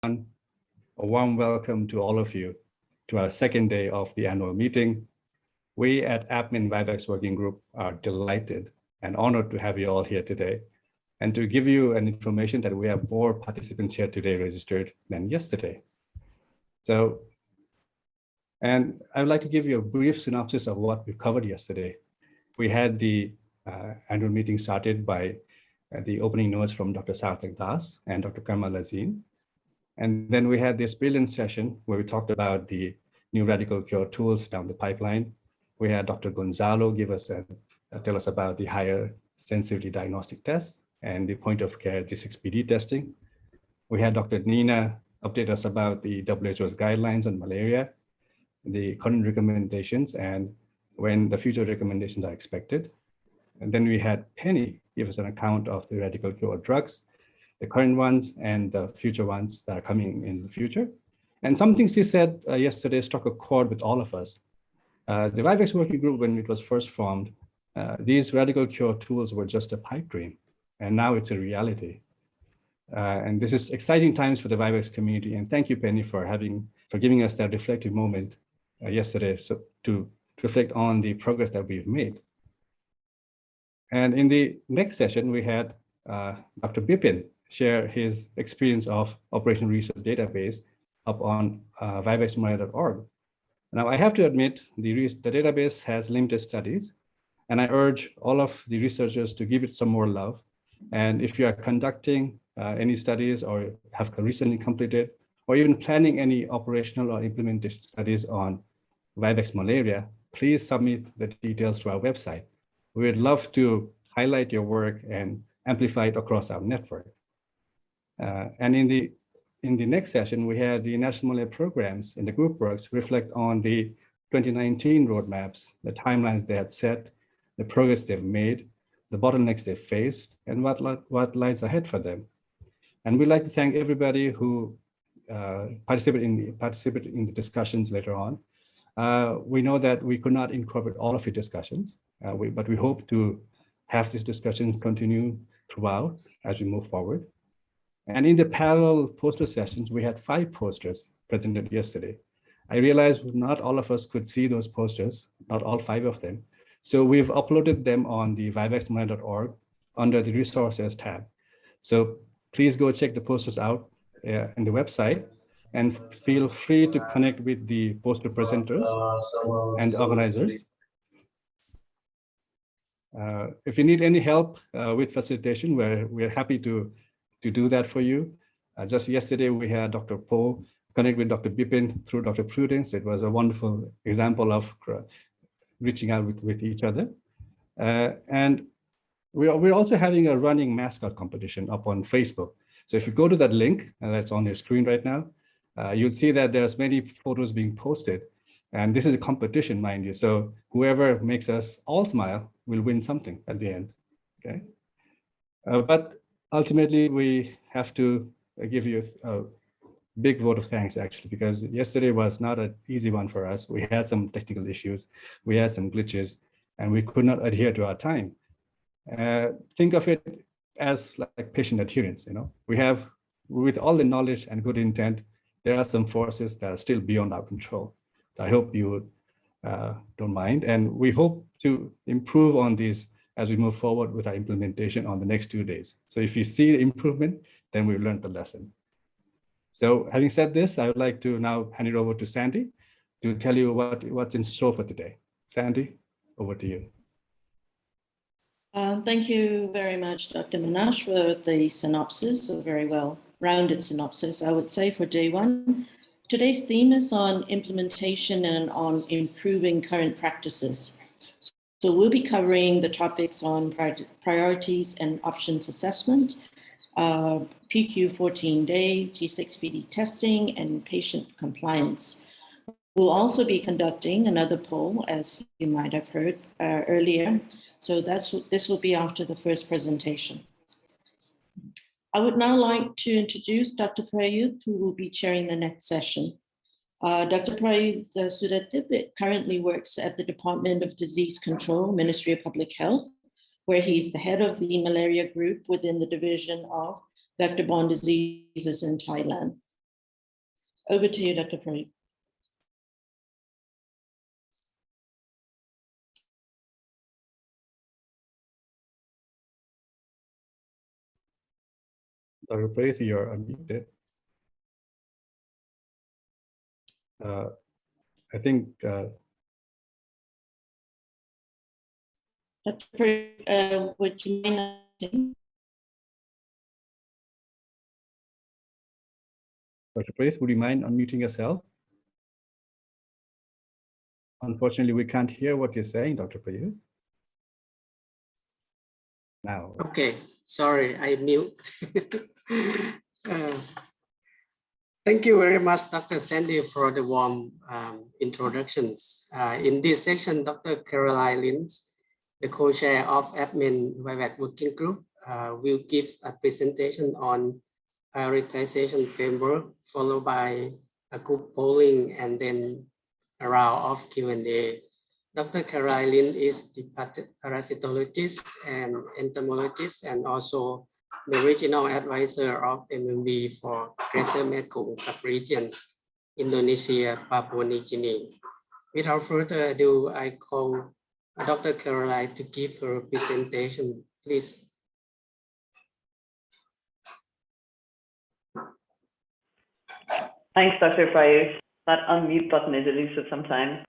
A warm welcome to all of you to our second day of the annual meeting. We at APMEN Vivax Working Group are delighted and honored to have you all here today and to give you an information that we have more participants here today registered than yesterday. And I would like to give you a brief synopsis of what we covered yesterday. We had the annual meeting started by the opening notes from Dr. Sarthak Das and Dr. Kamal Azim. And then we had this brilliant session where we talked about the new radical cure tools down the pipeline. We had Dr. Gonzalo tell us about the higher sensitivity diagnostic tests and the point of care G6PD testing. We had Dr. Nina update us about the WHO's guidelines on malaria, the current recommendations, and when the future recommendations are expected. And then we had Penny give us an account of the radical cure drugs, the current ones and the future ones that are coming in the future. And something she said yesterday struck a chord with all of us. The Vivax Working Group, when it was first formed, these radical cure tools were just a pipe dream, and now it's a reality. And this is exciting times for the Vivax community. And thank you, Penny, for giving us that reflective moment yesterday to reflect on the progress that we've made. And in the next session, we had Dr. Bipin share his experience of Operational Research Database up on vivaxmalaria.org. Now, I have to admit, the database has limited studies, and I urge all of the researchers to give it some more love. And if you are conducting any studies or have recently completed, or even planning any operational or implementation studies on Vivax malaria, please submit the details to our website. We would love to highlight your work and amplify it across our network. And in the next session, we had the national malaria programs in the group works reflect on the 2019 roadmaps, the timelines they had set, the progress they've made, the bottlenecks they faced, and what lies ahead for them. And we'd like to thank everybody who participated in the discussions later on. We know that we could not incorporate all of your discussions, but we hope to have these discussions continue throughout as we move forward. And in the parallel poster sessions, we had 5 posters presented yesterday. I realized not all of us could see those posters, not all 5 of them. So we've uploaded them on the vivaxmalaria.org under the resources tab. So please go check the posters out in the website and feel free to connect with the poster presenters and organizers. If you need any help with facilitation, we're happy to do that for you. Just yesterday, we had Dr. Poe connect with Dr. Bipin through Dr. Prudence. It was a wonderful example of reaching out with each other. And we're also having a running mascot competition up on Facebook. So if you go to that link, that's on your screen right now, you'll see that there's many photos being posted. And this is a competition, mind you. So whoever makes us all smile will win something at the end, okay? But ultimately, we have to give you a big vote of thanks, actually, because yesterday was not an easy one for us. We had some technical issues, we had some glitches, and we could not adhere to our time. Think of it as like patient adherence, you know? We have, with all the knowledge and good intent, there are some forces that are still beyond our control. So I hope you don't mind, and we hope to improve on these as we move forward with our implementation on the next 2 days. So if you see the improvement, then we've learned the lesson. So having said this, I would like to now hand it over to Sandy to tell you what's in store for today. Sandy, over to you. Thank you very much, Dr. Manash, for the synopsis, a very well-rounded synopsis, I would say, for day 1. Today's theme is on implementation and on improving current practices. So we'll be covering the topics on priorities and options assessment, PQ 14-day, G6PD testing, and patient compliance. We'll also be conducting another poll, as you might have heard earlier. So this will be after the first presentation. I would now like to introduce Dr. Prayut, who will be chairing the next session. Dr. Prayut Sudatip currently works at the Department of Disease Control, Ministry of Public Health, where he's the head of the malaria group within the Division of Vector-Borne Diseases in Thailand. Over to you, Dr. Pradeep. Dr. Pradeep, you're unmuted. I think Dr. Pradeep, would you mind? Dr. Pradeep, would you mind unmuting yourself? Unfortunately, we can't hear what you're saying, Dr. Pradeep. Now. Okay, sorry, I mute. Thank you very much, Dr. Sandy, for the warm introductions. In this section, Dr. Caroline Lynch, the co-chair of APMEN Vivax Working Group, will give a presentation on prioritization framework, followed by a group polling and then a round of Q&A. Dr. Caroline is the parasitologist and entomologist and also the regional advisor of MMB for Greater Mekong subregion, Indonesia, Papua New Guinea. Without further ado, I call Dr. Caroline to give her presentation, please. Thanks, Dr. Prayut. That unmute button is elusive sometimes.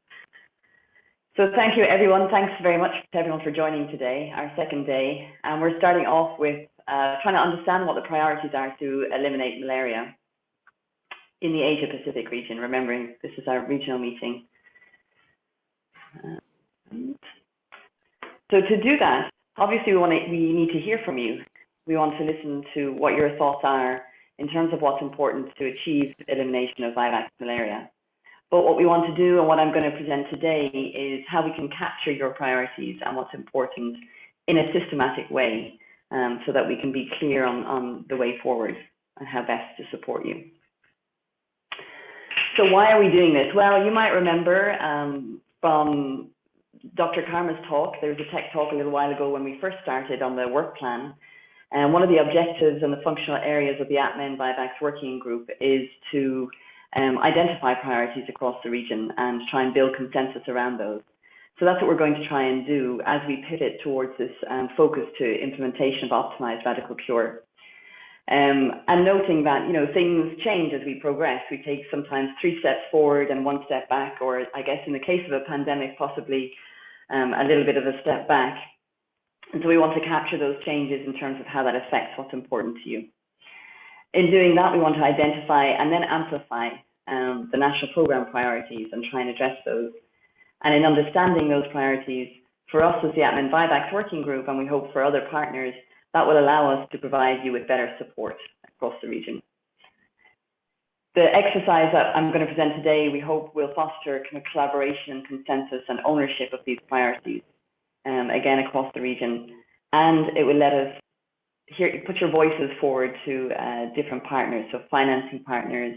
So thank you, everyone. Thanks very much to everyone for joining today, our second day. And we're starting off with trying to understand what the priorities are to eliminate malaria in the Asia-Pacific region, remembering this is our regional meeting. So to do that, obviously we need to hear from you. We want to listen to what your thoughts are in terms of what's important to achieve elimination of Vivax malaria. But what we want to do and what I'm going to present today is how we can capture your priorities and what's important in a systematic way so that we can be clear on the way forward and how best to support you. So why are we doing this? Well, you might remember from Dr. Karma's talk, there was a tech talk a little while ago when we first started on the work plan. And one of the objectives and the functional areas of the APMEN Vivax Working Group is to identify priorities across the region and try and build consensus around those. So that's what we're going to try and do as we pivot towards this focus to implementation of optimized radical cure. And noting that, you know, things change as we progress. We take sometimes 3 steps forward and 1 step back, or I guess in the case of a pandemic, possibly a little bit of a step back. And so we want to capture those changes in terms of how that affects what's important to you. In doing that, we want to identify and then amplify the national program priorities and try and address those. And in understanding those priorities, for us as the APMEN Vivax Working Group, and we hope for other partners, that will allow us to provide you with better support across the region. The exercise that I'm going to present today, we hope will foster kind of collaboration, consensus, and ownership of these priorities, again, across the region. And it will let us put your voices forward to different partners, so financing partners,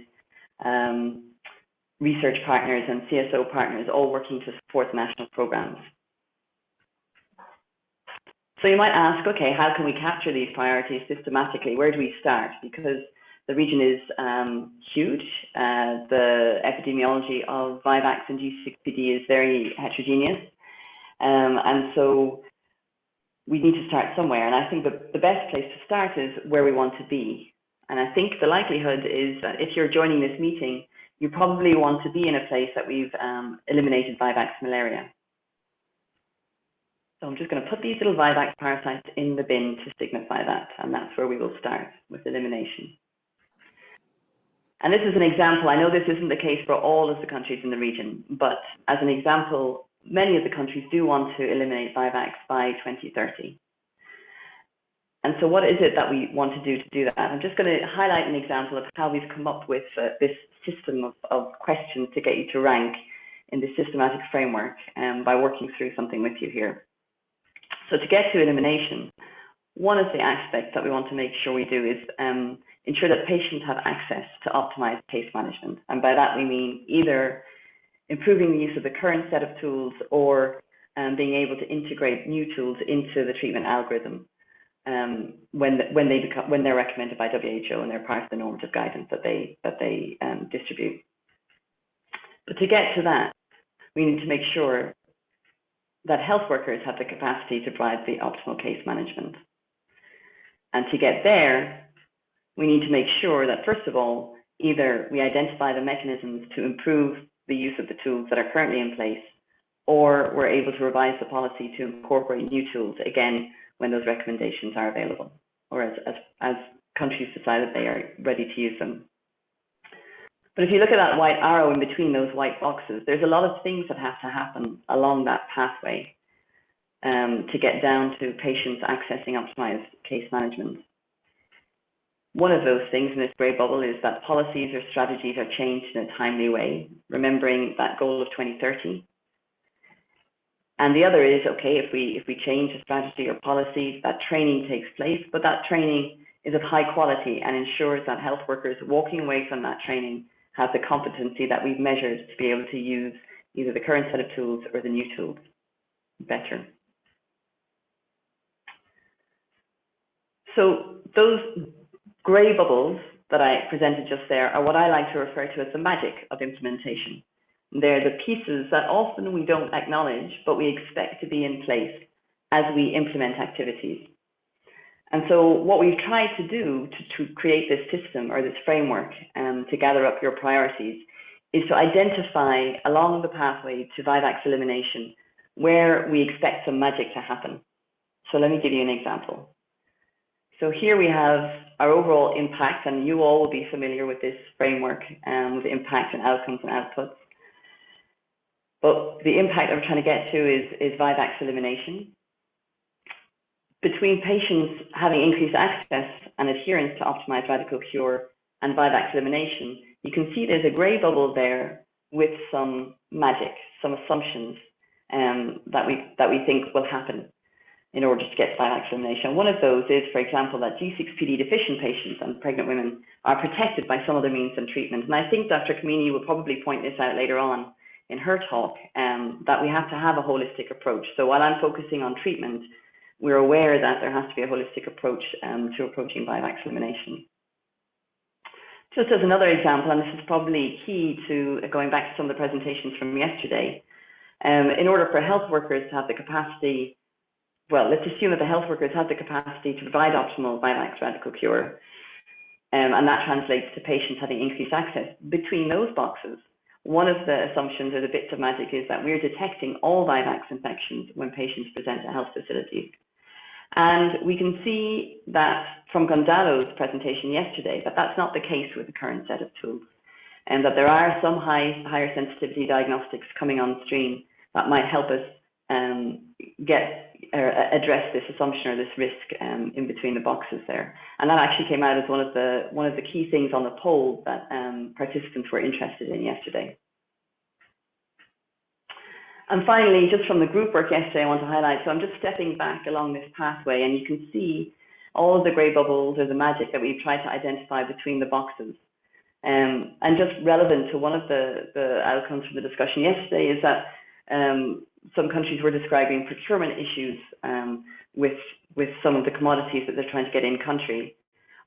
research partners, and CSO partners, all working to support the national programs. So you might ask, okay, how can we capture these priorities systematically? Where do we start? Because the region is huge. The epidemiology of Vivax and G6PD is very heterogeneous. And so we need to start somewhere. And I think the best place to start is where we want to be. And I think the likelihood is that if you're joining this meeting, you probably want to be in a place that we've eliminated Vivax malaria. So I'm just going to put these little Vivax parasites in the bin to signify that. And that's where we will start with elimination. And this is an example. I know this isn't the case for all of the countries in the region, but as an example, many of the countries do want to eliminate Vivax by 2030. And so what is it that we want to do that? I'm just going to highlight an example of how we've come up with this system of questions to get you to rank in the systematic framework by working through something with you here. So to get to elimination, one of the aspects that we want to make sure we do is ensure that patients have access to optimized case management. And by that we mean either improving the use of the current set of tools or being able to integrate new tools into the treatment algorithm when they're recommended by WHO and they're part of the normative guidance that they distribute. But to get to that, we need to make sure that health workers have the capacity to provide the optimal case management. And to get there, we need to make sure that, first of all, either we identify the mechanisms to improve the use of the tools that are currently in place, or we're able to revise the policy to incorporate new tools, again, when those recommendations are available, or as countries decide that they are ready to use them. But if you look at that white arrow in between those white boxes, there's a lot of things that have to happen along that pathway to get down to patients accessing optimized case management. One of those things in this grey bubble is that policies or strategies are changed in a timely way, remembering that goal of 2030. And the other is, okay, if we change a strategy or policy, that training takes place, but that training is of high quality and ensures that health workers walking away from that training have the competency that we've measured to be able to use either the current set of tools or the new tools better. So those grey bubbles that I presented just there are what I like to refer to as the magic of implementation. They're the pieces that often we don't acknowledge, but we expect to be in place as we implement activities. And so what we've tried to do to create this system or this framework to gather up your priorities is to identify along the pathway to Vivax elimination where we expect some magic to happen. So let me give you an example. So here we have our overall impact, and you all will be familiar with this framework with impact and outcomes and outputs. But the impact that we're trying to get to is Vivax elimination. Between patients having increased access and adherence to optimized radical cure and Vivax elimination, you can see there's a grey bubble there with some magic, some assumptions that we think will happen in order to get Vivax elimination. One of those is, for example, that G6PD deficient patients and pregnant women are protected by some other means than treatment. And I think Dr. Kamini will probably point this out later on in her talk, that we have to have a holistic approach. So while I'm focusing on treatment, we're aware that there has to be a holistic approach to approaching Vivax elimination. Just as another example, and this is probably key to going back to some of the presentations from yesterday, in order for health workers to have the capacity, well, let's assume that the health workers have the capacity to provide optimal Vivax radical cure, and that translates to patients having increased access. Between those boxes, one of the assumptions or the bits of magic is that we're detecting all Vivax infections when patients present to health facilities. And we can see that from Gonzalo's presentation yesterday, that that's not the case with the current set of tools, and that there are some higher sensitivity diagnostics coming on stream that might help us address this assumption or this risk in between the boxes there. And that actually came out as one of the key things on the poll that participants were interested in yesterday. And finally, just from the group work yesterday, I want to highlight, so I'm just stepping back along this pathway, and you can see all of the grey bubbles or the magic that we've tried to identify between the boxes. And just relevant to one of the outcomes from the discussion yesterday is that some countries were describing procurement issues with some of the commodities that they're trying to get in country,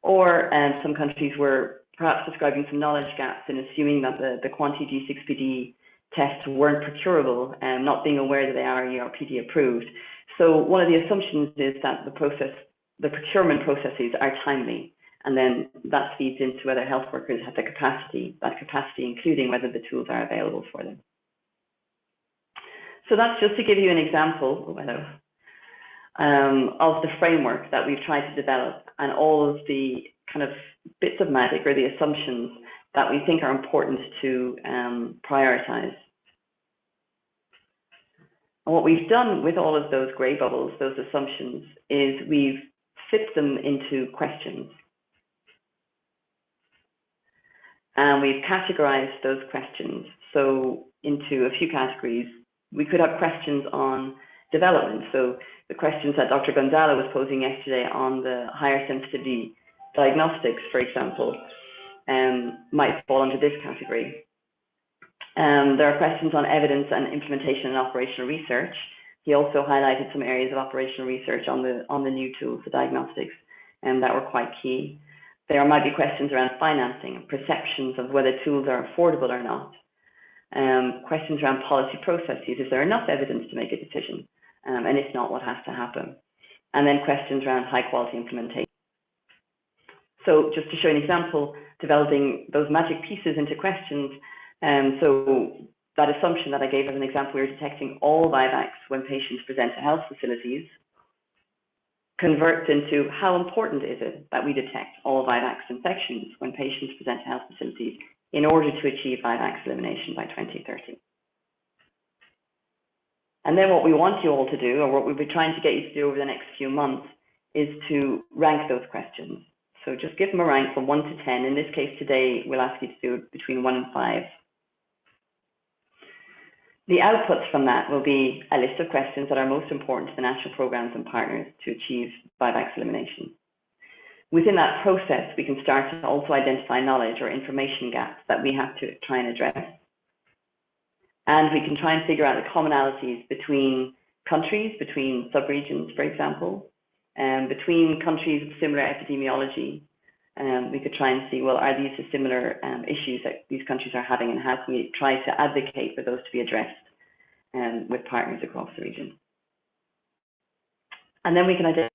or some countries were perhaps describing some knowledge gaps in assuming that the Quanti G6PD tests weren't procurable and not being aware that they are ERPD approved. So one of the assumptions is that the procurement processes are timely, and then that feeds into whether health workers have the capacity, that capacity including whether the tools are available for them. So that's just to give you an example of the framework that we've tried to develop and all of the kind of bits of magic or the assumptions that we think are important to prioritize. And what we've done with all of those grey bubbles, those assumptions, is we've fit them into questions. And we've categorized those questions so into a few categories. We could have questions on development. So the questions that Dr. Gonzalo was posing yesterday on the higher sensitivity diagnostics, for example, might fall under this category. There are questions on evidence and implementation and operational research. He also highlighted some areas of operational research on the new tools, the diagnostics, that were quite key. There might be questions around financing, perceptions of whether tools are affordable or not, questions around policy processes. Is there enough evidence to make a decision? And if not, what has to happen? And then questions around high quality implementation. So just to show an example, developing those magic pieces into questions. So that assumption that I gave as an example, we were detecting all Vivax when patients present to health facilities, converts into how important is it that we detect all Vivax infections when patients present to health facilities in order to achieve Vivax elimination by 2030. And then what we want you all to do, or what we'll be trying to get you to do over the next few months, is to rank those questions. So just give them a rank from 1 to 10. In this case today, we'll ask you to do it between 1 and 5. The outputs from that will be a list of questions that are most important to the national programs and partners to achieve Vivax elimination. Within that process, we can start to also identify knowledge or information gaps that we have to try and address. And we can try and figure out the commonalities between countries, between subregions, for example, between countries with similar epidemiology. We could try and see, well, are these the similar issues that these countries are having, and how can we try to advocate for those to be addressed with partners across the region? And then we can identify.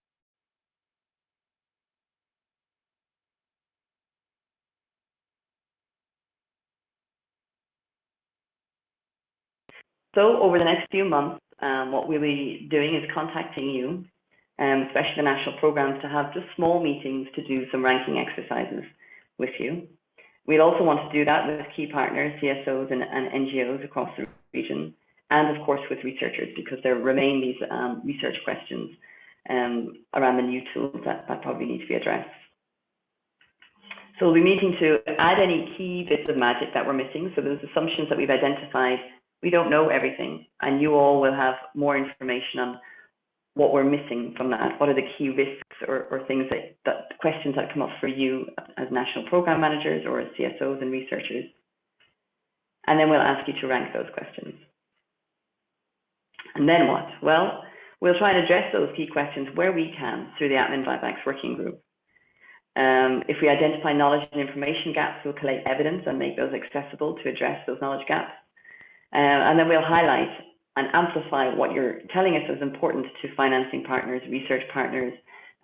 So over the next few months, what we'll be doing is contacting you, especially the national programs, to have just small meetings to do some ranking exercises with you. We'll also want to do that with key partners, CSOs and NGOs across the region, and of course with researchers, because there remain these research questions around the new tools that probably need to be addressed. So we'll be meeting to add any key bits of magic that we're missing. So those assumptions that we've identified, we don't know everything, and you all will have more information on what we're missing from that. What are the key risks or things that questions that come up for you as national program managers or as CSOs and researchers? And then we'll ask you to rank those questions. And then what? Well, we'll try and address those key questions where we can through the APMEN Vivax working group. If we identify knowledge and information gaps, we'll collect evidence and make those accessible to address those knowledge gaps. And then we'll highlight and amplify what you're telling us is important to financing partners, research partners,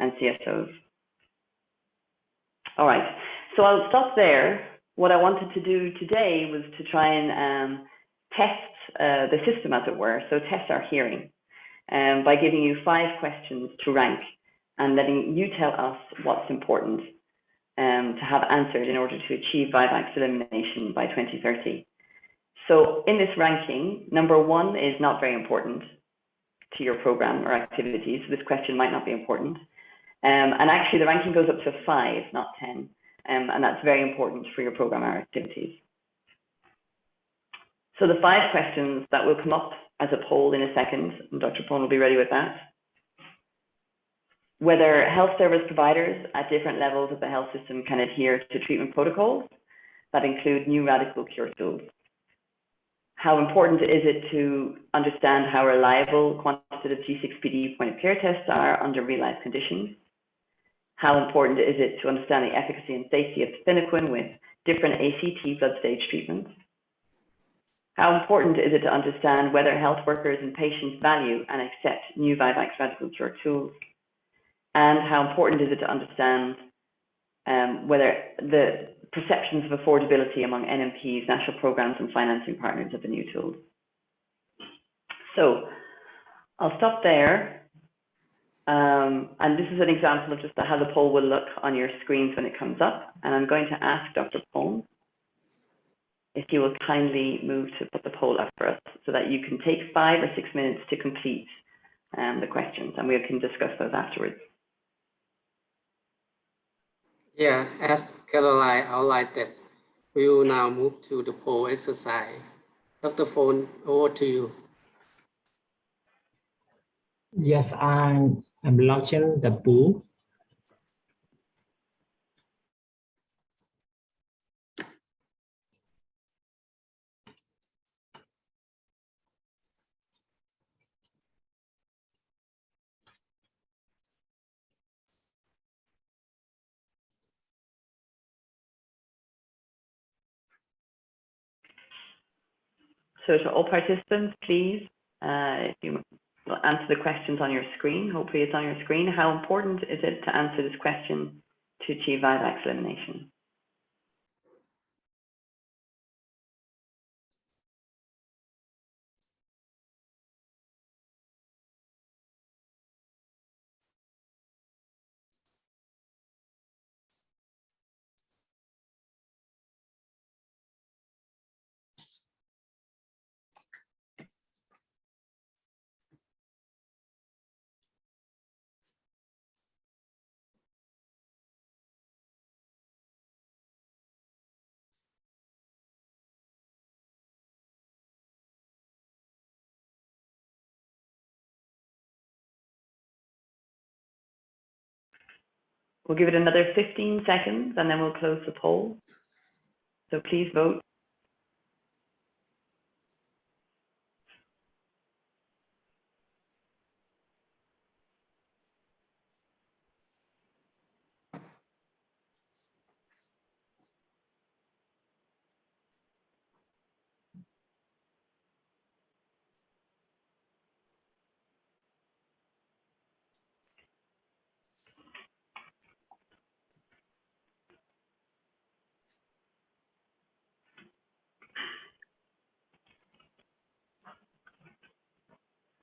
and CSOs. All right, so I'll stop there. What I wanted to do today was to try and test the system, as it were, so test our hearing by giving you 5 questions to rank and letting you tell us what's important to have answered in order to achieve Vivax elimination by 2030. So in this ranking, number 1 is not very important to your program or activities. So this question might not be important. And actually the ranking goes up to 5, not 10. And that's very important for your program or activities. So the 5 questions that will come up as a poll in a second, and Dr. Pone will be ready with that. Whether health service providers at different levels of the health system can adhere to treatment protocols that include new radical cure tools. How important is it to understand how reliable quantitative G6PD point of care tests are under real life conditions? How important is it to understand the efficacy and safety of spinaquin with different ACT blood stage treatments? How important is it to understand whether health workers and patients value and accept new Vivax radical cure tools? And how important is it to understand whether the perceptions of affordability among NMPs, national programs and financing partners of the new tools? So I'll stop there. And this is an example of just how the poll will look on your screens when it comes up. And I'm going to ask Dr. Pone if you will kindly move to put the poll up for us so that you can take 5 or 6 minutes to complete the questions, and we can discuss those afterwards. Yeah, as Caroline outlined that, we will now move to the poll exercise. Dr. Phone, over to you. Yes, I'm launching the poll. So to all participants, please, if you will answer the questions on your screen, hopefully it's on your screen. How important is it to answer this question to achieve Vivax elimination? We'll give it another 15 seconds and then we'll close the poll. So please vote.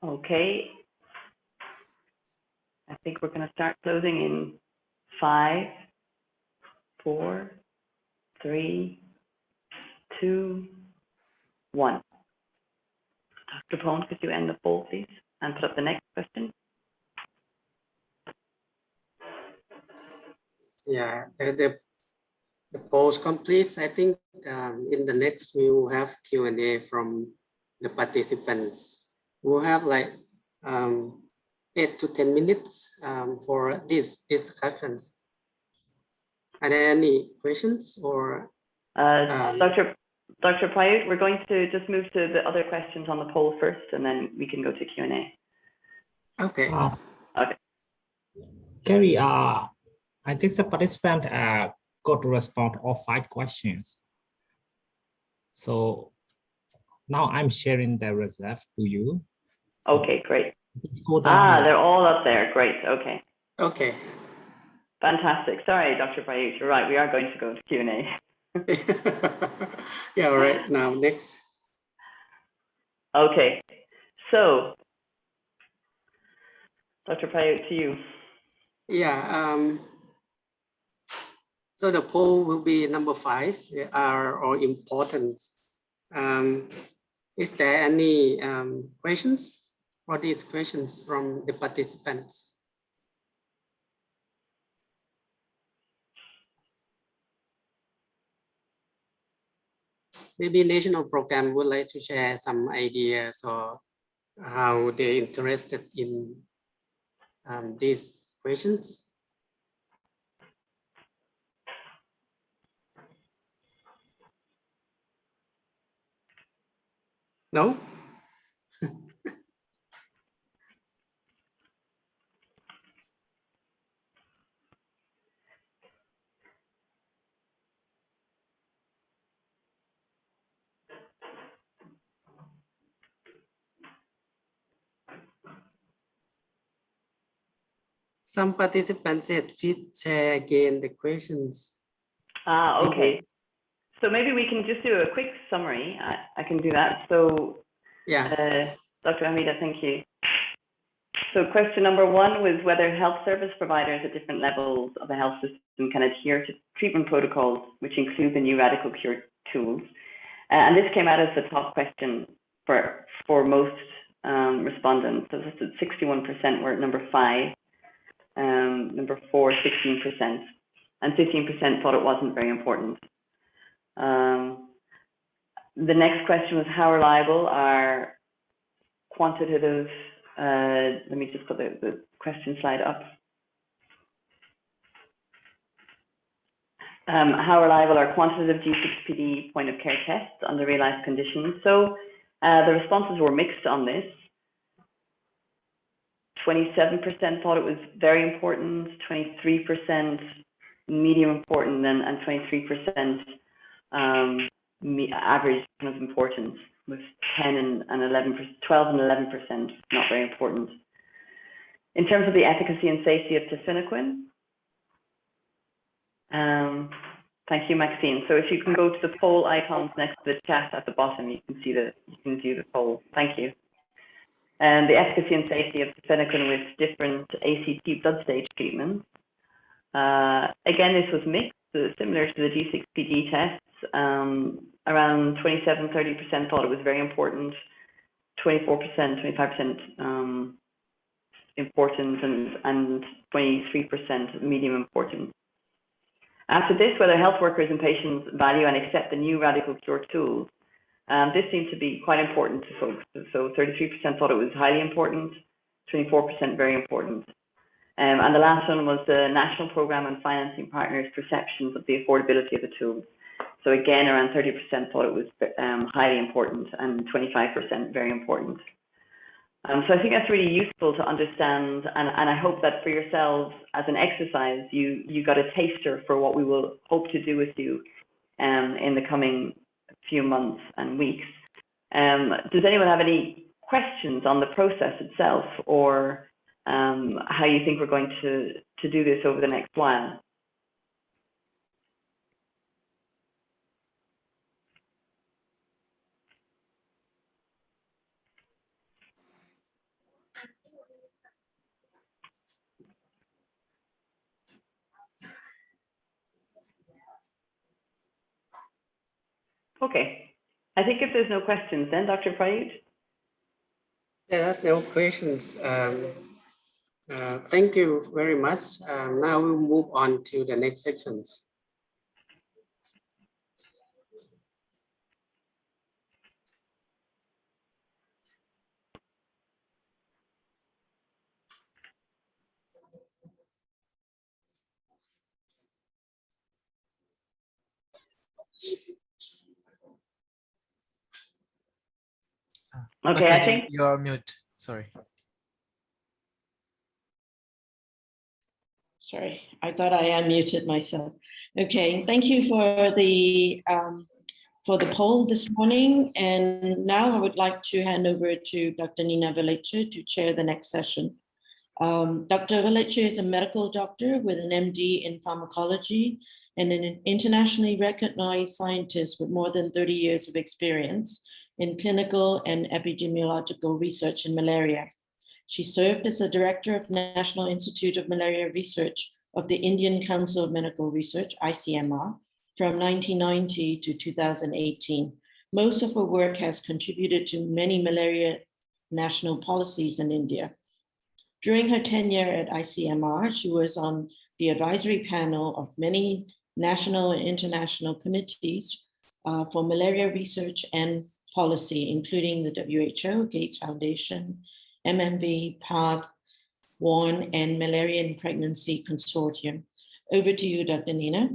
Okay. I think we're going to start closing in 5, 4, 3, 2, 1. Dr. Pone, could you end the poll, please, and put up the next question? Yeah, the poll completes. I think in the next we will have Q&A from the participants. We'll have like 8 to 10 minutes for these discussions. Are there any questions or? Dr. Payut, we're going to just move to the other questions on the poll first, and then we can go to Q&A. Okay. Okay. Gary, I think the participant got to respond to all 5 questions. So now I'm sharing the results to you. Okay, great. Down. They're all up there. Great. Okay. Okay. Fantastic. Sorry, Dr. Payut, you're right. We are going to go to Q&A. Yeah, all right. Now, next. Okay. So, Dr. Payut, to you. Yeah. So the poll will be number 5, are important. Is there any questions for these questions from the participants? Maybe national program would like to share some ideas or how they're interested in these questions. No? Some participants said, please share again the questions. Okay. So maybe we can just do a quick summary. I can do that. So, yeah. Dr. Hamida, thank you. So question number 1 was whether health service providers at different levels of the health system can adhere to treatment protocols, which include the new radical cure tools. And this came out as the top question for most respondents. So 61% were at number 5, number 4, 16%, and 15% thought it wasn't very important. The next question was how reliable are quantitative, let me just put the question slide up. How reliable are quantitative G6PD point of care tests under real-life conditions? So the responses were mixed on this. 27% thought it was very important, 23% medium important, and 23% average kind of importance. with 10 and 11%, 12 and 11%, not very important. In terms of the efficacy and safety of tafenoquine, thank you, Maxine. So if you can go to the poll icons next to the chat at the bottom, you can see the poll. Thank you. And the efficacy and safety of tafenoquine with different ACT blood stage treatments. Again, this was mixed, similar to the G6PD tests. Around 27–30% thought it was very important, 24–25% important, and 23% medium important. After this, whether health workers and patients value and accept the new radical cure tools, this seemed to be quite important to folks. So 33% thought it was highly important, 24% very important. And the last one was the National Programme and Financing Partners' perceptions of the affordability of the tools. So again, around 30% thought it was highly important and 25% very important. So I think that's really useful to understand, and I hope that for yourselves as an exercise, you got a taster for what we will hope to do with you in the coming few months and weeks. Does anyone have any questions on the process itself, or how you think we're going to do this over the next while? Okay, I think if there's no questions, then Dr. Prayut. There are no questions. Thank you very much. Now we'll move on to the next sections. Okay, I think you're mute. Sorry. Sorry, I thought I unmuted myself. Okay, thank you for the poll this morning. And now I would like to hand over to Dr. Nina Velice to chair the next session. Dr. Velice is a medical doctor with an MD in pharmacology and an internationally recognized scientist with more than 30 years of experience in clinical and epidemiological research in malaria. She served as the director of National Institute of Malaria Research of the Indian Council of Medical Research, ICMR, from 1990 to 2018. Most of her work has contributed to many malaria national policies in India. During her tenure at ICMR, she was on the advisory panel of many national and international committees for malaria research and policy, including the WHO, Gates Foundation, MMV, PATH, WARN, and Malaria and Pregnancy Consortium. Over to you, Dr. Nina.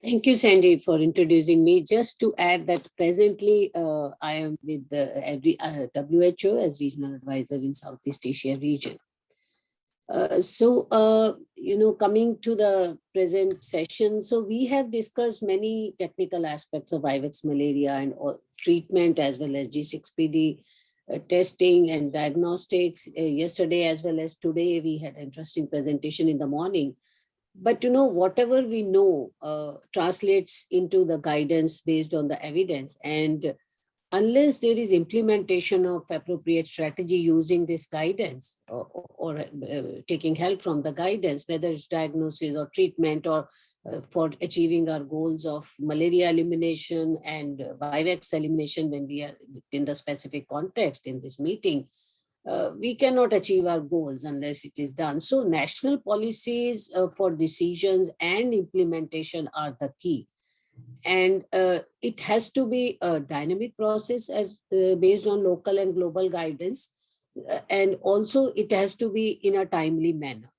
Thank you, Sandy, for introducing me. Just to add that presently I am with the WHO as regional advisor in Southeast Asia region. Coming to the present session, so we have discussed many technical aspects of Vivax malaria and treatment, as well as G6PD testing and diagnostics. Yesterday as well as today, we had an interesting presentation in the morning. But whatever we know translates into the guidance based on the evidence, and unless there is implementation of appropriate strategy using this guidance or taking help from the guidance, whether it's diagnosis or treatment or for achieving our goals of malaria elimination and Vivax elimination when we are in the specific context in this meeting, we cannot achieve our goals unless it is done. So national policies for decisions and implementation are the key. And it has to be a dynamic process as based on local and global guidance. And also it has to be in a timely manner.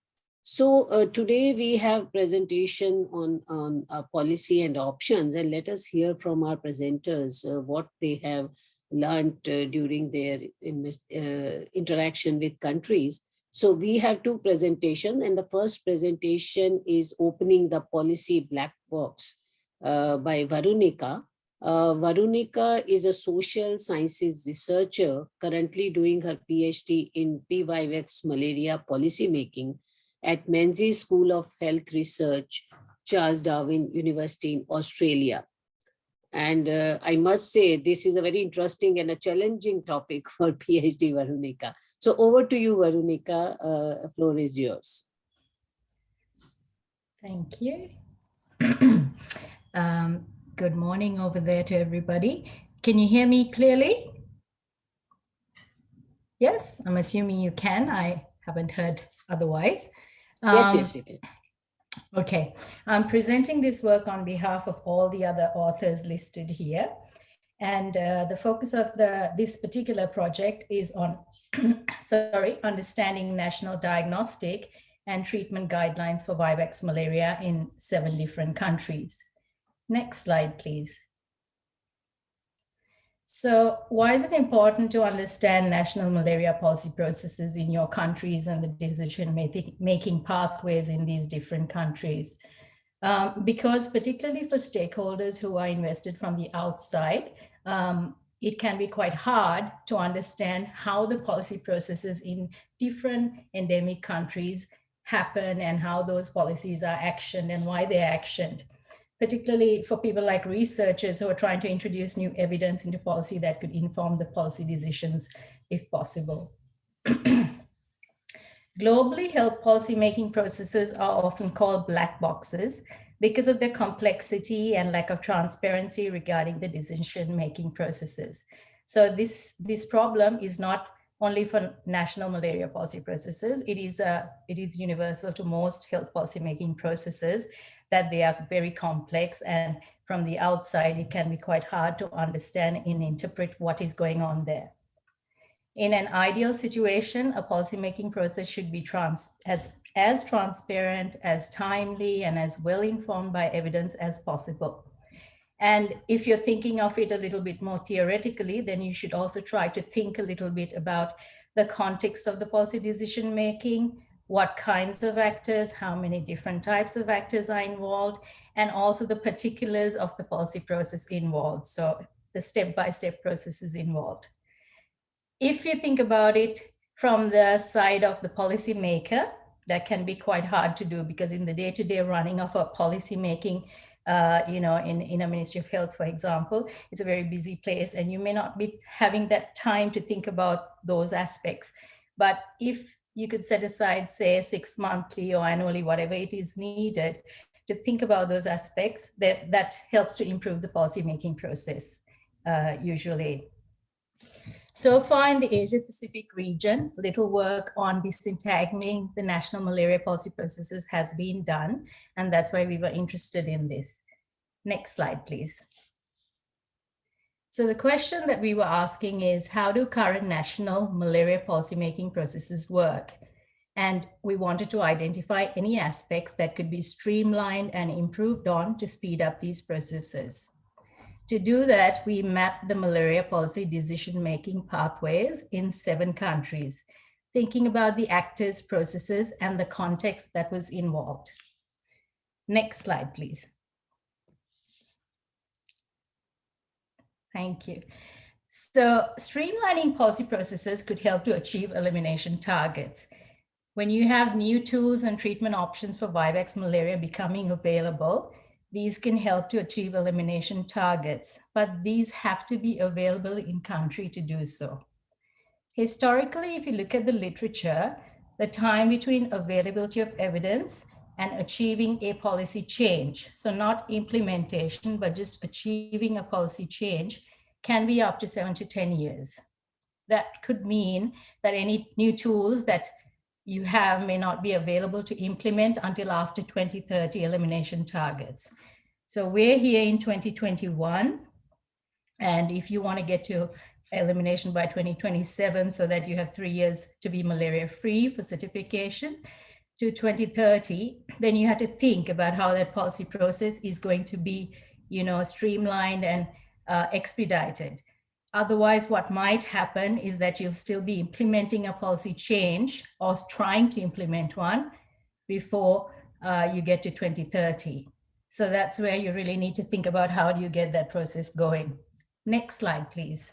So today we have presentation on policy and options, and let us hear from our presenters what they have learned during their interaction with countries. So we have two presentations, and the first presentation is opening the policy black box by Veronica. Veronica is a social sciences researcher currently doing her PhD in Vivax malaria policymaking at Menzies School of Health Research, Charles Darwin University in Australia. And I must say, this is a very interesting and a challenging topic for PhD, Veronica. So over to you, Veronica, floor is yours. Thank you. Good morning over there to everybody. Can you hear me clearly? Yes, I'm assuming you can. I haven't heard otherwise. Yes, we can. Okay, I'm presenting this work on behalf of all the other authors listed here. And the focus of this particular project is on, understanding national diagnostic and treatment guidelines for Vivax malaria in 7 different countries. Next slide, please. So why is it important to understand national malaria policy processes in your countries and the decision-making pathways in these different countries? Because particularly for stakeholders who are invested from the outside, it can be quite hard to understand how the policy processes in different endemic countries happen and how those policies are actioned and why they're actioned, particularly for people like researchers who are trying to introduce new evidence into policy that could inform the policy decisions if possible. Globally, health policy-making processes are often called black boxes because of their complexity and lack of transparency regarding the decision-making processes. So this problem is not only for national malaria policy processes, it is universal to most health policy-making processes, that they are very complex, and from the outside, it can be quite hard to understand and interpret what is going on there. In an ideal situation, a policymaking process should be as transparent, as timely, and as well informed by evidence as possible. And if you're thinking of it a little bit more theoretically, then you should also try to think a little bit about the context of the policy decision making, what kinds of actors, how many different types of actors are involved, and also the particulars of the policy process involved. So the step-by-step processes involved. If you think about it from the side of the policymaker, that can be quite hard to do, because in the day-to-day running of a policy making, in a Ministry of Health, for example, it's a very busy place, and you may not be having that time to think about those aspects. But if you could set aside, say, 6 monthly or annually, whatever it is needed to think about those aspects, that helps to improve the policymaking process, usually. So far in the Asia Pacific region, little work on disentangling the national malaria policy processes has been done, and that's why we were interested in this. Next slide, please. So the question that we were asking is, how do current national malaria policymaking processes work? And we wanted to identify any aspects that could be streamlined and improved on to speed up these processes. To do that, we mapped the malaria policy decision-making pathways in 7 countries, thinking about the actors, processes, and the context that was involved. Next slide, please. Thank you. So streamlining policy processes could help to achieve elimination targets. When you have new tools and treatment options for Vivax malaria becoming available, these can help to achieve elimination targets, but these have to be available in country to do so. Historically, if you look at the literature, the time between availability of evidence and achieving a policy change, so not implementation, but just achieving a policy change, can be up to 7 to 10 years. That could mean that any new tools that you have may not be available to implement until after 2030 elimination targets. So we're here in 2021, and if you want to get to elimination by 2027 so that you have 3 years to be malaria free for certification to 2030, then you have to think about how that policy process is going to be, streamlined and expedited. Otherwise, what might happen is that you'll still be implementing a policy change or trying to implement one before you get to 2030. So that's where you really need to think about how do you get that process going. Next slide, please.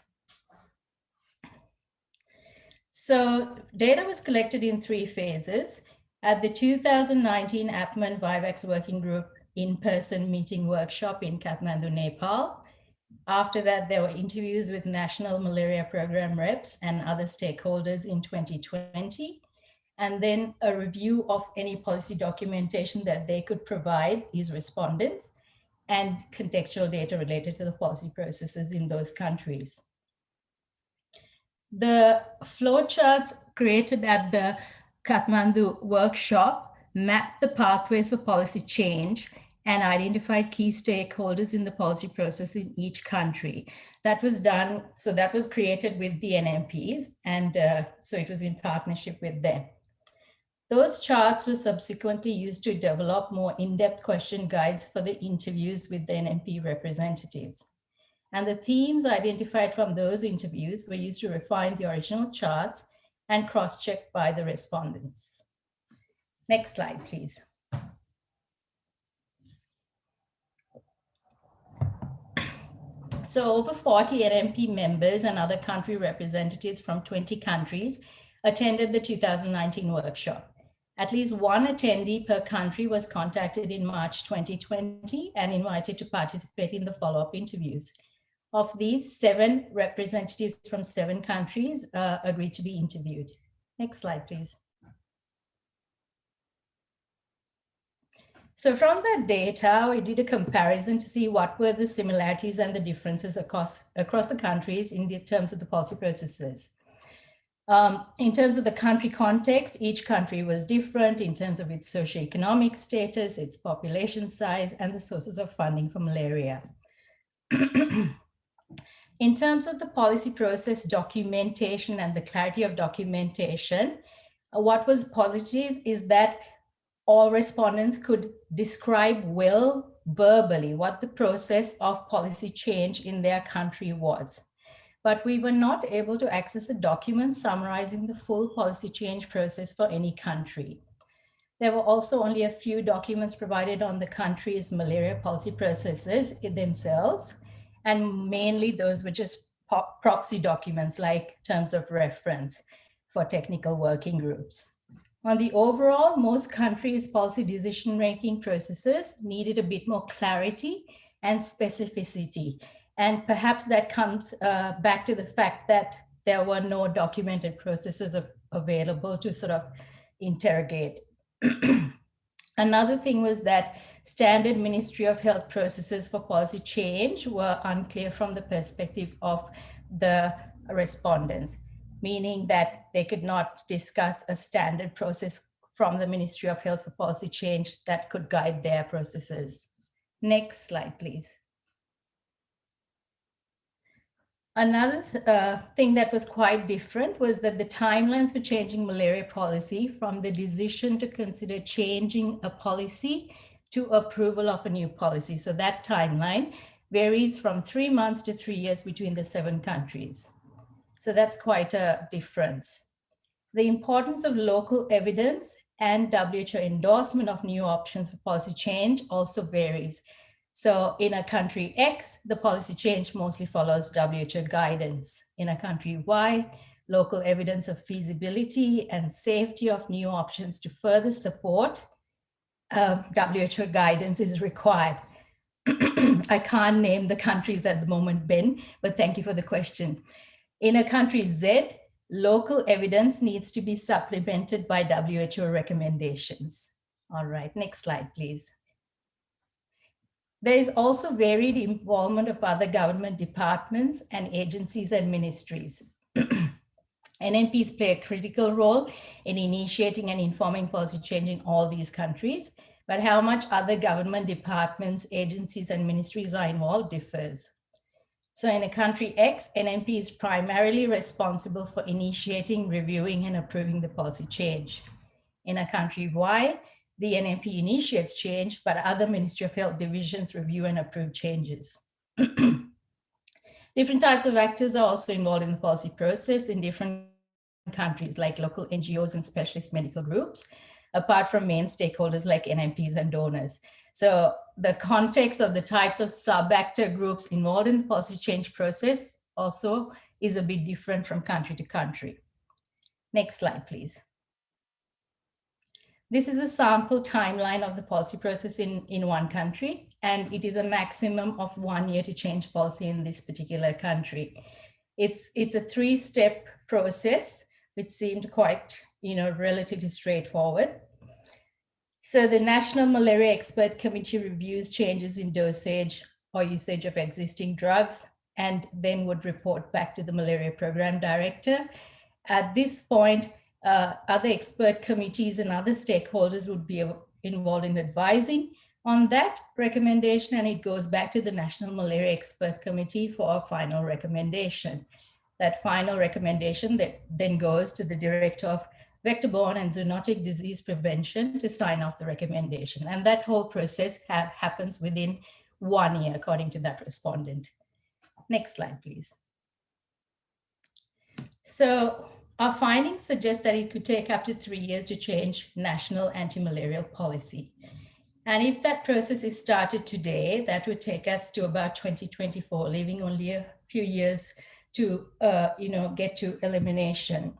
So data was collected in 3 phases. At the 2019 APMEN Vivax Working Group in-person meeting workshop in Kathmandu, Nepal. After that, there were interviews with National Malaria Program reps and other stakeholders in 2020. And then a review of any policy documentation that they could provide these respondents and contextual data related to the policy processes in those countries. The flowcharts created at the Kathmandu workshop mapped the pathways for policy change and identified key stakeholders in the policy process in each country. That was done, so that was created with the NMPs, and so it was in partnership with them. Those charts were subsequently used to develop more in-depth question guides for the interviews with the NMP representatives. And the themes identified from those interviews were used to refine the original charts and cross-checked by the respondents. Next slide, please. So over 40 NMP members and other country representatives from 20 countries attended the 2019 workshop. At least one attendee per country was contacted in March 2020 and invited to participate in the follow-up interviews. Of these, 7 representatives from 7 countries agreed to be interviewed. Next slide, please. So from that data, we did a comparison to see what were the similarities and the differences across the countries in terms of the policy processes. In terms of the country context, each country was different in terms of its socioeconomic status, its population size, and the sources of funding for malaria. In terms of the policy process documentation and the clarity of documentation, what was positive is that all respondents could describe well verbally what the process of policy change in their country was. But we were not able to access a document summarizing the full policy change process for any country. There were also only a few documents provided on the country's malaria policy processes themselves, and mainly those were just proxy documents like terms of reference for technical working groups. On the overall, most countries' policy decision-making processes needed a bit more clarity and specificity. And perhaps that comes back to the fact that there were no documented processes available to sort of interrogate. Another thing was that standard Ministry of Health processes for policy change were unclear from the perspective of the respondents, meaning that they could not discuss a standard process from the Ministry of Health for policy change that could guide their processes. Next slide, please. Another thing that was quite different was that the timelines for changing malaria policy from the decision to consider changing a policy to approval of a new policy. So that timeline varies from 3 months to 3 years between the 7 countries. So that's quite a difference. The importance of local evidence and WHO endorsement of new options for policy change also varies. So in a country X, the policy change mostly follows WHO guidance. In a country Y, local evidence of feasibility and safety of new options to further support WHO guidance is required. I can't name the countries at the moment, Ben, but thank you for the question. In a country Z, local evidence needs to be supplemented by WHO recommendations. All right, next slide, please. There is also varied involvement of other government departments and agencies and ministries. NMPs play a critical role in initiating and informing policy change in all these countries, but how much other government departments, agencies, and ministries are involved differs. So in a country X, NMP is primarily responsible for initiating, reviewing, and approving the policy change. In a country Y, the NMP initiates change, but other Ministry of Health divisions review and approve changes. Different types of actors are also involved in the policy process in different countries, like local NGOs and specialist medical groups, apart from main stakeholders like NMPs and donors. So the context of the types of sub-actor groups involved in the policy change process also is a bit different from country to country. Next slide, please. This is a sample timeline of the policy process in one country, and it is a maximum of 1 year to change policy in this particular country. It's a 3-step process, which seemed quite, relatively straightforward. So the National Malaria Expert Committee reviews changes in dosage or usage of existing drugs, and then would report back to the Malaria Program Director. At this point, other expert committees and other stakeholders would be involved in advising on that recommendation, and it goes back to the National Malaria Expert Committee for a final recommendation. That final recommendation that then goes to the Director of Vector-borne and Zoonotic Disease Prevention to sign off the recommendation. And that whole process happens within 1 year, according to that respondent. Next slide, please. So our findings suggest that it could take up to 3 years to change national anti-malarial policy. And if that process is started today, that would take us to about 2024, leaving only a few years to get to elimination.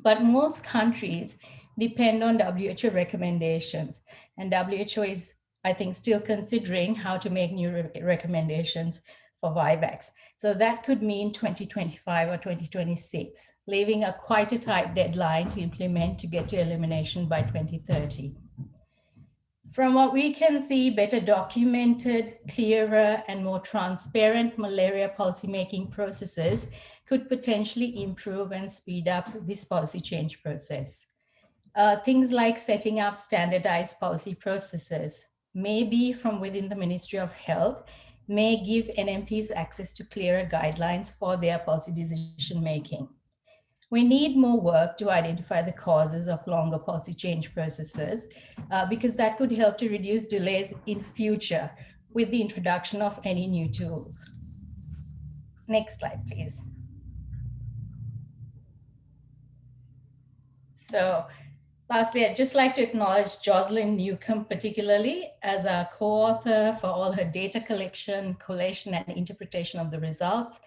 But most countries depend on WHO recommendations, and WHO is, I think, still considering how to make new recommendations for Vivax. So that could mean 2025 or 2026, leaving quite a tight deadline to implement to get to elimination by 2030. From what we can see, better documented, clearer, and more transparent malaria policymaking processes could potentially improve and speed up this policy change process. Things like setting up standardized policy processes, maybe from within the Ministry of Health, may give NMPs access to clearer guidelines for their policy decision making. We need more work to identify the causes of longer policy change processes because that could help to reduce delays in future with the introduction of any new tools. Next slide, please. So lastly, I'd just like to acknowledge Jocelyn Newcomb particularly as our co-author for all her data collection, collation, and interpretation of the results.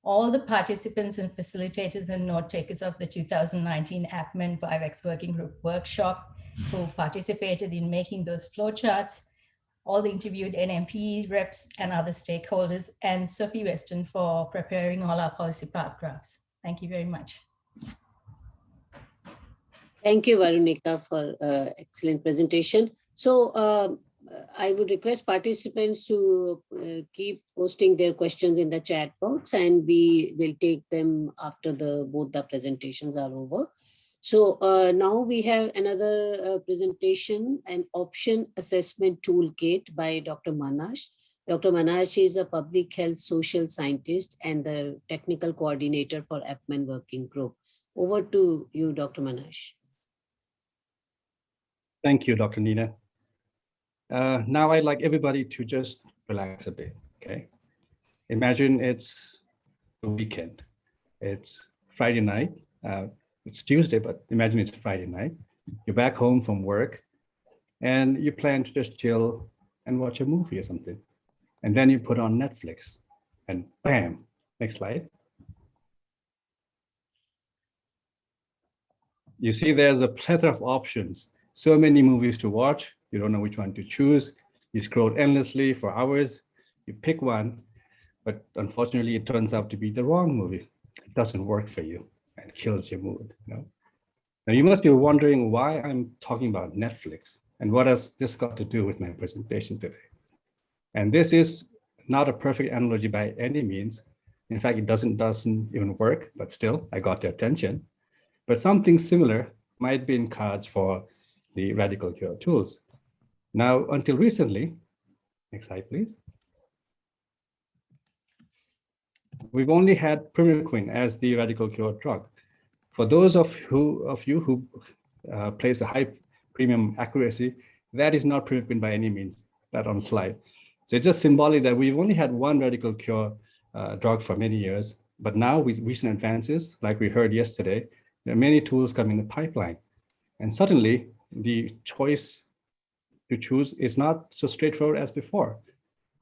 All the participants and facilitators and note takers of the 2019 APMEN Vivax Working Group workshop who participated in making those flowcharts, all the interviewed NMP reps and other stakeholders, and Sophie Weston for preparing all our policy path graphs. Thank you very much. Thank you, Varunika, for excellent presentation. So I would request participants to keep posting their questions in the chat box, and we will take them after both the presentations are over. So now we have another presentation, an option assessment toolkit by Dr. Manash. Dr. Manash is a public health social scientist and the technical coordinator for APMEN working group. Over to you, Dr. Manash. Thank you, Dr. Nina. Now I'd like everybody to just relax a bit, okay? Imagine it's the weekend. It's Friday night. It's Tuesday, but imagine it's Friday night. You're back home from work and you plan to just chill and watch a movie or something. And then you put on Netflix and bam, next slide. You see there's a plethora of options. So many movies to watch. You don't know which one to choose. You scroll endlessly for hours. You pick one, but unfortunately it turns out to be the wrong movie. It doesn't work for you and kills your mood. Now you must be wondering why I'm talking about Netflix and what has this got to do with my presentation today. And this is not a perfect analogy by any means. In fact, it doesn't even work, but still I got your attention. But something similar might be in cards for the radical cure tools. Now, until recently, next slide, please. We've only had primaquine as the radical cure drug. For those of you who place a high premium accuracy, that is not primaquine by any means, that on slide. So it's just symbolic that we've only had one radical cure drug for many years, but now with recent advances, like we heard yesterday, there are many tools coming in the pipeline. And suddenly the choice to choose is not so straightforward as before.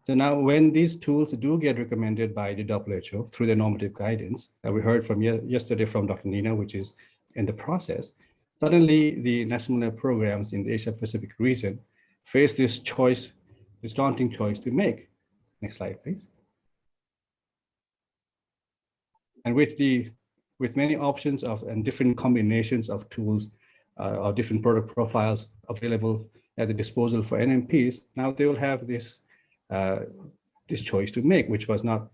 So now when these tools do get recommended by the WHO through the normative guidance that we heard from yesterday from Dr. Nina, which is in the process, suddenly the national programs in the Asia Pacific region face this choice, this daunting choice to make. Next slide, please. And with many options and different combinations of tools or different product profiles available at the disposal for NMPs, now they will have this this choice to make, which was not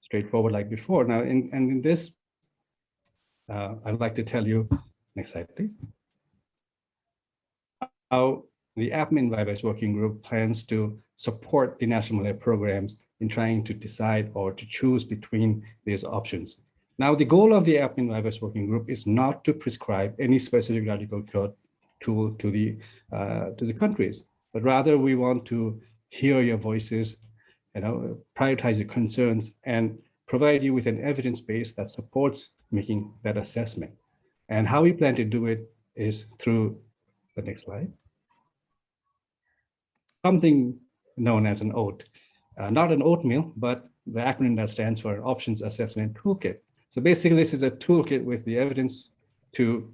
straightforward like before. Now, in this, I'd like to tell you, next slide, please, how the APMEN Vivax working group plans to support the national malaria programs in trying to decide or to choose between these options. Now, the goal of the APMEN Vivax working group is not to prescribe any specific radical cure tool to the countries, but rather we want to hear your voices, prioritize your concerns, and provide you with an evidence base that supports making that assessment. And how we plan to do it is through the next slide. Something known as an OAT, not an oatmeal, but the acronym that stands for Options Assessment Toolkit. So basically, this is a toolkit with the evidence to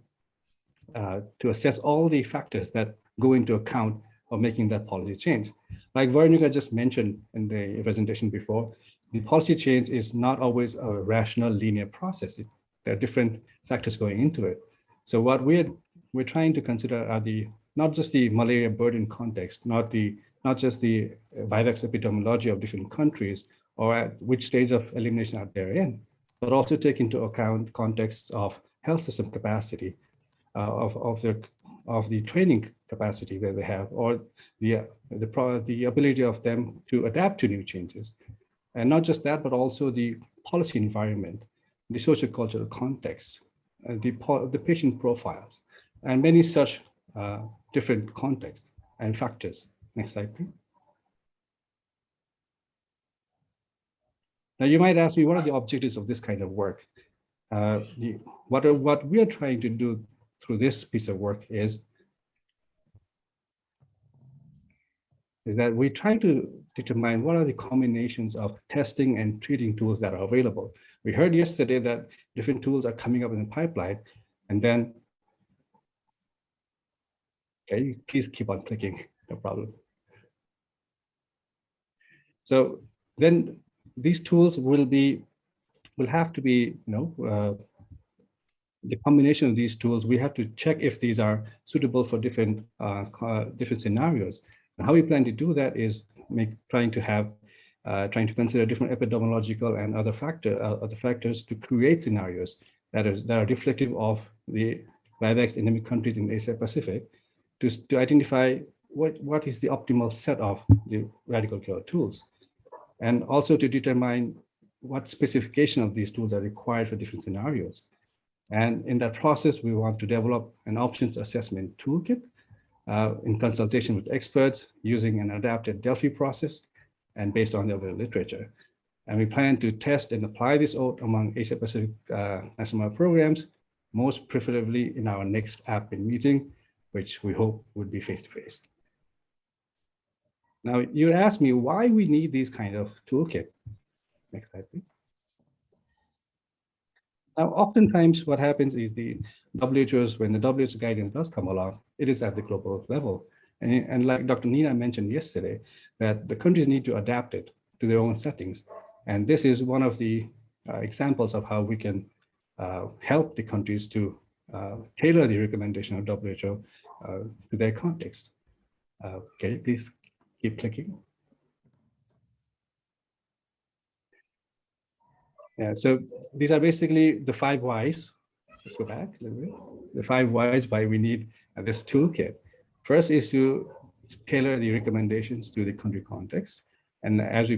assess all the factors that go into account of making that policy change. Like Veronica just mentioned in the presentation before, the policy change is not always a rational linear process. There are different factors going into it. So what we're trying to consider are not just the malaria burden context, not just the Vivax epidemiology of different countries or at which stage of elimination are they in, but also take into account context of health system capacity, of the training capacity that they have, or the ability of them to adapt to new changes. And not just that, but also the policy environment, the socio-cultural context, the patient profiles, and many such different contexts and factors. Next slide, please. Now, you might ask me, what are the objectives of this kind of work? What we are trying to do through this piece of work is that we try to determine what are the combinations of testing and treating tools that are available. We heard yesterday that different tools are coming up in the pipeline, and then, okay, please keep on clicking, no problem. So then these tools will have to be, the combination of these tools, we have to check if these are suitable for different scenarios. And how we plan to do that is trying to consider different epidemiological and other factors to create scenarios that are reflective of the Vivax endemic countries in Asia Pacific to identify what is the optimal set of the radical cure tools, and also to determine what specification of these tools are required for different scenarios. And in that process, we want to develop an options assessment toolkit in consultation with experts using an adapted Delphi process and based on the available literature. And we plan to test and apply this out among Asia Pacific national programs, most preferably in our next APMEN meeting, which we hope would be face-to-face. Now, you asked me why we need these kind of toolkit. Next slide, please. Now, oftentimes what happens is when the WHO guidance does come along, it is at the global level. And like Dr. Nina mentioned yesterday, that the countries need to adapt it to their own settings. And this is one of the examples of how we can help the countries to tailor the recommendation of WHO to their context. Okay, please keep clicking. Yeah, so these are basically the 5 whys. Let's go back a little bit. The 5 whys why we need this toolkit. First is to tailor the recommendations to the country context. And as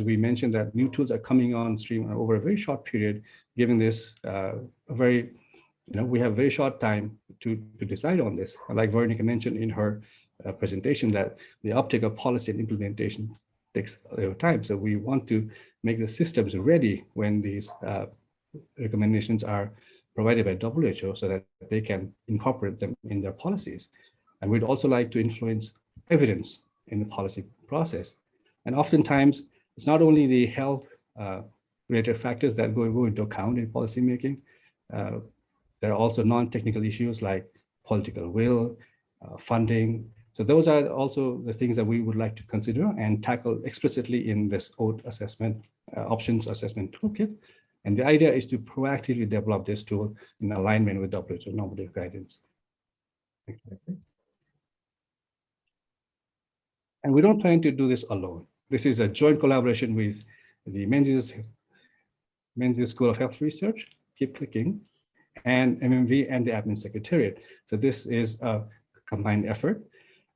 we mentioned, that new tools are coming on stream over a very short period, giving this we have very short time to decide on this. Like Veronica mentioned in her presentation, that the uptake of policy and implementation takes a little time. So we want to make the systems ready when these recommendations are provided by WHO so that they can incorporate them in their policies. And we'd also like to influence evidence in the policy process. And oftentimes, it's not only the health related factors that go into account in policymaking. There are also non-technical issues like political will, funding. So those are also the things that we would like to consider and tackle explicitly in this OAT assessment, options assessment toolkit. And the idea is to proactively develop this tool in alignment with WHO normative guidance. Next slide, please. And we don't plan to do this alone. This is a joint collaboration with the Menzies School of Health Research, keep clicking, and MMV and the APMEN Secretariat. So this is a combined effort.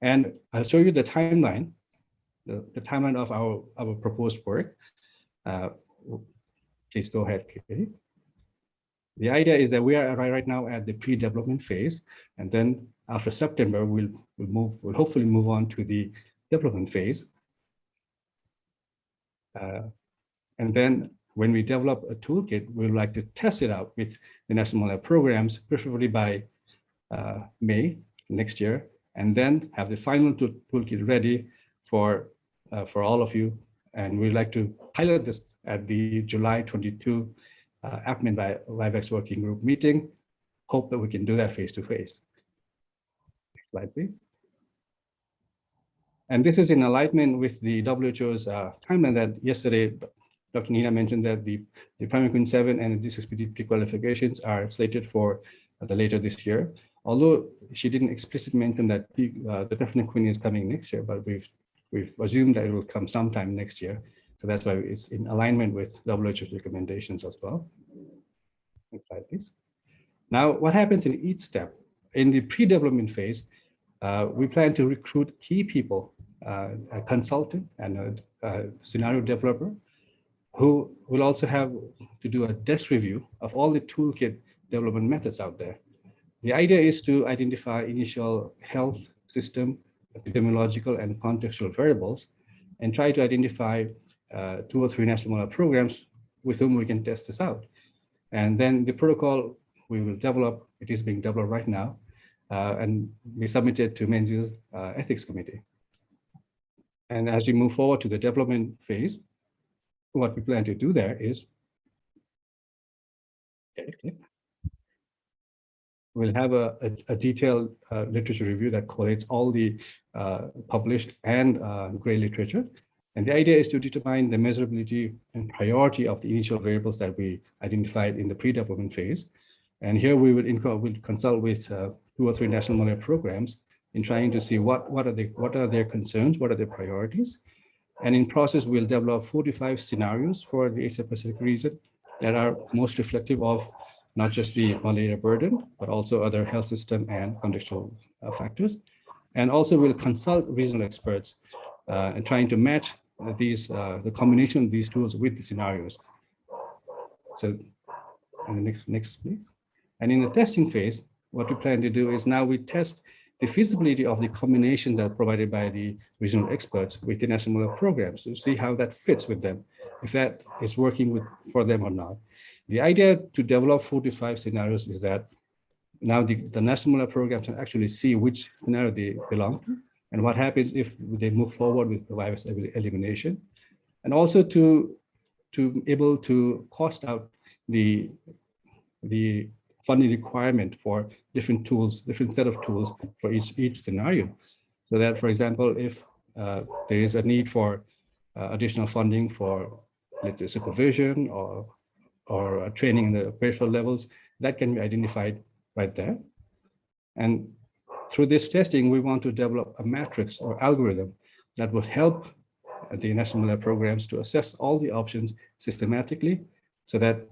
And I'll show you the timeline, the timeline of our proposed work. Please go ahead, Katie. The idea is that we are right now at the pre-development phase, and then after September, we'll hopefully move on to the development phase. And then when we develop a toolkit, we'd like to test it out with the national lab programs, preferably by May next year, and then have the final toolkit ready for all of you. And we'd like to pilot this at the July 22 APMEN by Vivax working group meeting. Hope that we can do that face-to-face. Next slide, please. And this is in alignment with the WHO's timeline that yesterday, Dr. Nina mentioned that the Primaquine 7 and the G6PD pre-qualifications are slated for later this year. Although she didn't explicitly mention that the Primaquine is coming next year, but we've assumed that it will come sometime next year. So that's why it's in alignment with WHO's recommendations as well. Next slide, please. Now, what happens in each step? In the pre-development phase, we plan to recruit key people, a consultant and a scenario developer, who will also have to do a desk review of all the toolkit development methods out there. The idea is to identify initial health system, epidemiological and contextual variables, and try to identify 2 or 3 national model programs with whom we can test this out. And then the protocol we will develop, it is being developed right now, and be submitted to Menzies Ethics Committee. And as we move forward to the development phase, what we plan to do there is, we'll have a detailed literature review that collates all the published and gray literature. And the idea is to determine the measurability and priority of the initial variables that we identified in the pre-development phase. And here we will consult with 2 or 3 national malaria programs in trying to see what are their concerns, what are their priorities. And in process, we'll develop 4 to 5 scenarios for the Asia Pacific region that are most reflective of not just the malaria burden, but also other health system and contextual factors. And also we'll consult regional experts and trying to match the combination of these tools with the scenarios. So, and the next please. And in the testing phase, what we plan to do is now we test the feasibility of the combinations that are provided by the regional experts with the national model programs to see how that fits with them, if that is working for them or not. The idea to develop 4 to 5 scenarios is that now the national model programs can actually see which scenario they belong to and what happens if they move forward with the virus elimination, and also to able to cost out the funding requirement for different tools, different set of tools for each scenario. So that, for example, if there is a need for additional funding for, let's say, supervision or training in the peripheral levels, that can be identified right there. And through this testing, we want to develop a matrix or algorithm that will help the national malaria programs to assess all the options systematically, so that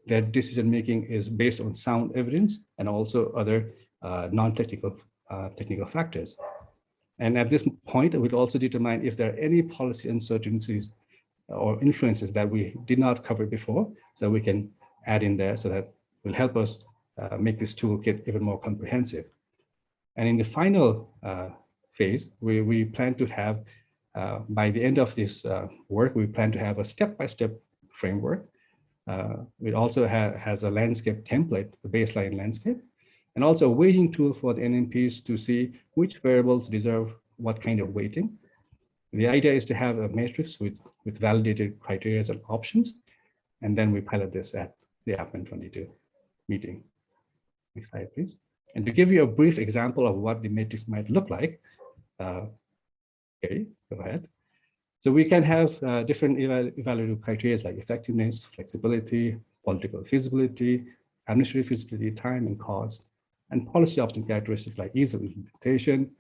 their decision-making is based on sound evidence and also other non-technical technical factors. And at this point, we'll also determine if there are any policy uncertainties or influences that we did not cover before, so we can add in there, so that will help us make this toolkit even more comprehensive. And in the final phase, we plan to have, by the end of this work, we plan to have a step-by-step framework. It also has a landscape template, the baseline landscape, and also a weighting tool for the NMPs to see which variables deserve what kind of weighting. The idea is to have a matrix with validated criteria and options, and then we pilot this at the APMEN 22 meeting. Next slide, please. And to give you a brief example of what the matrix might look like, okay, go ahead. So we can have different evaluative criteria like effectiveness, flexibility, political feasibility, administrative feasibility, time and cost, and policy option characteristics like ease of implementation,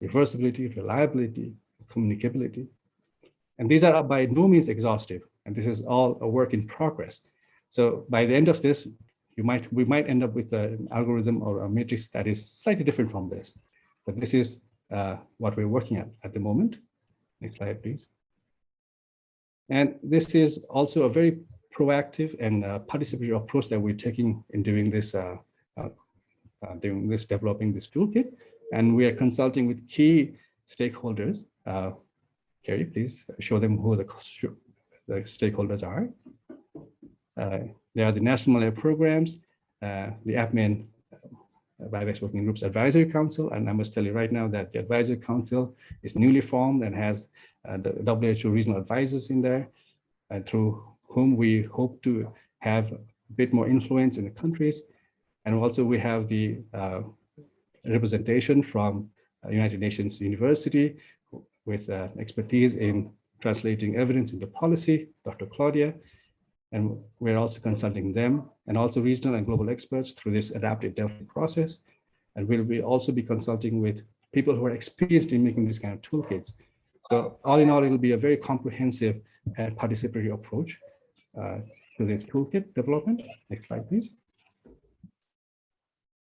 reversibility, reliability, communicability. And these are by no means exhaustive, and this is all a work in progress. So by the end of this, we might end up with an algorithm or a matrix that is slightly different from this. But this is what we're working at the moment. Next slide, please. And this is also a very proactive and participatory approach that we're taking in doing this, developing this toolkit. And we are consulting with key stakeholders. Carrie, please show them who the stakeholders are. They are the national malaria programs, the APMEN Vivax Working Group's Advisory Council, and I must tell you right now that the Advisory Council is newly formed and has the WHO regional advisors in there, through whom we hope to have a bit more influence in the countries. And also we have the representation from United Nations University with expertise in translating evidence into policy, Dr. Claudia. And we're also consulting them and also regional and global experts through this adaptive development process. And we'll also be consulting with people who are experienced in making these kind of toolkits. So all in all, it will be a very comprehensive and participatory approach to this toolkit development. Next slide, please.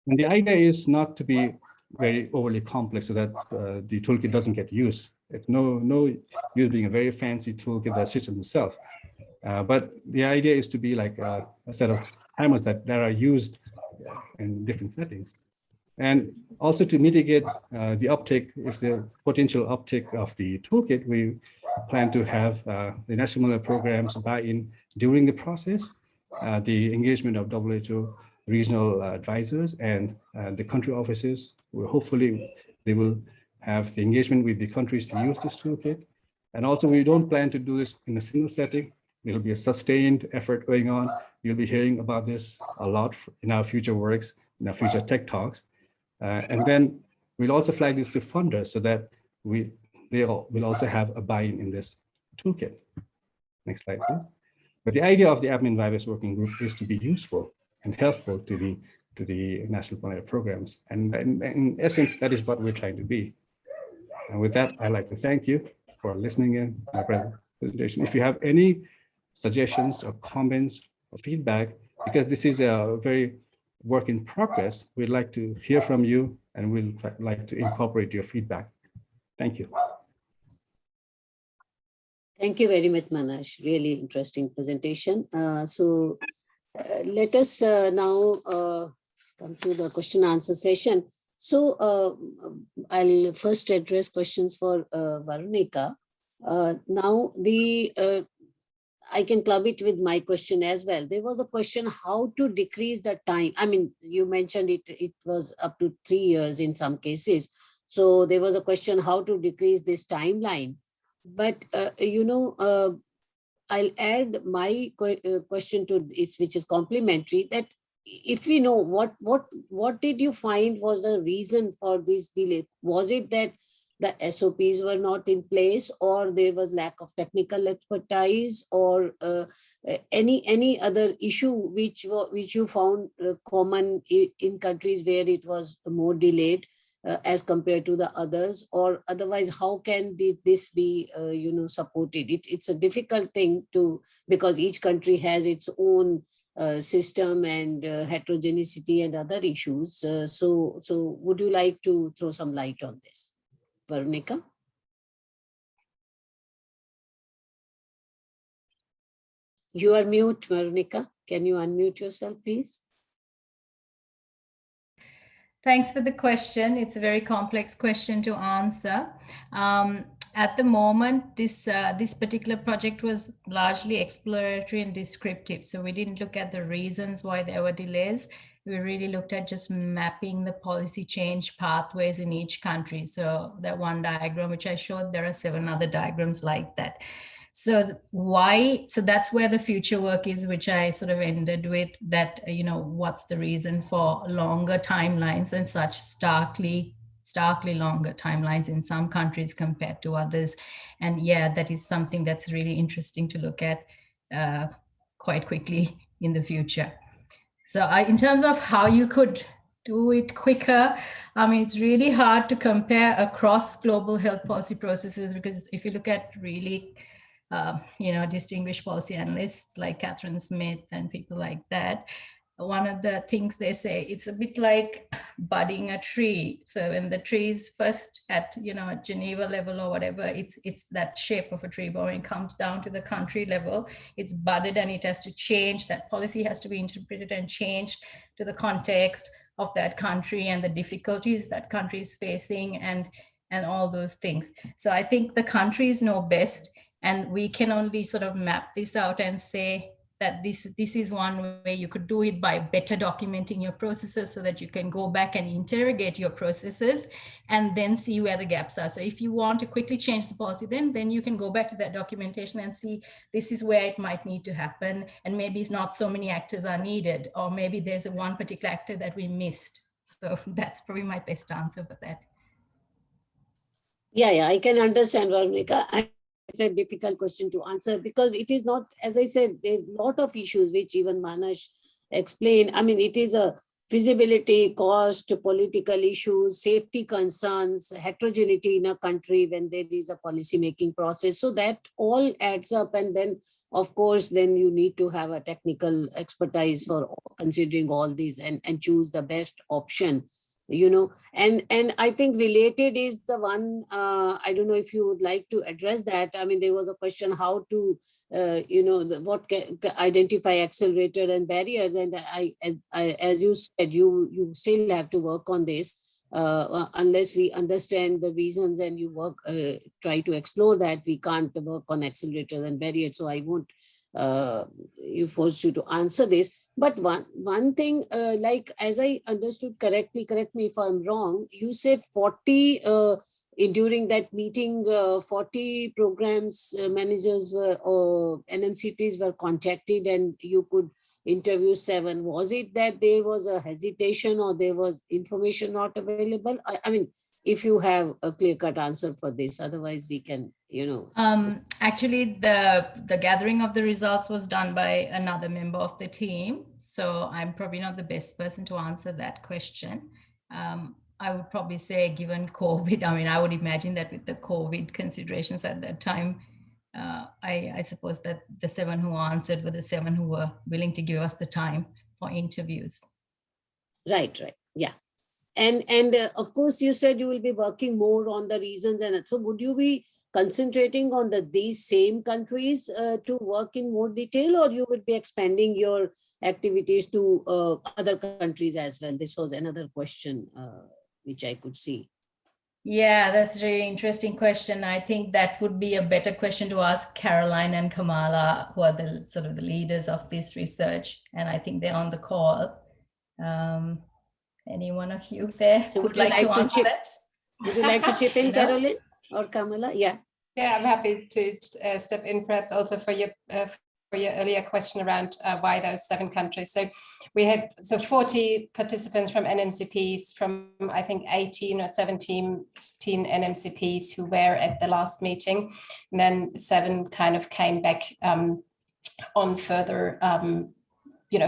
And the idea is not to be very overly complex so that the toolkit doesn't get used. It's no use being a very fancy toolkit that sits on itself. But the idea is to be like a set of timers that are used in different settings. And also to mitigate the uptake, if the potential uptake of the toolkit, we plan to have the national malaria programs buy in during the process, the engagement of WHO regional advisors and the country offices. Hopefully they will have the engagement with the countries to use this toolkit. And also we don't plan to do this in a single setting. There'll be a sustained effort going on. You'll be hearing about this a lot in our future works, in our future tech talks. And then we'll also flag this to funders so that they will also have a buy-in in this toolkit. Next slide, please. But the idea of the APMEN Vivax Working Group is to be useful and helpful to the national malaria programs. And in essence, that is what we're trying to be. And with that, I'd like to thank you for listening in my presentation. If you have any suggestions or comments or feedback, because this is a very work in progress, we'd like to hear from you and we'd like to incorporate your feedback. Thank you. Thank you very much, Manash. Really interesting presentation. Let us now come to the question answer session. So I'll first address questions for Veronica. Now I can club it with my question as well. There was a question how to decrease the time. I mean, you mentioned it was up to 3 years in some cases. So there was a question how to decrease this timeline. But, I'll add my question to it, which is complementary, that if we know what did you find was the reason for this delay? Was it that the SOPs were not in place, or there was lack of technical expertise, or any other issue which you found common in countries where it was more delayed as compared to the others? Or otherwise, how can this be supported? It's a difficult thing because each country has its own system and heterogeneity and other issues. So would you like to throw some light on this, Veronica? You are mute, Veronica. Can you unmute yourself, please? Thanks for the question. It's a very complex question to answer. At the moment, this particular project was largely exploratory and descriptive. So we didn't look at the reasons why there were delays. we really looked at just mapping the policy change pathways in each country. So that one diagram which I showed, there are 7 other diagrams like that. So that's where the future work is, which I sort of ended with, that, what's the reason for longer timelines and such starkly longer timelines in some countries compared to others. And yeah, that is something that's really interesting to look at quite quickly in the future. So in terms of how you could do it quicker, I mean, it's really hard to compare across global health policy processes, because if you look at really, distinguished policy analysts like Catherine Smith and people like that, one of the things they say, it's a bit like budding a tree. So when the tree is first at, Geneva level or whatever, it's that shape of a tree, but when it comes down to the country level, it's budded and it has to change. That policy has to be interpreted and changed to the context of that country and the difficulties that country is facing and all those things. So I think the countries know best, and we can only sort of map this out and say that this is one way you could do it, by better documenting your processes so that you can go back and interrogate your processes and then see where the gaps are. So if you want to quickly change the policy, then you can go back to that documentation and see this is where it might need to happen, and maybe it's not so many actors are needed, or maybe there's one particular actor that we missed. So that's probably my best answer for that. Yeah, I can understand, Varnika. It's a difficult question to answer, because it is not, as I said, there's a lot of issues which even Manas explained. I mean, it is a feasibility, cost, political issues, safety concerns, heterogeneity in a country when there is a policy making process. So that all adds up. And then, of course, then you need to have a technical expertise for considering all these and choose the best option. And I think related is the one, I don't know if you would like to address that. I mean, there was a question how to, identify accelerator and barriers. And I, as you said, you still have to work on this. Unless we understand the reasons and you try to explore that, we can't work on accelerators and barriers. So I won't force you to answer this. But one thing, like as I understood correctly, correct me if I'm wrong, you said 40 during that meeting, 40 programs managers or NMCPs were contacted and you could interview 7. Was it that there was a hesitation or there was information not available? I mean, if you have a clear-cut answer for this, otherwise we can, Actually, the gathering of the results was done by another member of the team. So I'm probably not the best person to answer that question. I would probably say, given COVID, I mean, I would imagine that with the COVID considerations at that time, I suppose that the 7 who answered were the 7 who were willing to give us the time for interviews. Right. Yeah. And of course, you said you will be working more on the reasons. And so would you be concentrating on these same countries to work in more detail, or you would be expanding your activities to other countries as well? This was another question which I could see. Yeah, that's a really interesting question. I think that would be a better question to ask Caroline and Kamala, who are the sort of the leaders of this research. And I think they're on the call. Any one of you there so would like to answer that? Would you like to chip in, Caroline or Kamala? Yeah. Yeah, I'm happy to step in, perhaps also for your earlier question around why those 7 countries. So we had 40 participants from NMCPs from, I think, 18 or 17 NMCPs who were at the last meeting. And then 7 kind of came back on further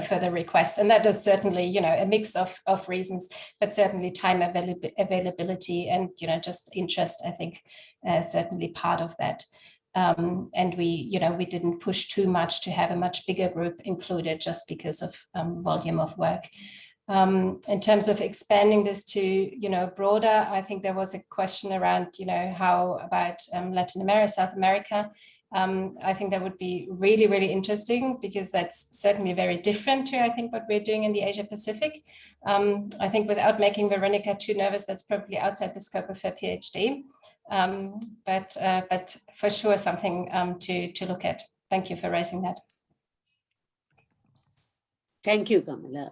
further requests. And that is certainly, a mix of reasons, but certainly time availability and, just interest, I think, certainly part of that. And we didn't push too much to have a much bigger group included just because of volume of work. In terms of expanding this to, broader, I think there was a question around, how about Latin America, South America. I think that would be really, really interesting because that's certainly very different to, I think, what we're doing in the Asia Pacific. I think without making Veronica too nervous, that's probably outside the scope of her PhD. But for sure something to look at. Thank you for raising that. Thank you, Kamala.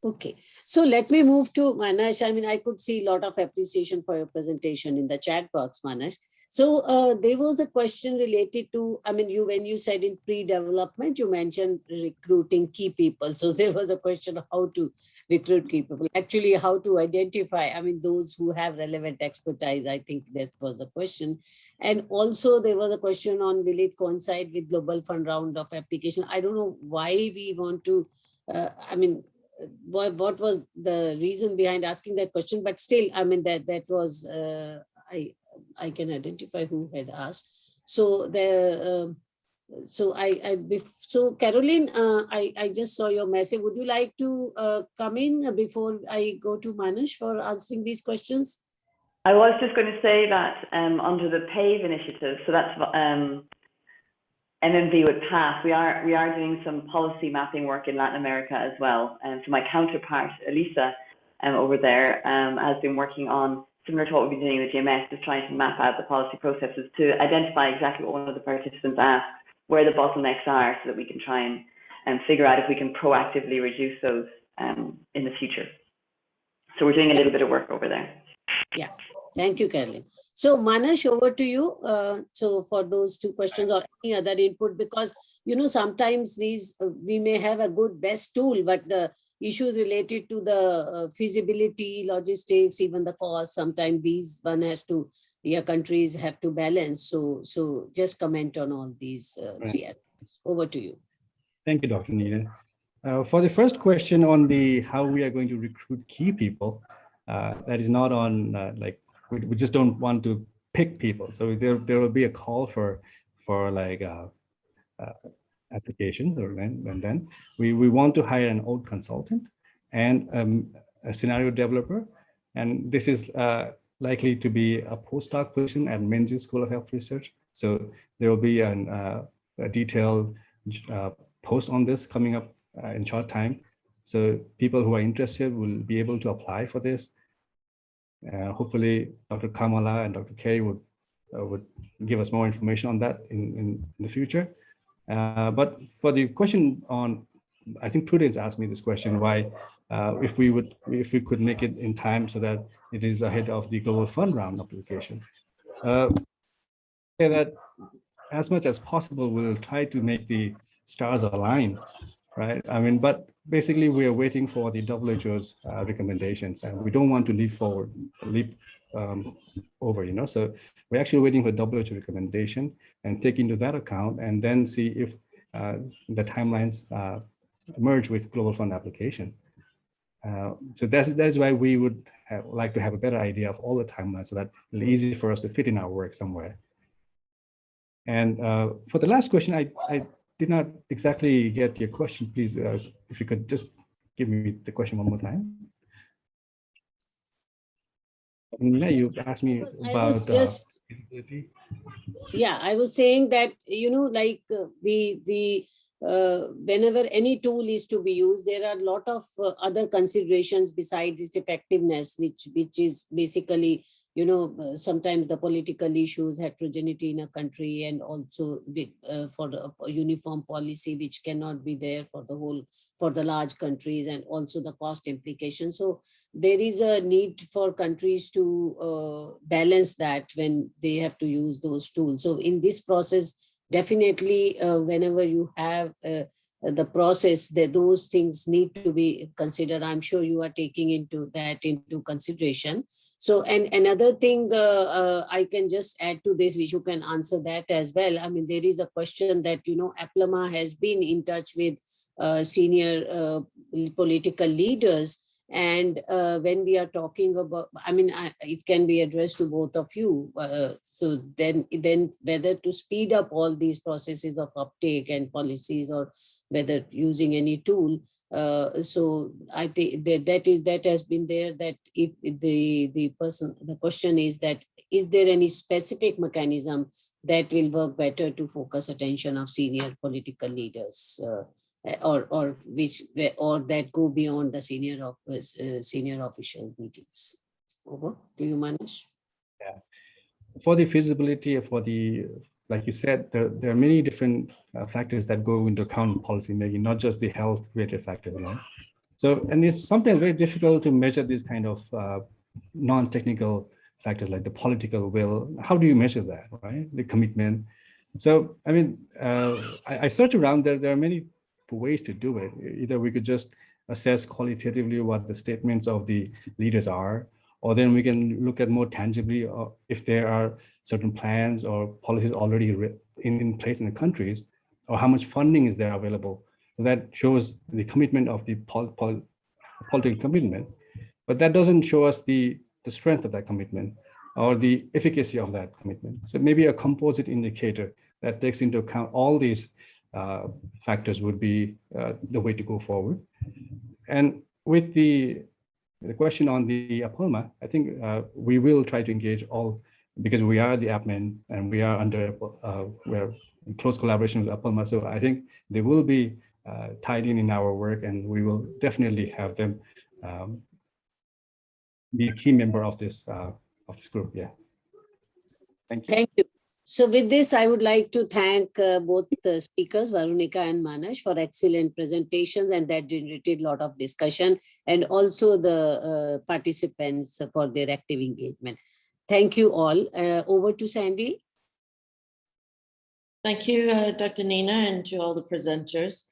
Okay, so let me move to Manas. I mean, I could see a lot of appreciation for your presentation in the chat box, Manas. So there was a question related to, I mean, when you said in pre-development, you mentioned recruiting key people. So there was a question of how to recruit key people, actually how to identify, I mean, those who have relevant expertise. I think that was the question. And also there was a question on, will it coincide with Global Fund round of application? I don't know why we want to, I mean, what was the reason behind asking that question, but still, I mean, that was, I can identify who had asked. So so Caroline, I just saw your message. Would you like to come in before I go to Manish for answering these questions? I was just going to say that under the PAVE initiative, so that's MMV with PATH, we are doing some policy mapping work in Latin America as well. And so my counterpart, Elisa, over there, has been working on, similar to what we've been doing with GMS, is trying to map out the policy processes to identify exactly what one of the participants asked, where the bottlenecks are, so that we can try and figure out if we can proactively reduce those in the future. So we're doing a little bit of work over there. Yeah. Thank you, Caroline. So Manas, over to you. So for those two questions or any other input, because, you know, sometimes these, we may have a good best tool, but the issues related to the feasibility, logistics, even the cost, sometimes these one has to, countries have to balance. So just comment on all these three aspects. Over to you. Thank you, Dr. Nina. For the first question on the how we are going to recruit key people, that is not on like, we just don't want to pick people. So there will be a call for like applications, and then we want to hire an old consultant and a scenario developer. And this is likely to be a postdoc position at Menzies School of Health Research. So there will be a detailed post on this coming up in short time. So people who are interested will be able to apply for this. Hopefully, Dr. Kamala and Dr. Kerry would give us more information on that in the future. But for the question on, I think Prudence asked me this question: why, if we could make it in time so that it is ahead of the Global Fund round application. That as much as possible, we'll try to make the stars align, right? I mean, but basically we are waiting for the WHO's recommendations, and we don't want to leap over, you know. So we're actually waiting for WHO recommendation and take into that account, and then see if the timelines merge with Global Fund application. So that's why we would like to have a better idea of all the timelines, so that it's easy for us to fit in our work somewhere. And for the last question, I did not exactly get your question. Please, if you could just give me the question one more time. Nina, you asked me about feasibility. Yeah, I was saying that, you know, like whenever any tool is to be used, there are a lot of other considerations besides its effectiveness, which is basically, you know, sometimes the political issues, heterogeneity in a country, and also for the uniform policy, which cannot be there for the large countries, and also the cost implications. So there is a need for countries to balance that when they have to use those tools. So in this process, definitely, whenever you have the process, those things need to be considered. I'm sure you are taking into consideration. So, and another thing I can just add to this, which you can answer that as well. I mean, there is a question that, you know, APMEN has been in touch with senior political leaders. And when we are talking about, I mean, it can be addressed to both of you. So then whether to speed up all these processes of uptake and policies, or whether using any tool. So I think that has been there, that if the question is that, is there any specific mechanism that will work better to focus attention of senior political leaders, or that go beyond the senior official meetings? Over to you, Manish. Yeah, for the feasibility, like you said, there are many different factors that go into account in policy making, not just the health related factors, you know? So, and it's sometimes very difficult to measure these kind of non-technical factors like the political will. How do you measure that, right? The commitment. So, I mean, I searched around there. There are many ways to do it. Either we could just assess qualitatively what the statements of the leaders are, or then we can look at more tangibly if there are certain plans or policies already in place in the countries, or how much funding is there available. So that shows the commitment of the political commitment, but that doesn't show us the strength of that commitment or the efficacy of that commitment. So maybe a composite indicator that takes into account all these factors would be the way to go forward. And with the question on the APMEN, I think we will try to engage all, because we are the APMEN and we are we're in close collaboration with APMEN. So I think they will be tied in our work, and we will definitely have them be a key member of this group. Yeah. Thank you. Thank you. So with this, I would like to thank both the speakers, Varunika and Manas, for excellent presentations, and that generated a lot of discussion, and also the participants for their active engagement. Thank you all. Over to Sandy. Thank you, Dr. Nina, and to all the presenters.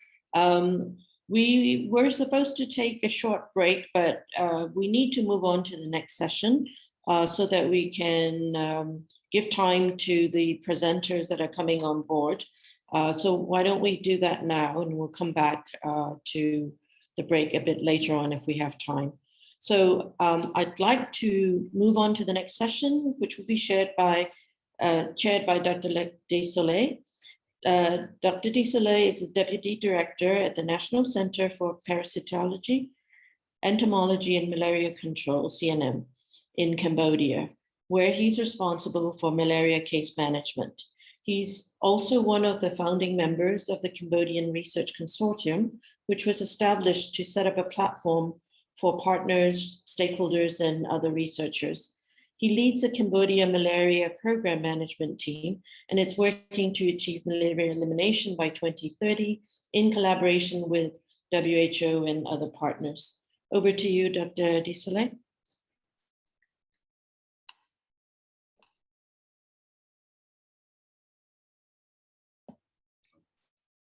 We were supposed to take a short break, but we need to move on to the next session so that we can give time to the presenters that are coming on board. So why don't we do that now, and we'll come back to the break a bit later on if we have time. So I'd like to move on to the next session, which will be chaired by Dr. Desolé. Dr. Desolé is the Deputy Director at the National Center for Parasitology, Entomology and Malaria Control, CNM, in Cambodia, where he's responsible for malaria case management. He's also one of the founding members of the Cambodian Research Consortium, which was established to set up a platform for partners, stakeholders, and other researchers. He leads the Cambodia Malaria Program Management Team, and it's working to achieve malaria elimination by 2030 in collaboration with WHO and other partners. Over to you, Dr. Desolé.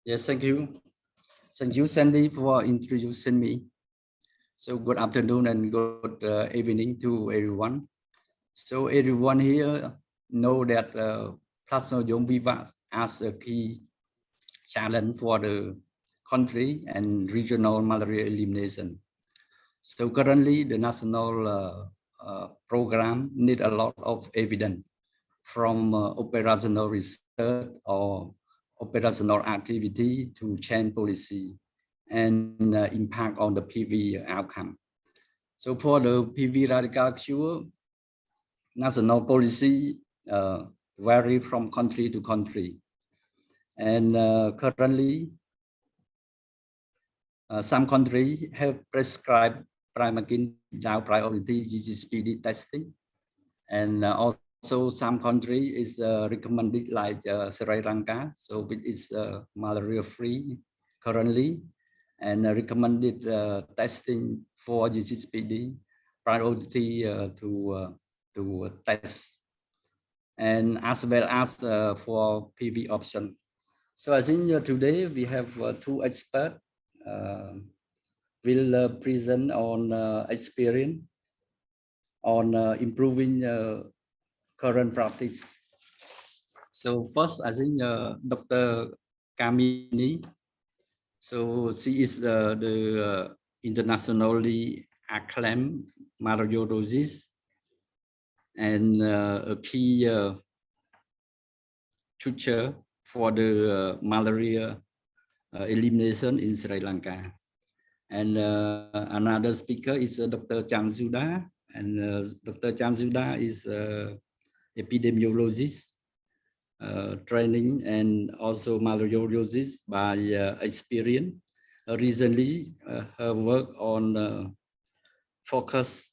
Yes, thank you. Thank you, Sandy, for introducing me. So good afternoon and good evening to everyone. So everyone here know that Plasmodium Vivax as a key challenge for the country and regional malaria elimination. So currently the national program need a lot of evidence from operational research or operational activity to change policy and impact on the PV outcome. So for the PV radical cure, national policy vary from country to country. And currently, some countries have prescribed primakin without priority GCPD testing. And also some country is recommended like Sri Lanka, so it is malaria-free currently, and recommended testing for GCPD priority to test, and as well as for PV option. So I think today we have two experts will present on experience on improving current practice. So first, I think Dr. Kamini. So she is the internationally acclaimed malariologist and a key tutor for the malaria elimination in Sri Lanka. And another speaker is Dr. Chang Zuda, and Dr. Chang Zuda is epidemiologist training and also malariologist by experience. Recently, her work on focus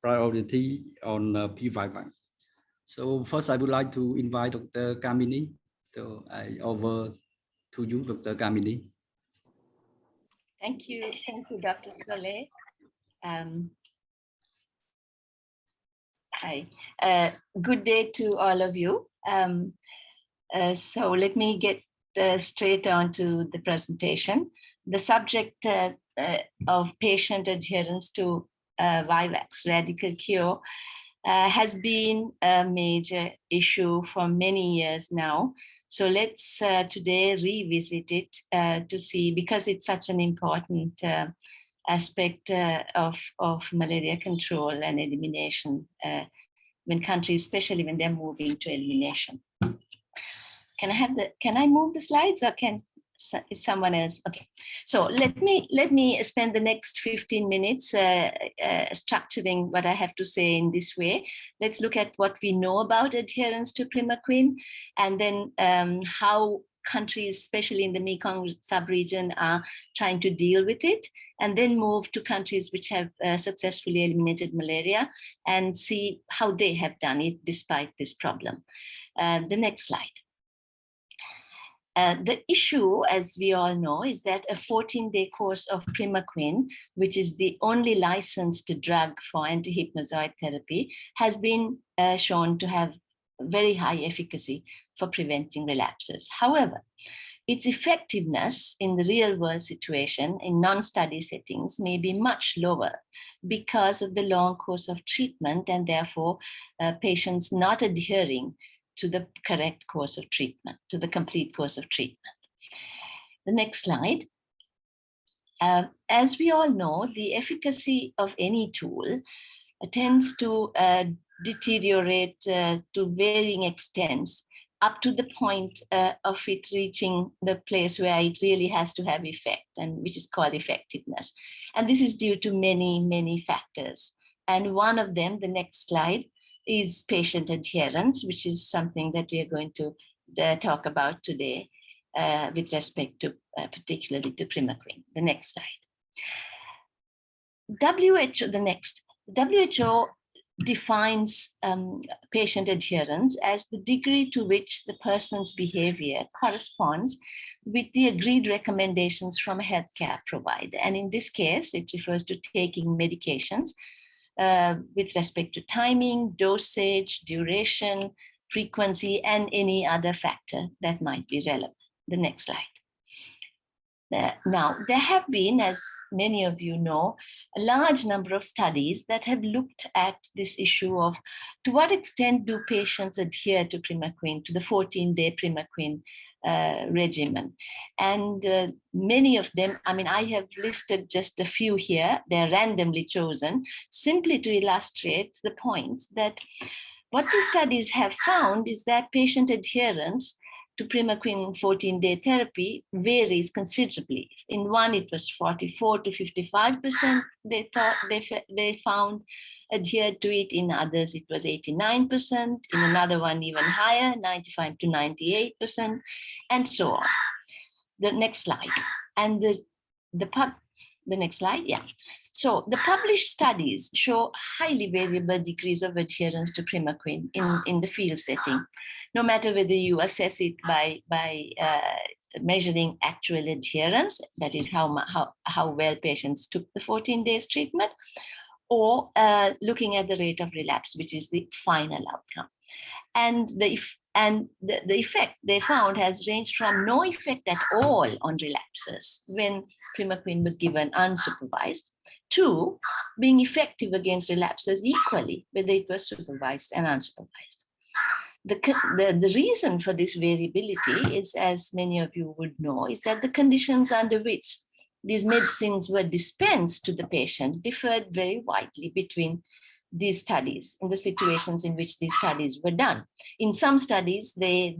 priority on Vivax. So first, I would like to invite Dr. Kamini. So I over to you, Dr. Kamini. Thank you, Dr. Soleil. Hi, good day to all of you. So let me get straight on to the presentation. The subject of patient adherence to Vivax radical cure has been a major issue for many years now. So let's today revisit it to see, because it's such an important aspect of malaria control and elimination when countries, especially when they're moving to elimination. Can I move the slides, or is someone else? Okay, so let me spend the next 15 minutes structuring what I have to say in this way. Let's look at what we know about adherence to primaquine, and then how countries, especially in the Mekong sub-region, are trying to deal with it, and then move to countries which have successfully eliminated malaria and see how they have done it despite this problem. The next slide. The issue, as we all know, is that a 14-day course of primaquine, which is the only licensed drug for antihypnozoid therapy, has been shown to have very high efficacy for preventing relapses. However, its effectiveness in the real-world situation in non-study settings may be much lower because of the long course of treatment, and therefore patients not adhering to the correct course of treatment, to the complete course of treatment. The next slide. As we all know, the efficacy of any tool tends to deteriorate to varying extents up to the point of it reaching the place where it really has to have effect, and which is called effectiveness. And this is due to many, many factors. And one of them, the next slide, is patient adherence, which is something that we are going to talk about today with respect to particularly to primaquine. The next slide. WHO defines patient adherence as the degree to which the person's behavior corresponds with the agreed recommendations from a healthcare provider. And in this case, it refers to taking medications with respect to timing, dosage, duration, frequency, and any other factor that might be relevant. The next slide. Now, there have been, as many of you know, a large number of studies that have looked at this issue of to what extent do patients adhere to primaquine, to the 14-day primaquine regimen. And many of them, I mean, I have listed just a few here, they're randomly chosen, simply to illustrate the point that what the studies have found is that patient adherence to primaquine 14-day therapy varies considerably. In one, it was 44 to 55%. They found adhered to it. In others, it was 89%. In another one, even higher, 95 to 98%, and so on. The next slide. And the next slide, yeah. So the published studies show highly variable degrees of adherence to primaquine in the field setting, no matter whether you assess it by measuring actual adherence, that is how well patients took the 14 days treatment, or looking at the rate of relapse, which is the final outcome. And the effect they found has ranged from no effect at all on relapses when primaquine was given unsupervised to being effective against relapses equally, whether it was supervised and unsupervised. The reason for this variability is, as many of you would know, is that the conditions under which these medicines were dispensed to the patient differed very widely between these studies, in the situations in which these studies were done. In some studies, they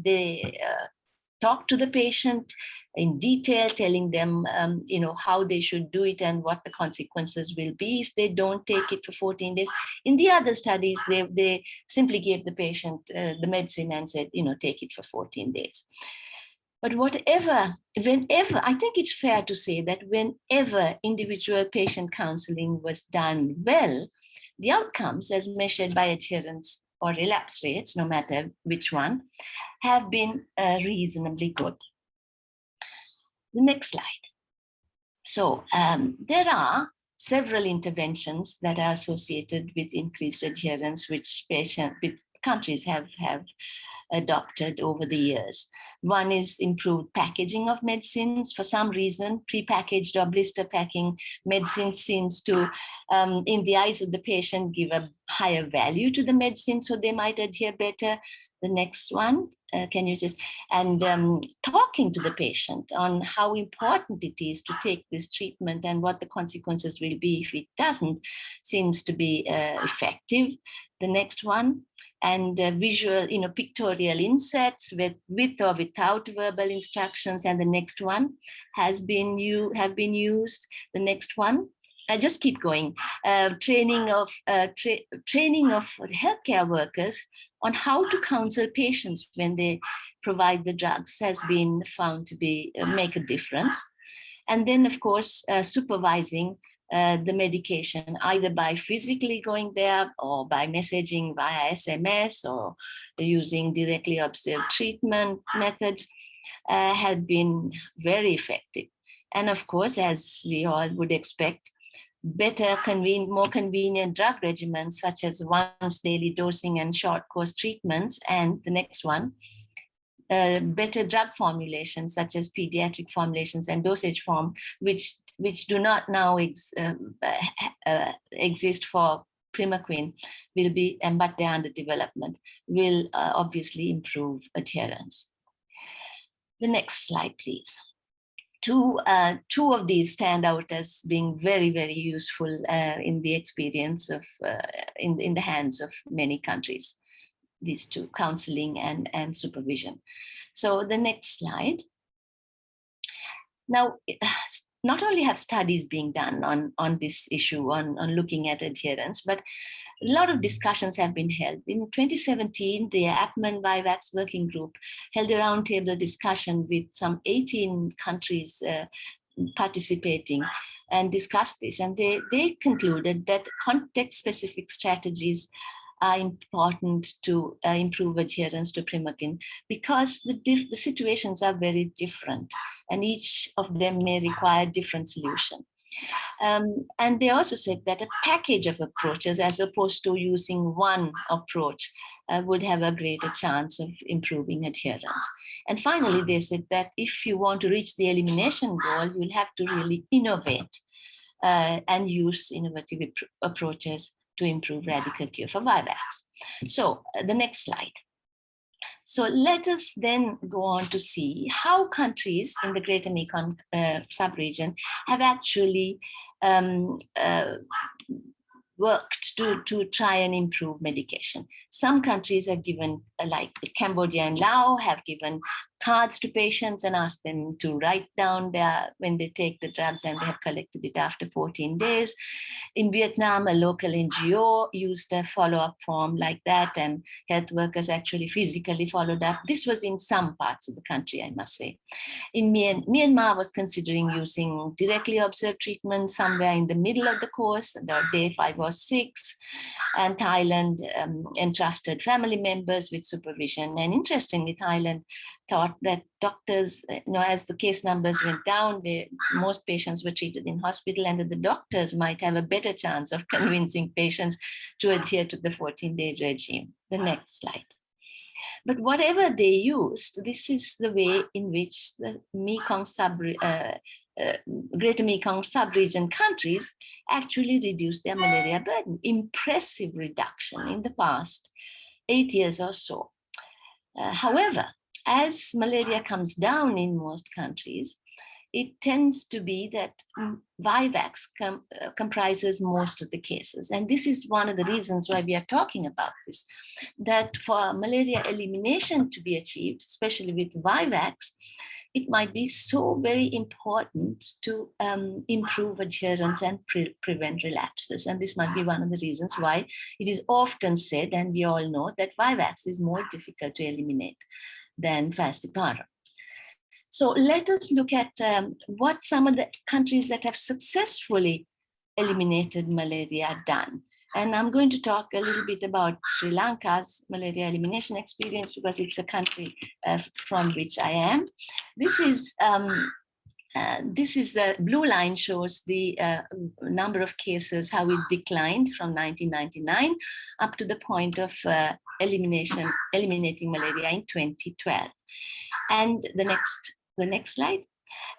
talked to the patient in detail, telling them how they should do it and what the consequences will be if they don't take it for 14 days. In the other studies, they simply gave the patient the medicine and said, take it for 14 days. But whenever, I think it's fair to say that whenever individual patient counseling was done well, the outcomes as measured by adherence or relapse rates, no matter which one, have been reasonably good. The next slide. So there are several interventions that are associated with increased adherence, which countries have adopted over the years. One is improved packaging of medicines. For some reason, prepackaged or blister packing medicine seems to, in the eyes of the patient, give a higher value to the medicine, so they might adhere better. The next one, can you just, and talking to the patient on how important it is to take this treatment and what the consequences will be if it doesn't, seems to be effective. The next one, and visual, pictorial inserts with or without verbal instructions. And the next one have been used. The next one, I just keep going. Training of healthcare workers on how to counsel patients when they provide the drugs has been found to be make a difference. And then, of course, supervising the medication, either by physically going there or by messaging via SMS or using directly observed treatment methods, have been very effective. And of course, as we all would expect, better, more convenient drug regimens, such as once daily dosing and short course treatments. And the next one, better drug formulations, such as pediatric formulations and dosage form, which do not now exist for Primaquine, will be, but they're under development, will obviously improve adherence. The next slide, please. Two of these stand out as being very, very useful in the experience of, in the hands of many countries, these two, counseling and supervision. So the next slide. Now, not only have studies being done on this issue, on looking at adherence, but a lot of discussions have been held. In 2017, the APMEN Vivax working group held a roundtable discussion with some 18 countries participating and discussed this. And they concluded that context-specific strategies are important to improve adherence to Primaquine, because the situations are very different and each of them may require different solution. And they also said that a package of approaches, as opposed to using one approach, would have a greater chance of improving adherence. And finally, they said that if you want to reach the elimination goal, you'll have to really innovate and use innovative approaches to improve radical cure for Vivax. So the next slide. So let us then go on to see how countries in the Greater Mekong sub-region have actually worked to try and improve medication. Some countries have given, like Cambodia and Laos, have given cards to patients and asked them to write down when they take the drugs, and they have collected it after 14 days. In Vietnam, a local NGO used a follow-up form like that, and health workers actually physically followed up. This was in some parts of the country, I must say. In Myanmar was considering using directly observed treatment somewhere in the middle of the course, day 5 or 6, and Thailand entrusted family members with supervision. And interestingly, Thailand thought that doctors, as the case numbers went down, most patients were treated in hospital, and that the doctors might have a better chance of convincing patients to adhere to the 14-day regime. The next slide. But whatever they used, this is the way in which the Greater Mekong sub-region countries actually reduced their malaria burden. Impressive reduction in the past 8 years or so. However, as malaria comes down in most countries, it tends to be that Vivax comprises most of the cases. And this is one of the reasons why we are talking about this, that for malaria elimination to be achieved, especially with Vivax, it might be so very important to improve adherence and prevent relapses. And this might be one of the reasons why it is often said, and we all know, that Vivax is more difficult to eliminate than falciparum. So let us look at what some of the countries that have successfully eliminated malaria have done. And I'm going to talk a little bit about Sri Lanka's malaria elimination experience, because it's a country from which I am. This is this is the blue line shows the number of cases, how it declined from 1999 up to the point of eliminating malaria in 2012. And the next slide.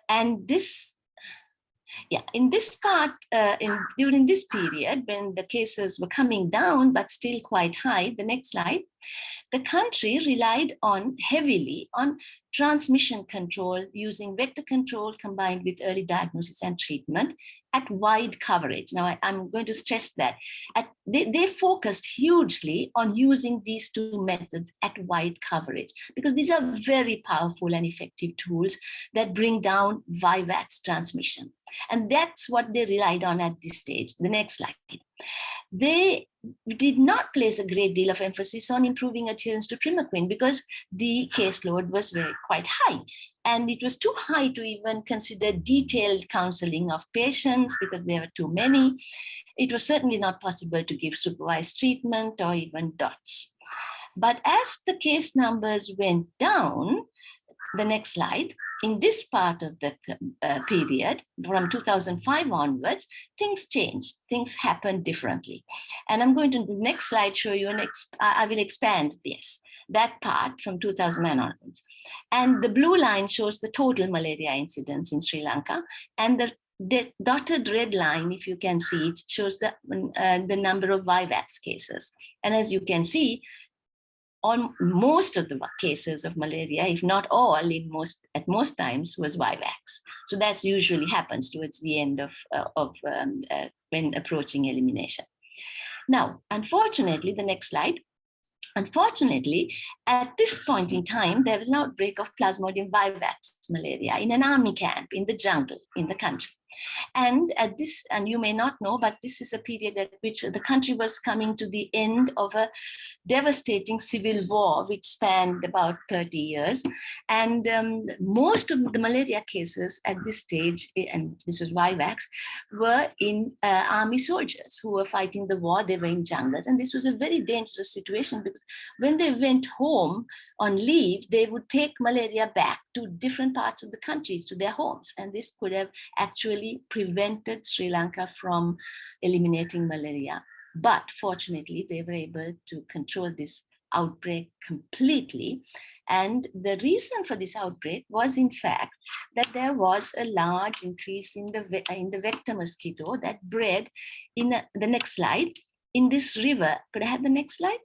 And this, in this part, during this period, when the cases were coming down, but still quite high, the next slide, the country relied heavily on transmission control using vector control combined with early diagnosis and treatment at wide coverage. Now, I'm going to stress that. They focused hugely on using these two methods at wide coverage because these are very powerful and effective tools that bring down Vivax transmission. And that's what they relied on at this stage. The next slide. They did not place a great deal of emphasis on improving adherence to primaquine because the caseload was quite high. And it was too high to even consider detailed counseling of patients because there were too many. It was certainly not possible to give supervised treatment or even DOTS. But as the case numbers went down, the next slide, in this part of the period, from 2005 onwards, things changed, things happened differently. And I'm going to, the next slide, show you, I will expand that part from 2009 onwards. And the blue line shows the total malaria incidence in Sri Lanka. And the dotted red line, if you can see it, shows the number of Vivax cases. And as you can see, on most of the cases of malaria, if not all, at most times was Vivax. So that usually happens towards the end of when approaching elimination. Now, unfortunately, the next slide. Unfortunately, at this point in time, there was an outbreak of Plasmodium vivax malaria in an army camp in the jungle in the country. And at this, and you may not know, but this is a period at which the country was coming to the end of a devastating civil war, which spanned about 30 years. And most of the malaria cases at this stage, and this was Vivax, were in army soldiers who were fighting the war. They were in jungles. And this was a very dangerous situation because when they went home on leave, they would take malaria back to different parts of the country, to their homes. And this could have actually prevented Sri Lanka from eliminating malaria. But fortunately, they were able to control this outbreak completely. And the reason for this outbreak was, in fact, that there was a large increase in the vector mosquito that bred in the next slide, in this river. Could I have the next slide?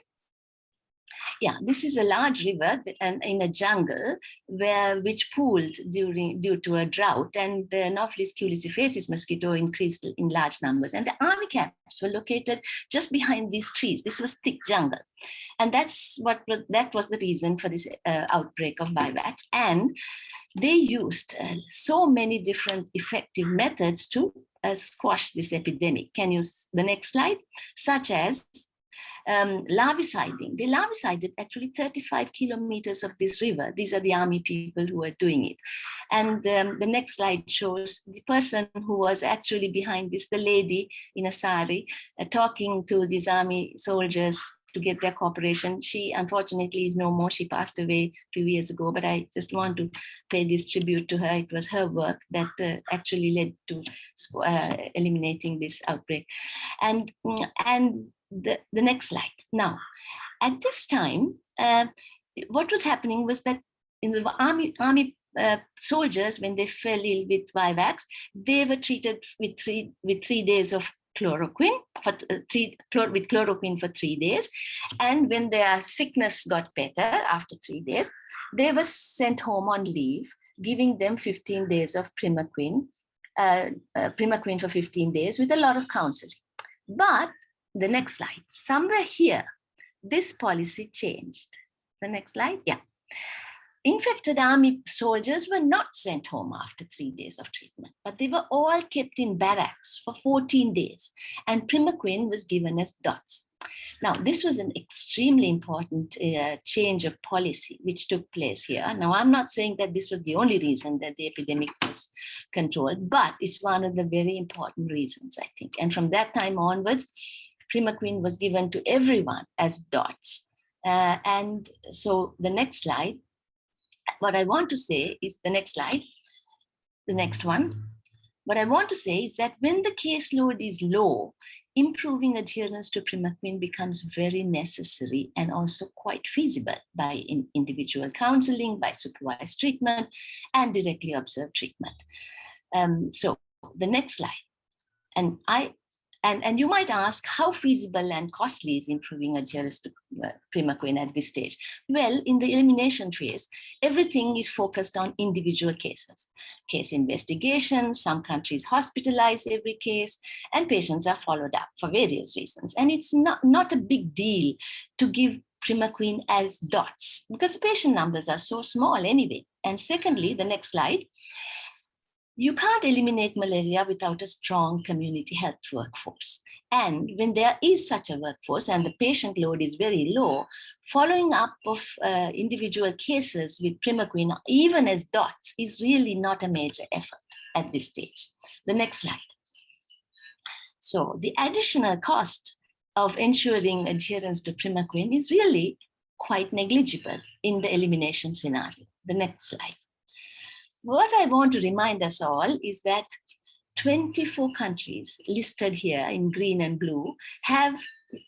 Yeah, this is a large river in a jungle which pooled due to a drought, and the Anopheles culicifacis mosquito increased in large numbers. And the army camps were located just behind these trees. This was thick jungle, and that was the reason for this outbreak of Vivax. And they used so many different effective methods to squash this epidemic. Can you the next slide? Such as larviciding. They larvicided actually 35 kilometers of this river. These are the army people who are doing it. And the next slide shows the person who was actually behind this, the lady in a sari, talking to these army soldiers to get their cooperation. She unfortunately is no more. She passed away a few years ago, but I just want to pay this tribute to her. It was her work that actually led to eliminating this outbreak. And the next slide. Now, at this time, what was happening was that in the army soldiers, when they fell ill with Vivax, they were treated with three days of chloroquine with chloroquine for 3 days. And when their sickness got better after 3 days, they were sent home on leave, giving them 15 days of primaquine for 15 days with a lot of counseling. But the next slide, somewhere here, this policy changed. The next slide, yeah. Infected army soldiers were not sent home after 3 days of treatment, but they were all kept in barracks for 14 days, and primaquine was given as DOTS. Now, this was an extremely important change of policy which took place here. Now, I'm not saying that this was the only reason that the epidemic was controlled, but it's one of the very important reasons, I think. And from that time onwards, primaquine was given to everyone as DOTS. And so the next slide, what I want to say is the next slide. the next one. What I want to say is that when the caseload is low, improving adherence to primaquine becomes very necessary and also quite feasible by individual counseling, by supervised treatment, and directly observed treatment. So the next slide. And you might ask, how feasible and costly is improving adherence to primaquine at this stage? Well, in the elimination phase, everything is focused on individual cases. Case investigation, some countries hospitalize every case, and patients are followed up for various reasons. And it's not a big deal to give primaquine as dots because patient numbers are so small anyway. And secondly, the next slide, you can't eliminate malaria without a strong community health workforce. And when there is such a workforce and the patient load is very low, following up of individual cases with primaquine, even as dots, is really not a major effort at this stage. The next slide. So the additional cost of ensuring adherence to primaquine is really quite negligible in the elimination scenario. The next slide. What I want to remind us all is that 24 countries listed here in green and blue have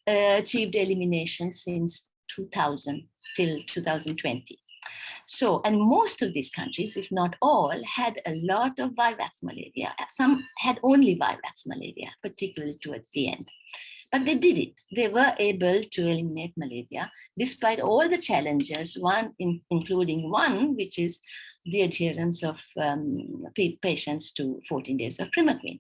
achieved elimination since 2000 till 2020. So, and most of these countries, if not all, had a lot of Vivax malaria. Some had only Vivax malaria, particularly towards the end. But they did it. They were able to eliminate malaria despite all the challenges, including one, which is the adherence of patients to 14 days of primaquine.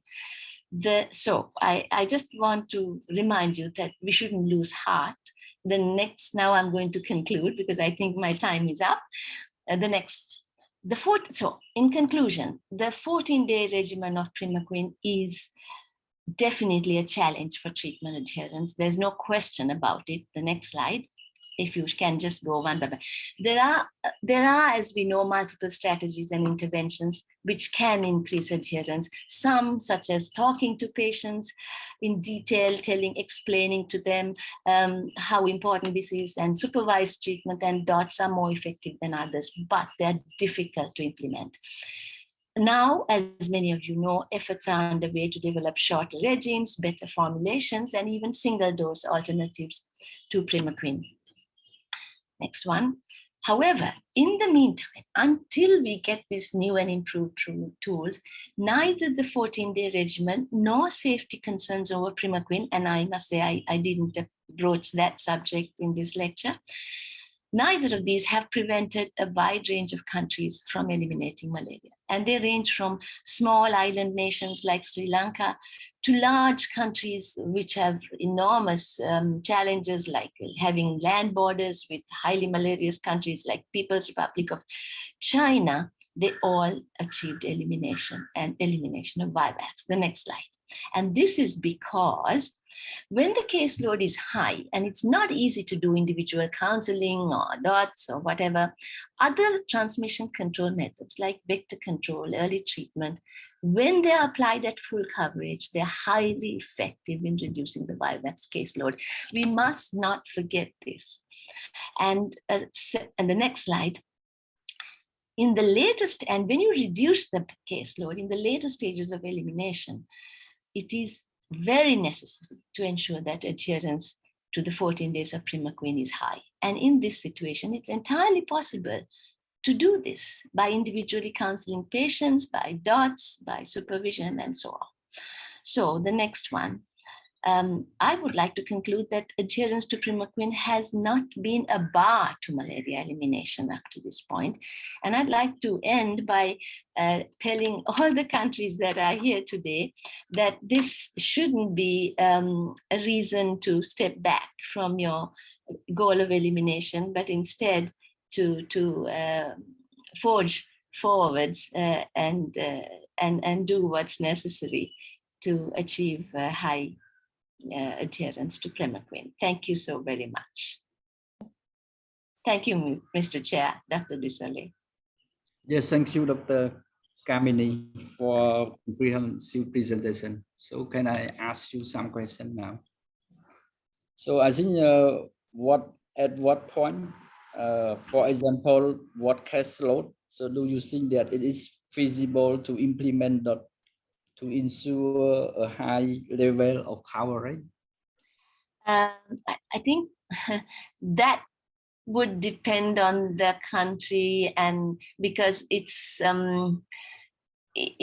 So I just want to remind you that we shouldn't lose heart. Now I'm going to conclude because I think my time is up. So in conclusion, the 14-day regimen of primaquine is definitely a challenge for treatment adherence. There's no question about it. The next slide, if you can just go one by one. There are, as we know, multiple strategies and interventions which can increase adherence. Some, such as talking to patients in detail, explaining to them how important this is, and supervised treatment and dots are more effective than others, but they're difficult to implement. Now, as many of you know, efforts are underway to develop shorter regimes, better formulations, and even single-dose alternatives to primaquine. Next one. However, in the meantime, until we get these new and improved tools, neither the 14-day regimen nor safety concerns over primaquine, and I must say I didn't broach that subject in this lecture, neither of these have prevented a wide range of countries from eliminating malaria. And they range from small island nations like Sri Lanka to large countries which have enormous challenges like having land borders with highly malarious countries like People's Republic of China. They all achieved elimination of Vivax. The next slide. And this is because when the caseload is high and it's not easy to do individual counseling or dots or whatever, other transmission control methods like vector control, early treatment, when they're applied at full coverage, they're highly effective in reducing the Vivax caseload. We must not forget this. And the next slide. In the latest, and when you reduce the caseload in the later stages of elimination, it is very necessary to ensure that adherence to the 14 days of primaquine is high. And in this situation, it's entirely possible to do this by individually counseling patients, by dots, by supervision, and so on. So the next one. I would like to conclude that adherence to primaquine has not been a bar to malaria elimination up to this point. And I'd like to end by telling all the countries that are here today that this shouldn't be a reason to step back from your goal of elimination, but instead to forge forwards and do what's necessary to achieve high adherence to primaquine. Thank you so very much. Thank you, Mr. Chair, Dr. Disole. Yes, thank you, Dr. Kamini, for comprehensive presentation. So can I ask you some questions now? So I think at what point, for example, what caseload? So do you think that it is feasible to implement that to ensure a high level of coverage? I think that would depend on the country, and because it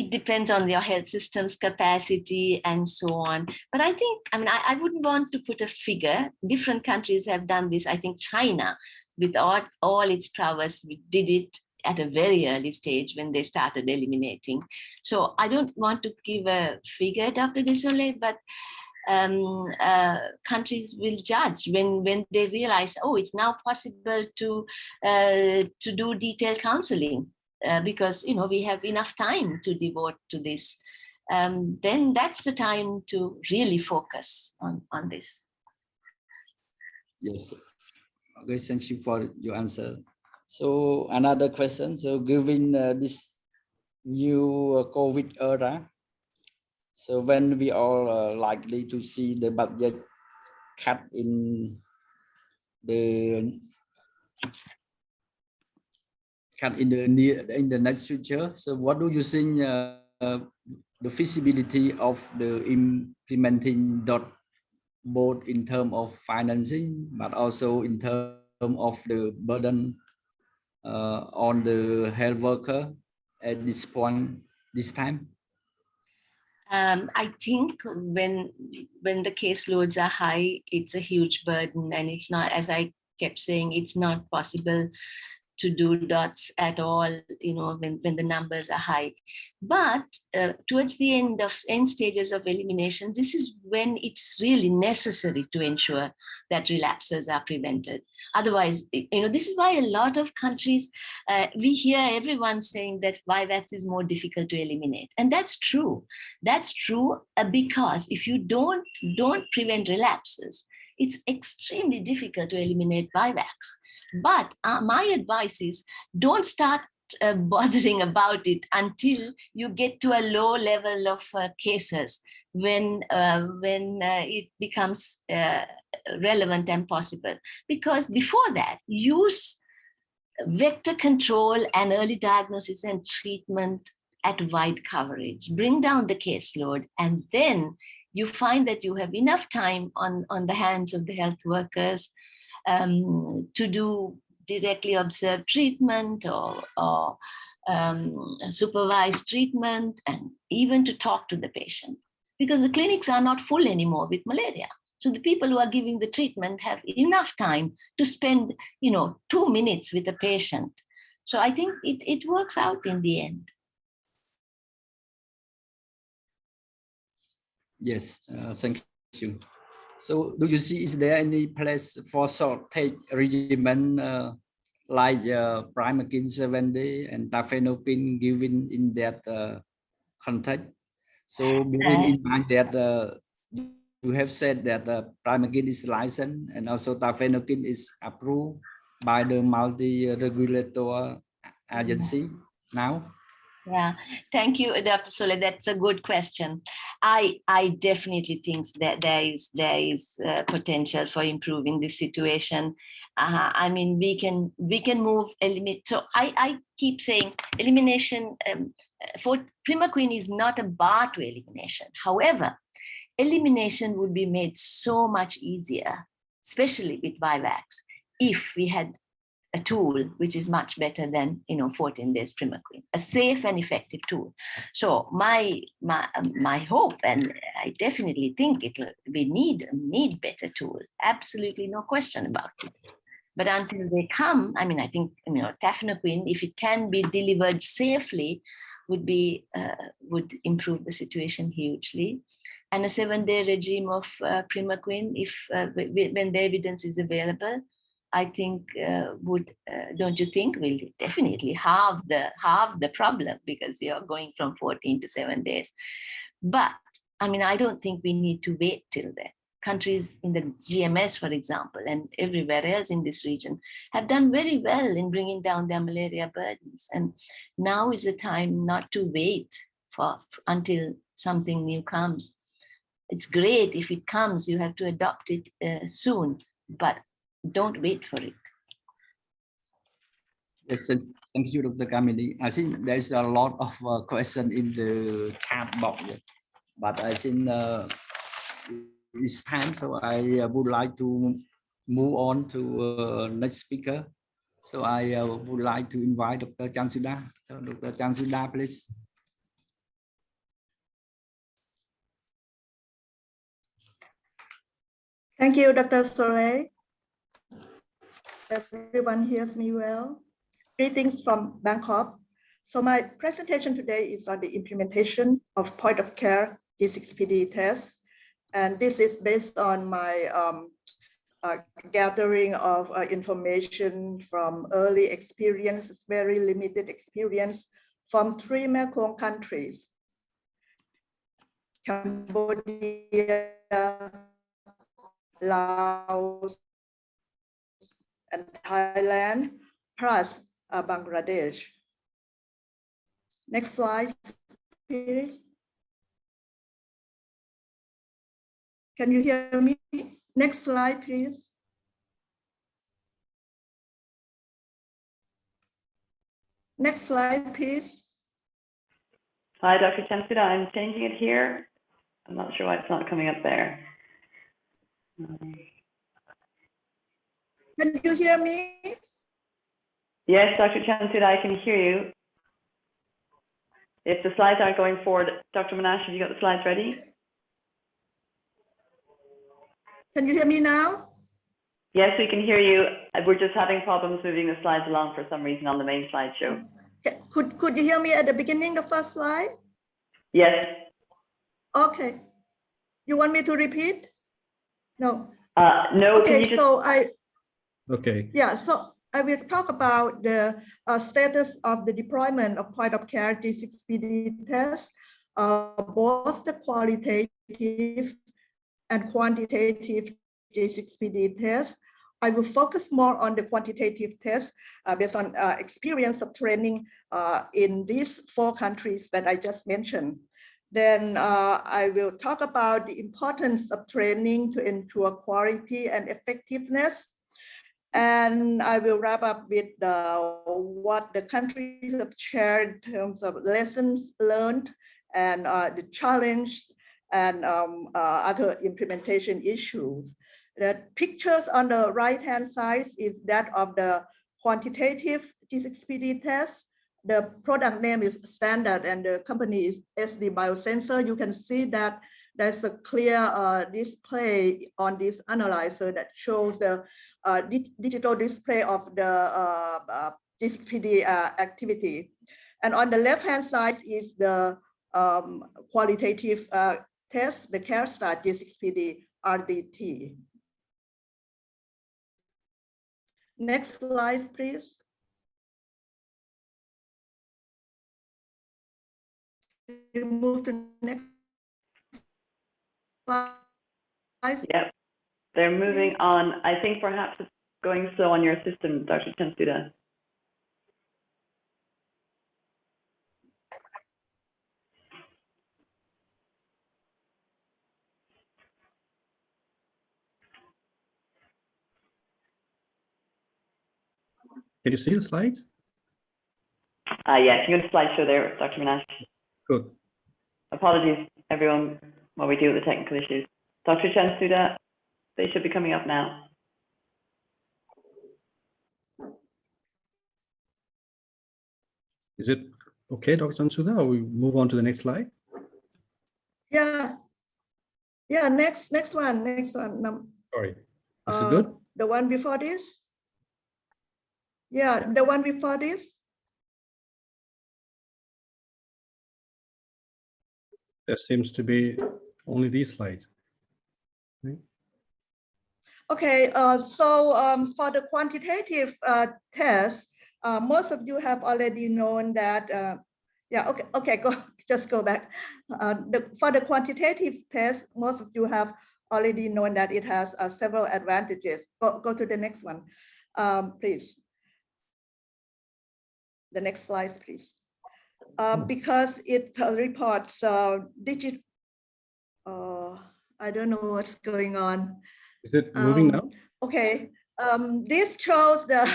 depends on your health system's capacity and so on. But I think, I wouldn't want to put a figure. Different countries have done this. I think China, with all its prowess, did it at a very early stage when they started eliminating. So I don't want to give a figure, Dr. Desolé, but countries will judge when they realize, oh, it's now possible to do detailed counseling because we have enough time to devote to this. Then that's the time to really focus on this. Yes. Okay, thank you for your answer. So another question. So given this new COVID era, so when we are likely to see the budget cut in the next future, so what do you think the feasibility of the implementing that, both in terms of financing but also in terms of the burden on the health worker at this time? I think when the caseloads are high, it's a huge burden, and it's not, as I kept saying, it's not possible to do dots at all, when the numbers are high. But towards the end stages of elimination, this is when it's really necessary to ensure that relapses are prevented. Otherwise, this is why a lot of countries, we hear everyone saying that Vivax is more difficult to eliminate. And that's true. That's true because if you don't prevent relapses, it's extremely difficult to eliminate Vivax. But my advice is, don't start bothering about it until you get to a low level of cases, when it becomes relevant and possible. Because before that, use vector control and early diagnosis and treatment at wide coverage. Bring down the caseload, and then you find that you have enough time on the hands of the health workers to do directly observed treatment or supervised treatment, and even to talk to the patient, because the clinics are not full anymore with malaria. So the people who are giving the treatment have enough time to spend, 2 minutes with a patient. So I think it works out in the end. Yes, thank you. So do you see, is there any place for short-take regimen like Primaquine 7-day and tafenoquine given in that context? So bearing in mind that you have said that Primaquine is licensed and also tafenoquine is approved by the multi-regulatory agency now? Yeah, thank you, Dr. Sole. That's a good question. I definitely think that there is potential for improving this situation. We can move So I keep saying elimination for Primaquine is not a bar to elimination. However, elimination would be made so much easier, especially with Vivax, if we had a tool which is much better than 14 days Primaquine, a safe and effective tool. So my hope, and I definitely think we need better tools, absolutely no question about it. But until they come, I think tafenoquine, if it can be delivered safely, would improve the situation hugely. And a 7-day regime of Primaquine, if when the evidence is available, I think don't you think, will definitely halve the problem, because you're going from 14 to 7 days. But I don't think we need to wait till then. Countries in the GMS, for example, and everywhere else in this region have done very well in bringing down their malaria burdens. And now is the time not to wait until something new comes. It's great if it comes, you have to adopt it soon, but don't wait for it. Yes, Thank you, Dr. Kamini. I think there's a lot of questions in the chat box, but I think it's time, so I would like to move on to next speaker. So I would like to invite Dr. Chansuda. So Dr. Chansuda, please. Thank you, Dr. Soleil. Everyone hears me well. Greetings from Bangkok. So my presentation today is on the implementation of point of care G6PD test. And this is based on my gathering of information from early experience, very limited experience from 3 Mekong countries: Cambodia, Laos, and Thailand, plus Bangladesh. Next slide, please. Can you hear me? Next slide, please. Next slide, please. Hi, Dr. Chansuda. I'm changing it here. I'm not sure why it's not coming up there. Can you hear me? Yes, Dr. Chansuda, I can hear you. If the slides aren't going forward, Dr. Manash, have you got the slides ready? Can you hear me now? Yes, we can hear you. We're just having problems moving the slides along for some reason on the main slideshow. Could you hear me at the beginning, the first slide? Yes. Okay. You want me to repeat? No. No. Okay, Can you just... so I... Okay. Yeah, so I will talk about the status of the deployment of point of care G6PD tests, both the qualitative and quantitative G6PD tests. I will focus more on the quantitative tests based on experience of training in these 4 countries that I just mentioned. Then I will talk about the importance of training to ensure quality and effectiveness. And I will wrap up with what the countries have shared in terms of lessons learned and the challenge and other implementation issues. The pictures on the right-hand side is that of the quantitative G6PD test. The product name is Standard and the company is SD Biosensor. You can see that there's a clear display on this analyzer that shows the digital display of the G6PD activity. And on the left-hand side is the qualitative test, the CareStart G6PD RDT. Next slide, please. You move to the next slide. Yep, they're moving on. I think perhaps it's going slow on your system, Dr. Chansuda. Can you see the slides? Yes, you got a slideshow there, Dr. Manash. Good. Apologies, everyone, while we deal with the technical issues. Dr. Chansuda, they should be coming up now. Is it okay, Dr. Chansuda, or we move on to the next slide? Yeah. Yeah, next one. Sorry, this is good? The one before this? Yeah, the one before this. There seems to be only these slides. Right? Okay, So for the quantitative test, most of you have already known that, yeah, okay, just go back. For the quantitative test, most of you have already known that it has several advantages. Go to the next one, please. The next slide, please. Because it reports digit. I don't know what's going on. Is it moving now? Okay. This shows the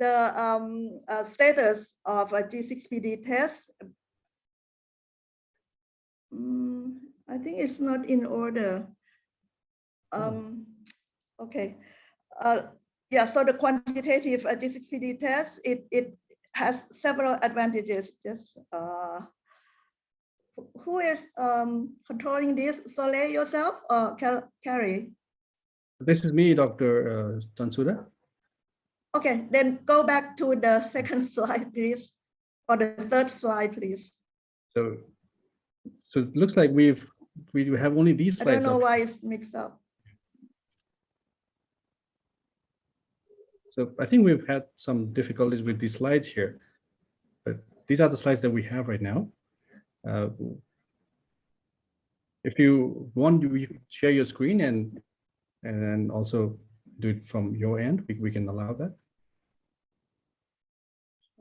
the status of a G6PD test. I think it's not in order. Okay. Yeah, so the quantitative G6PD test, it has several advantages. Just who is controlling this? Soleil yourself or Carrie? This is me, Dr. Tansuda. Okay, then go back to the second slide, please, or the third slide, please. So it looks like we have only these slides. I don't know why it's mixed up. So I think we've had some difficulties with these slides here, but these are the slides that we have right now. If you want, you can share your screen and also do it from your end. We can allow that.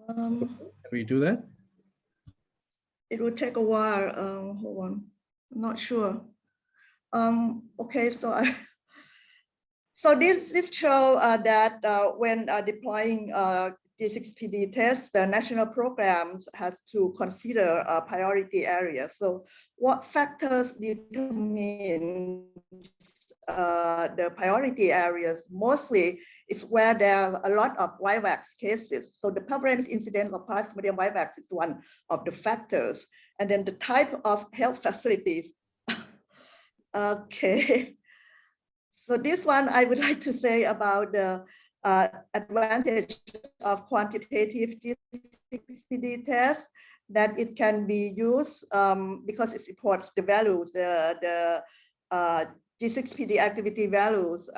Can we do that? It will take a while. Hold on, I'm not sure. Okay, so this show that when deploying G6PD tests, the national programs have to consider priority areas. So what factors determine the priority areas? Mostly is where there are a lot of Vivax cases. So the prevalence incidence of Plasmodium vivax is one of the factors. And then the type of health facilities. Okay. So this one I would like to say about the advantage of quantitative G6PD test, that it can be used because it supports the values, the G6PD activity values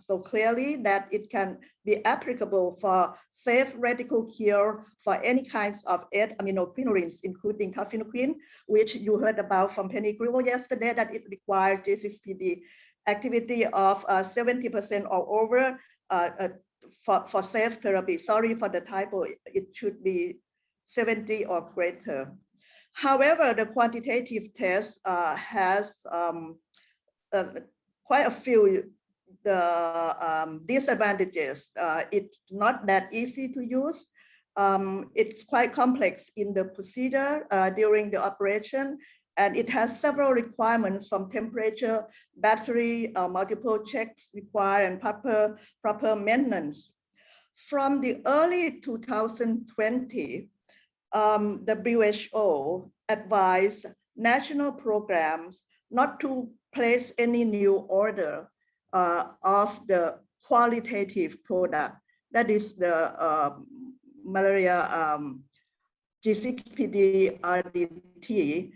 so clearly that it can be applicable for safe radical cure for any kinds of 8 aminophenolines, including tafenoquine, which you heard about from Penny Grewal yesterday, that it requires G6PD activity of 70% or over for safe therapy. Sorry for the typo, it should be 70 or greater. However, the quantitative test has quite a few disadvantages. It's not that easy to use. It's quite complex in the procedure during the operation, and it has several requirements from temperature, battery, multiple checks required, and proper maintenance. From the early 2020, the WHO advised national programs not to place any new order of the qualitative product, that is the malaria G6PD RDT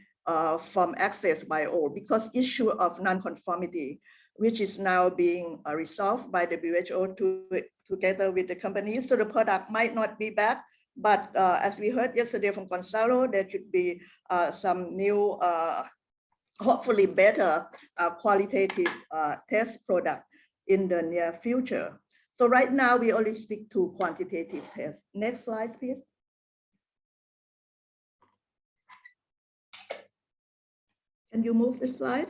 from Access by all, because issue of non-conformity, which is now being resolved by the WHO together with the companies. So the product might not be back, but as we heard yesterday from Gonzalo, there should be some new, hopefully better qualitative test product in the near future. So right now we only stick to quantitative tests. Next slide, please. Can you move the slide?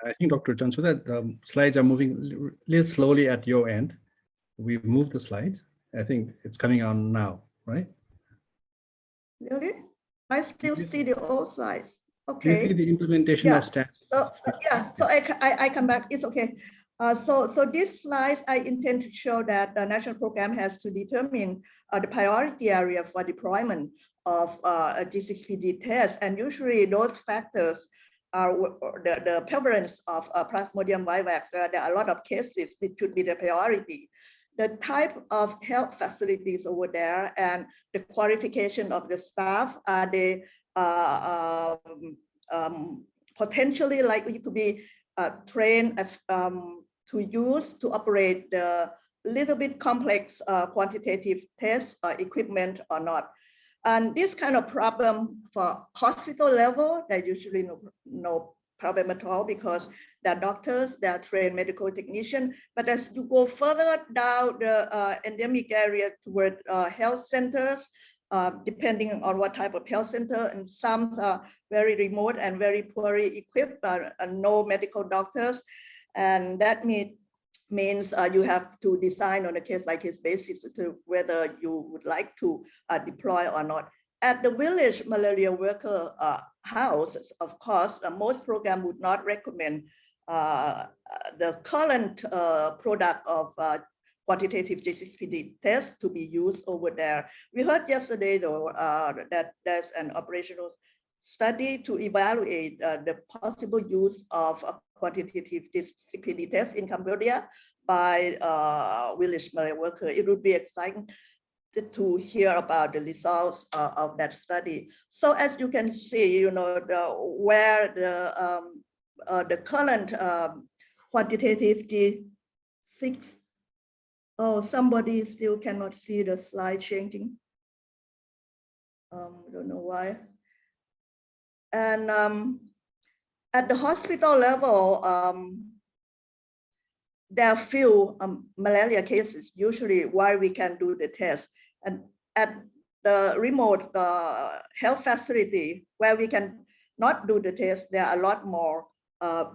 I think, Dr. Johnson, that the slides are moving a little slowly at your end. We've moved the slides. I think it's coming on now, right? Really? I still see the old slides. Okay. You see the implementation of stats. So I come back. It's okay. So these slides, I intend to show that the national program has to determine the priority area for deployment of a G6PD test, and usually those factors are the prevalence of Plasmodium vivax. There are a lot of cases that should be the priority. The type of health facilities over there and the qualification of the staff, are they potentially likely to be trained to use to operate the little bit complex quantitative test equipment or not. And this kind of problem for hospital level, there usually no problem at all, because they're doctors, they're trained medical technicians. But as you go further down the endemic area toward health centers, depending on what type of health center, and some are very remote and very poorly equipped, and no medical doctors. And that means means you have to design on a case-by-case basis to whether you would like to deploy or not. At the village malaria worker houses, of course, most programs would not recommend the current product of quantitative GCPD test to be used over there. We heard yesterday, though, that there's an operational study to evaluate the possible use of a quantitative GCPD test in Cambodia by village malaria worker. It would be exciting to hear about the results of that study. So as you can see, where the current quantitative G6. Oh, somebody still cannot see the slide changing. I don't know why. And at the hospital level, there are few malaria cases usually where we can do the test. And at the remote health facility where we can not do the test, there are a lot more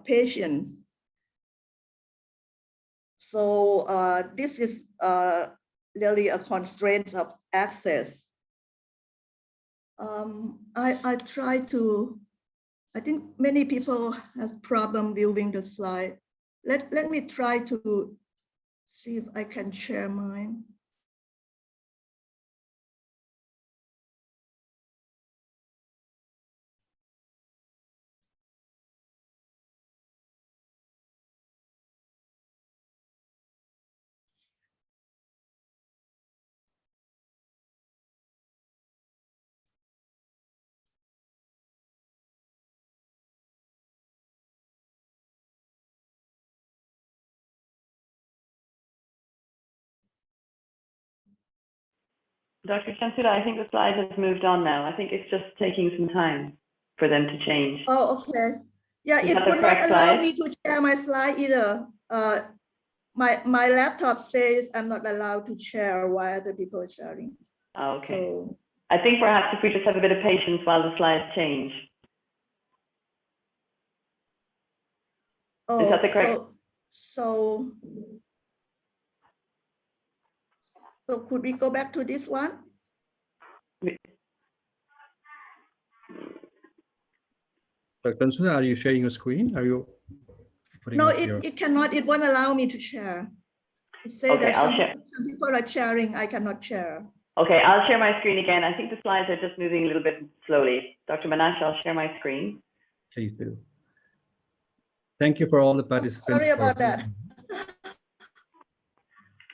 patients. So this is really a constraint of access. I try to, I think many people have problem viewing the slide. Let me try to see if I can share mine. Dr. Chansuda, I think the slide has moved on now. I think it's just taking some time for them to change. Oh, okay. Yeah, Is it that the would not correct allow slide? me to share my slide either. My laptop says I'm not allowed to share while other people are sharing. Oh, okay. So, I think perhaps if we just have a bit of patience while the slides change. Is that the correct? So could we go back to this one? Dr. Chansuda, are you sharing your screen? Are you putting No, up your... it cannot. It won't allow me to share. It says Okay, that some people are sharing. I cannot share. Okay, I'll share my screen again. I think the slides are just moving a little bit slowly. Dr. Manash, I'll share my screen. Please do. Thank you for all the participants. Sorry about that. I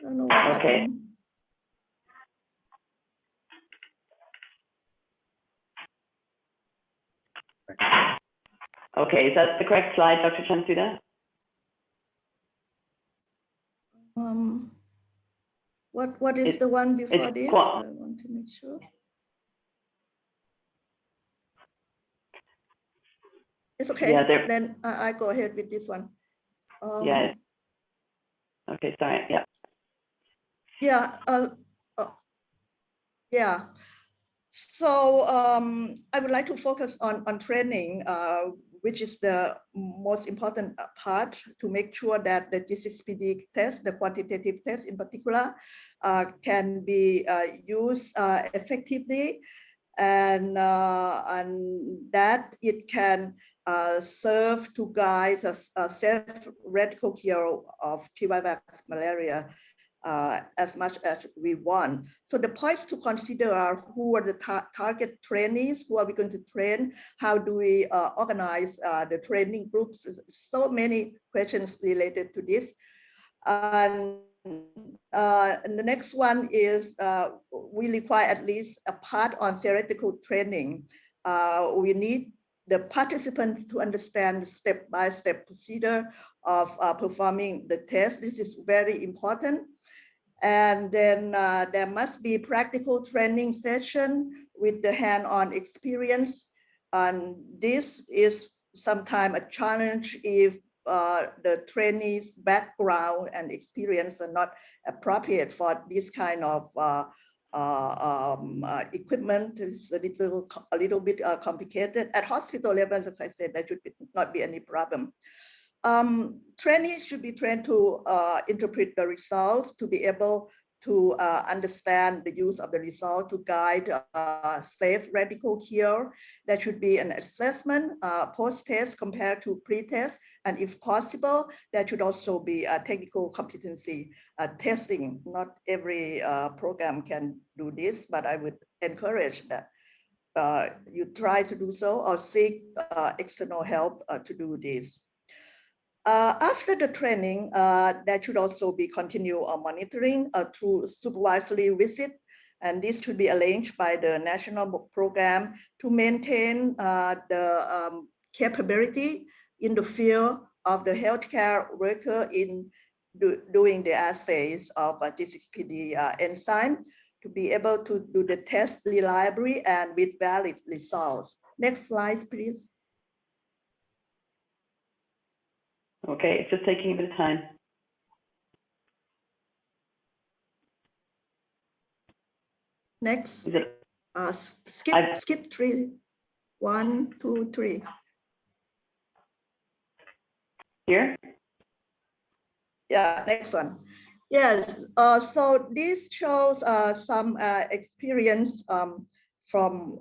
don't know what happened. Okay, is that the correct slide, Dr. Chansuda? What is the one before this? I want to make sure. It's okay. Yeah, then I go ahead with this one. Yeah. Okay, sorry. Yeah. Yeah. Yeah. So I would like to focus on training, which is the most important part to make sure that the GCPD test, the quantitative test in particular, can be used effectively, and that it can serve to guide a safe radical cure of Vivax malaria as much as we want. So the points to consider are who are the target trainees, who are we going to train, how do we organize the training groups, so many questions related to this. And the next one is we require at least a part on theoretical training. We need the participants to understand the step-by-step procedure of performing the test. This is very important. And then there must be practical training session with the hand-on experience. And this is sometimes a challenge if the trainees' background and experience are not appropriate for this kind of equipment. Is a little bit complicated. At hospital levels, as I said, there should not be any problem. Trainees should be trained to interpret the results, to be able to understand the use of the result, to guide safe radical cure. There should be an assessment post-test compared to pre-test, and if possible, there should also be a technical competency testing. Not every program can do this, but I would encourage that you try to do so or seek external help to do this. After the training, there should also be continued monitoring through supervisory visit, and this should be arranged by the national program to maintain the capability in the field of the healthcare worker in doing the assays of G6PD enzyme, to be able to do the test reliably and with valid results. Next slide, please. Okay, it's just taking a bit of time. Next, Is it? skip 3. 1, 2, 3. Here? Yeah, next one. Yes, so this shows some experience from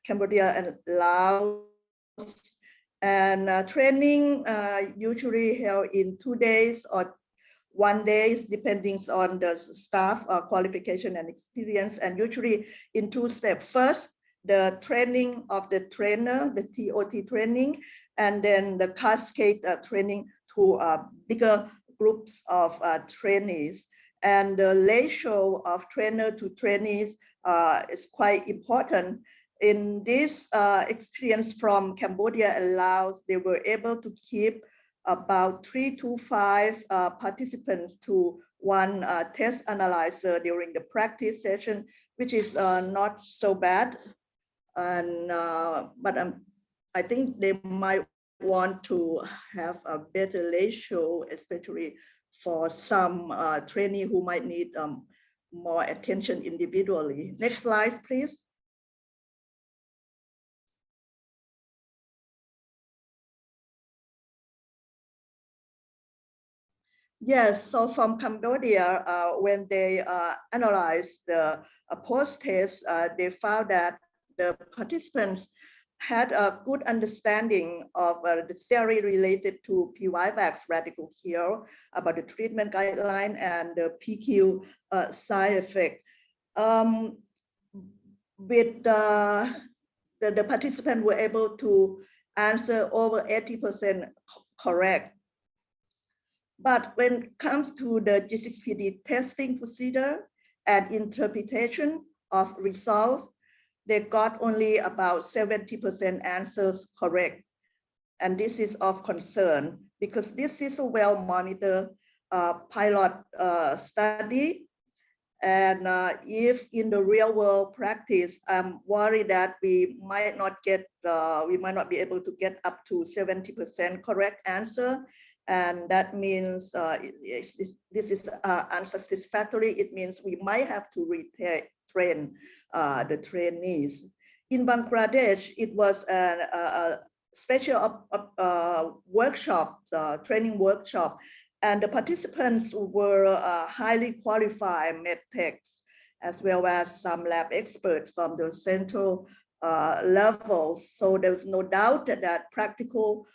Cambodia and Laos. And training usually held in 2 days or 1 day, depending on the staff qualification and experience, and usually in 2 steps. First, the training of the trainer, the TOT training, and then the cascade training to bigger groups of trainees. And the ratio of trainer to trainees is quite important. In this experience from Cambodia and Laos, they were able to keep about 3 to 5 participants to 1 test analyzer during the practice session, which is not so bad. And but I think they might want to have a better ratio, especially for some trainee who might need more attention individually. Next slide, please. Yes, so from Cambodia, when they analyzed the post-test, they found that the participants had a good understanding of the theory related to Vivax radical cure, about the treatment guideline and the PQ side effect. With the participants were able to answer over 80% correct. But when it comes to the G6PD testing procedure and interpretation of results, they got only about 70% answers correct. And this is of concern because this is a well-monitored pilot study. And if in the real world practice, I'm worried that we might not be able to get up to 70% correct answer. And that means this is unsatisfactory. It means we might have to retrain the trainees. In Bangladesh, it was a special workshop, training workshop, and the participants were highly qualified medtechs, as well as some lab experts from the central level. So there's no doubt that practical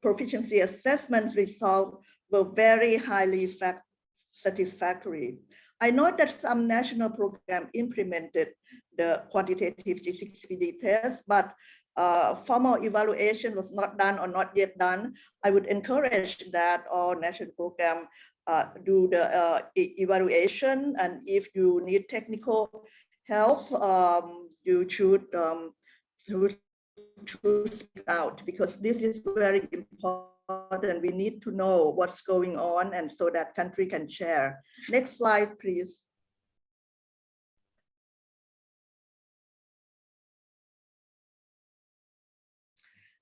proficiency assessment results were very highly satisfactory. I know that some national program implemented the quantitative G6PD test, but formal evaluation was not done or not yet done. I would encourage that all national program do the evaluation, and if you need technical help, you should speak out, because this is very important. We need to know what's going on, and so that country can share. Next slide, please.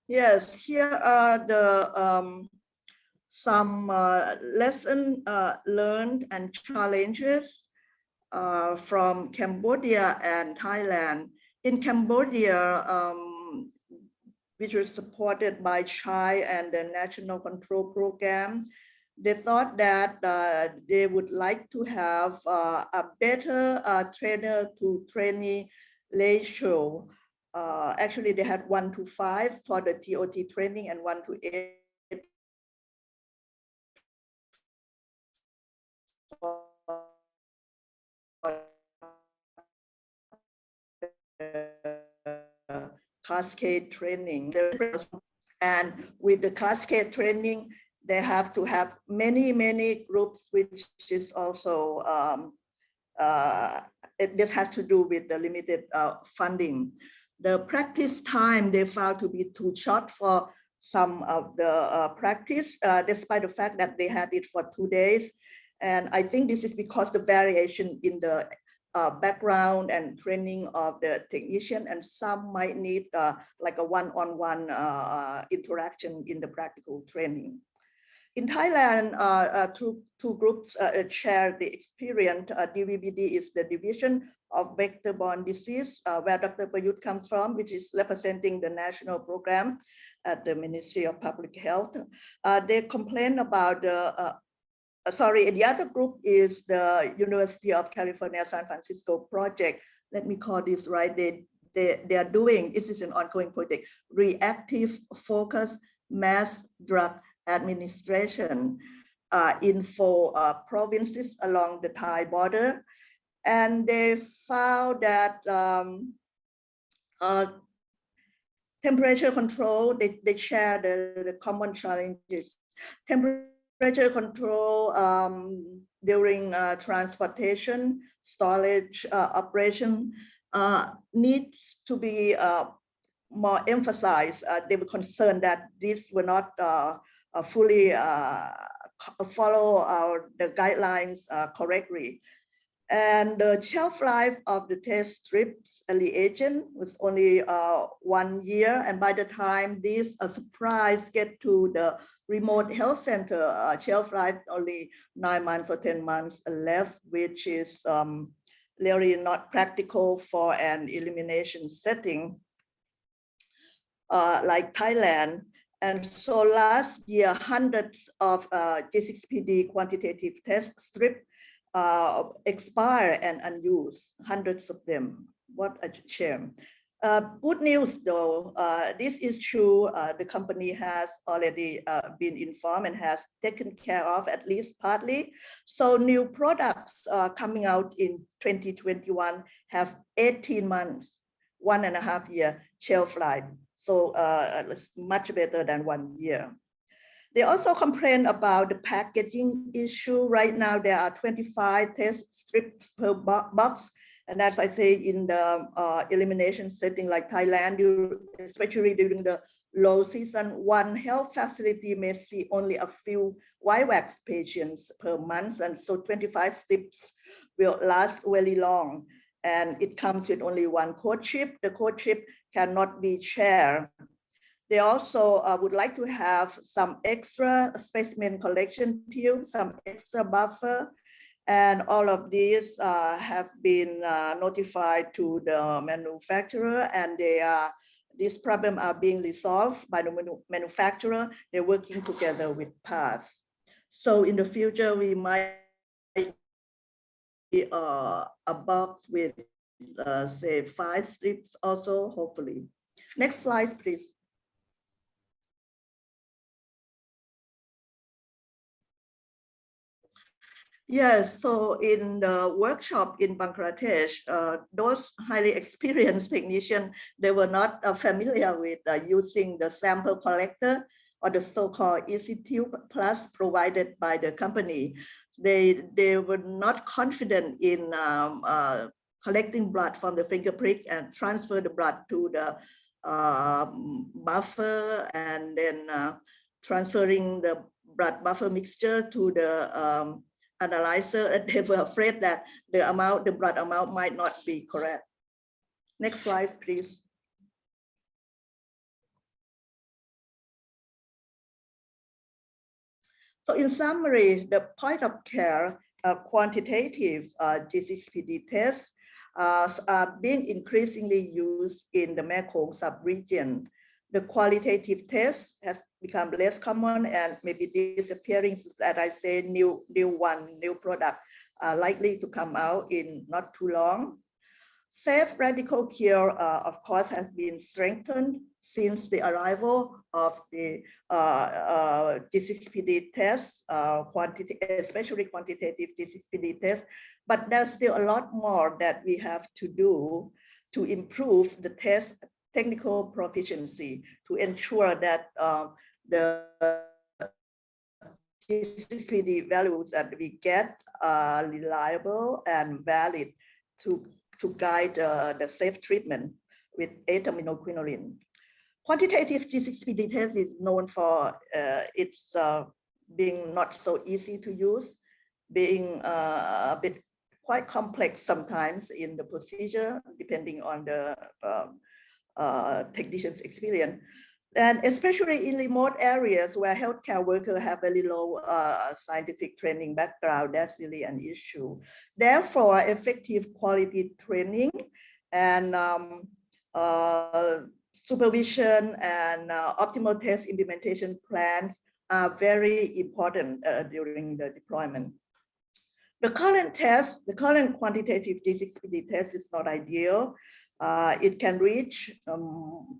Yes, here are the some lessons learned and challenges from Cambodia and Thailand. In Cambodia, which was supported by CHI and the National Control Program. They thought that they would like to have a better trainer to trainee ratio. Actually, they had 1:5 for the TOT training and 1:8 for Cascade Training. And with the Cascade Training, they have to have many groups, which is also, this has to do with the limited funding. The practice time they found to be too short for some of the practice, despite the fact that they had it for 2 days. And I think this is because the variation in the background and training of the technician, and some might need like a one-on-one interaction in the practical training. In Thailand, two groups share the experience. DVBD is the Division of Vector-Borne Disease, where Dr. Prayut comes from, which is representing the national program at the Ministry of Public Health. They complain about the the other group is the University of California, San Francisco project. Let me call this right. They are doing, this is an ongoing project, reactive focus mass drug administration in 4 provinces along the Thai border. And they found that temperature control, they share the common challenges. Temperature control during transportation, storage, operation needs to be more emphasized. They were concerned that this will not fully follow the guidelines correctly. And the shelf life of the test strips reagent was only 1 year. And by the time this supplies get to the remote health center, shelf life only 9 months or 10 months left, which is really not practical for an elimination setting like Thailand. And so last year, hundreds of G6PD quantitative test strips expire and unused, hundreds of them. What a shame. Good news though, this is true. The company has already been informed and has taken care of at least partly. So new products coming out in 2021 have 18 months, 1.5 year shelf life. So it's much better than 1 year. They also complain about the packaging issue. Right now, there are 25 test strips per box. And as I say, in the elimination setting like Thailand, especially during the low season, one health facility may see only a few Vivax patients per month. And so 25 strips will last very long. And it comes with only one code chip. The code chip cannot be shared. They also would like to have some extra specimen collection tubes, some extra buffer, and all of these have been notified to the manufacturer, and these problems are being resolved by the manufacturer. They're working together with PATH. So in the future, we might be a box with say 5 strips also, hopefully. Next slide, please. Yes, so in the workshop in Bangladesh, those highly experienced technicians, they were not familiar with using the sample collector or the so-called EasyTube Plus provided by the company. They were not confident in collecting blood from the finger prick and transfer the blood to the buffer, and then transferring the blood buffer mixture to the analyzer, and they were afraid that the blood amount might not be correct. Next slide, please. So in summary, the point of care quantitative G6PD tests are being increasingly used in the Mekong sub-region. The qualitative test has become less common and maybe disappearing. As I say, new product are likely to come out in not too long. Safe radical cure, of course, has been strengthened since the arrival of the G6PD test, especially quantitative G6PD test. But there's still a lot more that we have to do to improve the test technical proficiency, to ensure that the G6PD values that we get are reliable and valid to guide the safe treatment with aminoglycinine. Quantitative G6PD test is known for its being not so easy to use, being a bit quite complex sometimes in the procedure, depending on the technician's experience. And especially in remote areas where healthcare workers have very low scientific training background, that's really an issue. Therefore, effective quality training and supervision and optimal test implementation plans are very important during the deployment. The current quantitative G6PD test is not ideal. It can reach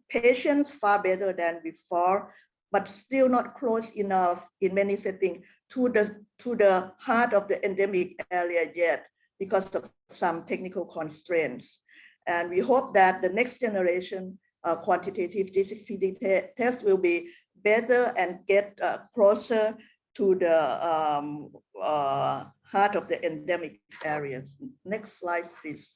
patients far better than before, but still not close enough in many settings to the heart of the endemic area yet because of some technical constraints. And we hope that the next generation quantitative G6PD test will be better and get closer to the heart of the endemic areas. Next slide, please.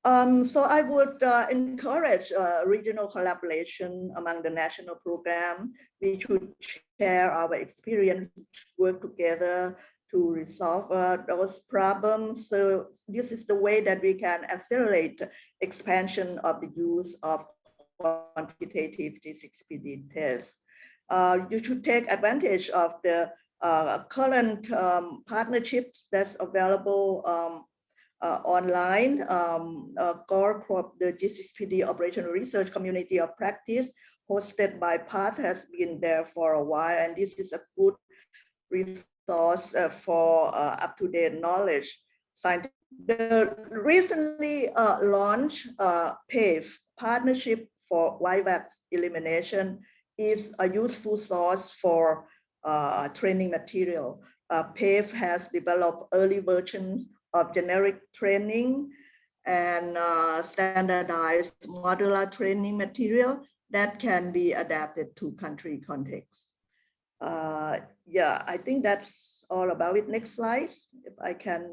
So I would encourage regional collaboration among the national program. We should share our experience, work together to resolve those problems. So this is the way that we can accelerate expansion of the use of quantitative G6PD tests. You should take advantage of the current partnerships that's available online. The G6PD Operational Research Community of Practice hosted by PATH has been there for a while, and this is a good resource for up-to-date knowledge. The recently launched PAVE, Partnership for Vivax Elimination, is a useful source for training material. PAVE has developed early versions of generic training and standardized modular training material that can be adapted to country context. Yeah, I think that's all about it. Next slide. If I can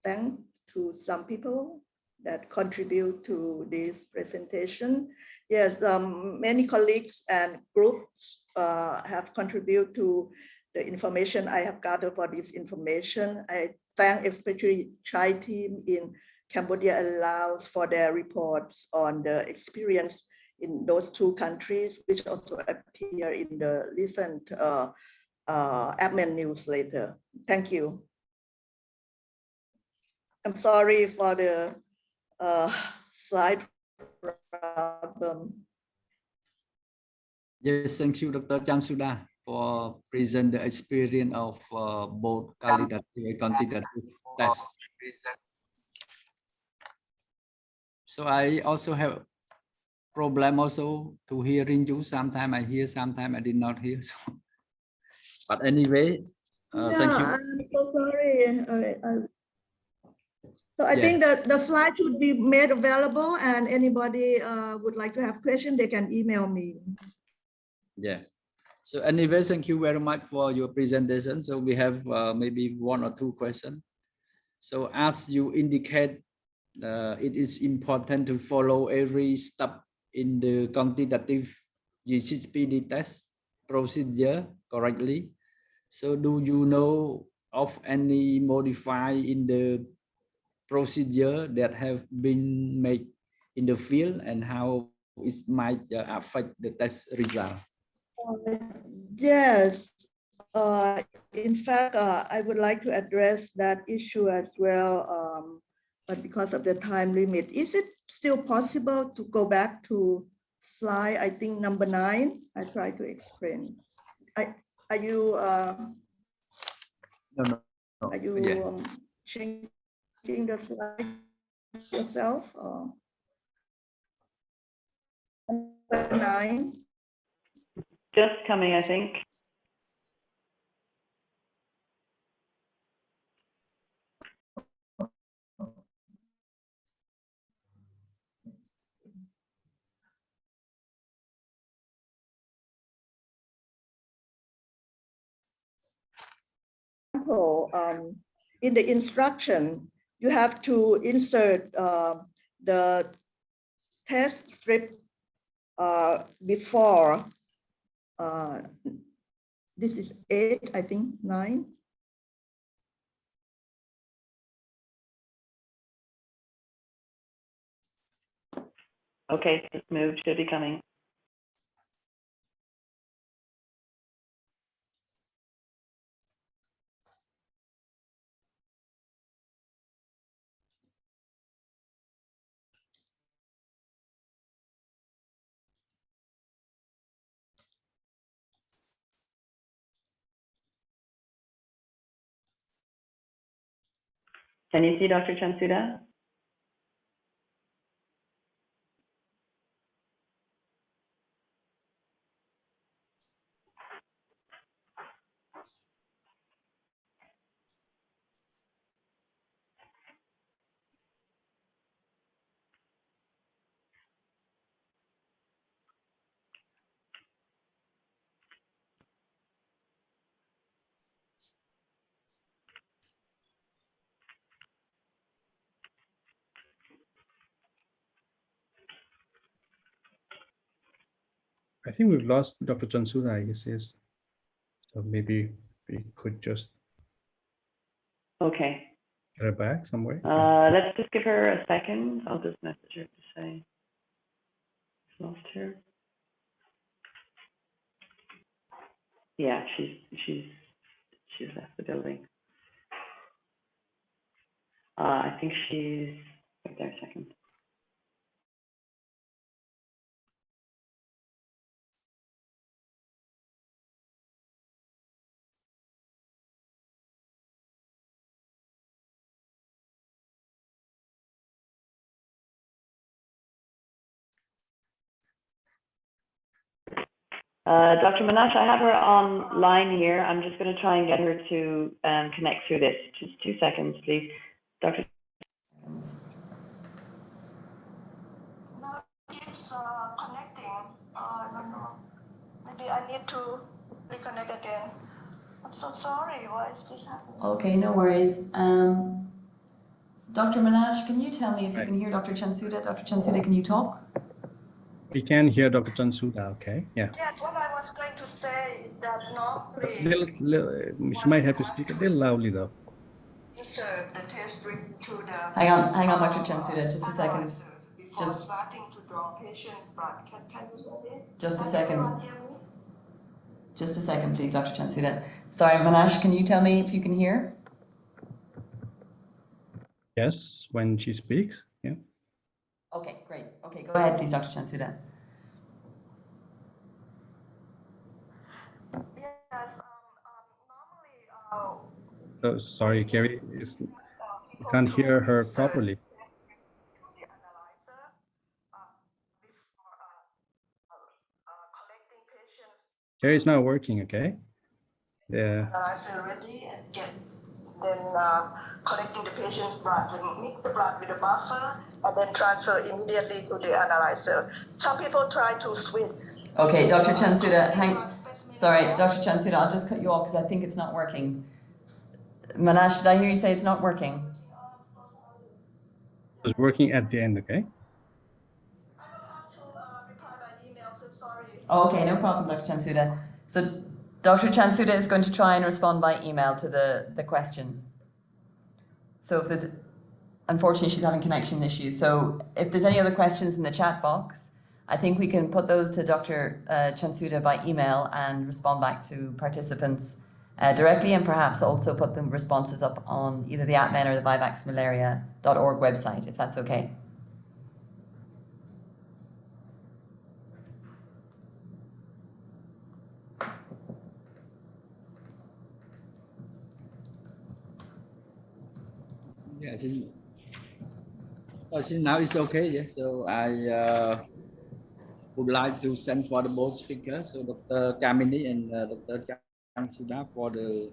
thank to some people that contribute to this presentation. Yes, many colleagues and groups have contributed to the information I have gathered for this information. I thank especially Chai team in Cambodia and Laos for their reports on the experience in those two countries, which also appear in the recent APMEN newsletter. Thank you. I'm sorry for the slide problem. Yes, thank you, Dr. Chansuda, for present the experience of both qualitative and quantitative tests. So I also have problem also to hearing you. Sometimes I hear, sometimes I did not hear. So. But anyway, thank you. I'm so sorry. So I think that the slide should be made available, and anybody would like to have questions, they can email me. Yeah. So anyway, thank you very much for your presentation. So we have maybe one or two questions. So as you indicate, it is important to follow every step in the quantitative G6PD test procedure correctly. So do you know of any modify in the procedure that have been made in the field and how it might affect the test result? Yes, In fact, I would like to address that issue as well, but because of the time limit, is it still possible to go back to slide, I think number 9? I try to explain. Are you No. are you Yeah. changing the slide yourself? Or? Number 9. Just coming, I think. In the instruction, you have to insert the test strip before. This is 8, I think 9. Okay, just moved, should be coming. Can you see Dr. Chansuda? I think we've lost Dr. Chansuda, I guess, yes. So maybe we could just Okay. get her back somewhere. Let's just give her a second. I'll just message her to say lost her. Yeah, she's left the building. I think she's wait there a second. Dr. Manash, I have her online here. I'm just going to try and get her to connect through this. Just 2 seconds, please. Dr. Now it's connecting. I don't know. Maybe I need to reconnect again. I'm so sorry. Why is this happening? Okay, no worries. Dr. Manash, can you tell me if you can hear Dr. Chansuda? Dr. Chansuda, can you talk? We can hear Dr. Chansuda, okay? Yeah. Yes, what I was going to say that normally She might have to speak a little loudly though. insert the test strip to the Hang on, Dr. Chansuda, just a second. Before starting to draw patients' blood. Can you hear me? Just a Can second. everyone hear me? Just a second, please, Dr. Chansuda. Sorry, Manash, can you tell me if you can hear? Yes, when she speaks, yeah. Okay, great. Okay, go ahead, please, Dr. Chansuda. Yes, normally. Oh, sorry, Kerry, you can't hear her properly. Kerry is not working, okay? Yeah. Analyzer ready and then collecting the patient's blood, and mix the blood with the buffer, and then transfer immediately to the analyzer. Some people try to switch. Okay, Dr. Chansuda, sorry, Dr. Chansuda, I'll just cut you off because I think it's not working. Manash, did I hear you say it's not working? It's working at the end, okay? I will have to reply by email, so sorry. Okay, no problem, Dr. Chansuda. So Dr. Chansuda is going to try and respond by email to the question. So if there's, unfortunately, she's having connection issues. So if there's any other questions in the chat box, I think we can put those to Dr. Chansuda by email and respond back to participants directly, and perhaps also put the responses up on either the APMEN or the vivaxmalaria.org website, if that's okay. Yeah, I think now it's okay. Yeah. So I would like to send for the both speakers, so Dr. Kamini and Dr. Changsida for the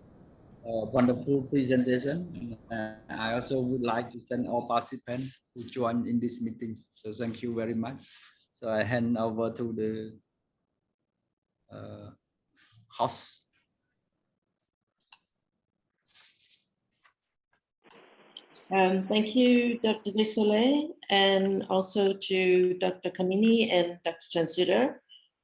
wonderful presentation. I also would like to thank all participants who joined in this meeting. So thank you very much. So I hand over to the host. Thank you, Dr. Desolé, and also to Dr. Kamini and Dr. Chansuda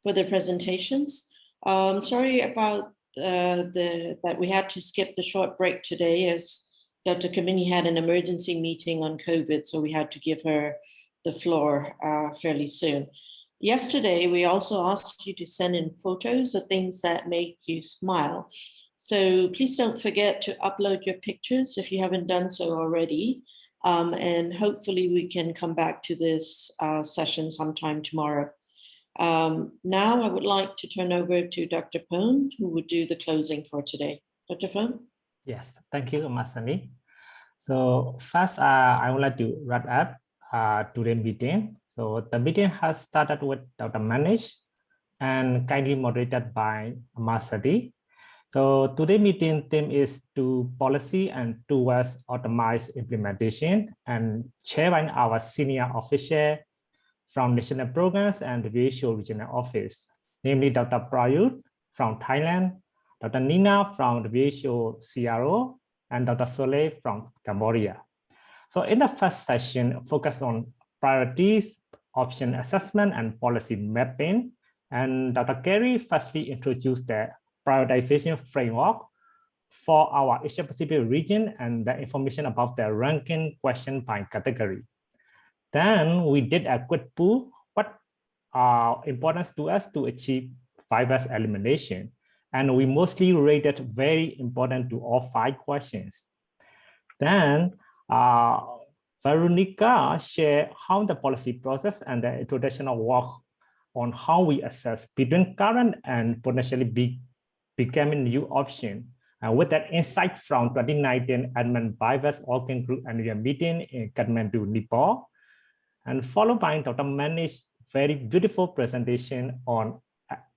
for their presentations. Sorry about that we had to skip the short break today, as Dr. Kamini had an emergency meeting on COVID, so we had to give her the floor fairly soon. Yesterday, we also asked you to send in photos of things that make you smile. So please don't forget to upload your pictures if you haven't done so already. And hopefully we can come back to this session sometime tomorrow. Now I would like to turn over to Dr. Pone, who would do the closing for today. Dr. Pone? Yes, thank you, Masani. So first, I would like to wrap up today's meeting. So the meeting has started with Dr. Manish and kindly moderated by Masadi. So today's meeting theme is to policy and towards optimized implementation, and chaired by our senior official from national programs and the WHO regional office, namely Dr. Prayut from Thailand, Dr. Nina from the WHO CRO, and Dr. Soleil from Cambodia. So in the first session, focus on priorities, option assessment, and policy mapping. And Dr. Kerry firstly introduced the prioritization framework for our Asia Pacific region and the information about the ranking question by category. Then we did a quick poll, what are importance to us to achieve Vivax elimination. And we mostly rated very important to all 5 questions. Then Veronica shared how the policy process and the introduction of work on how we assess between current and potentially becoming new option. And with that insight from 2019 APMEN Vivax Working Group annual meeting in Kathmandu, Nepal, and followed by Dr. Manish's very beautiful presentation on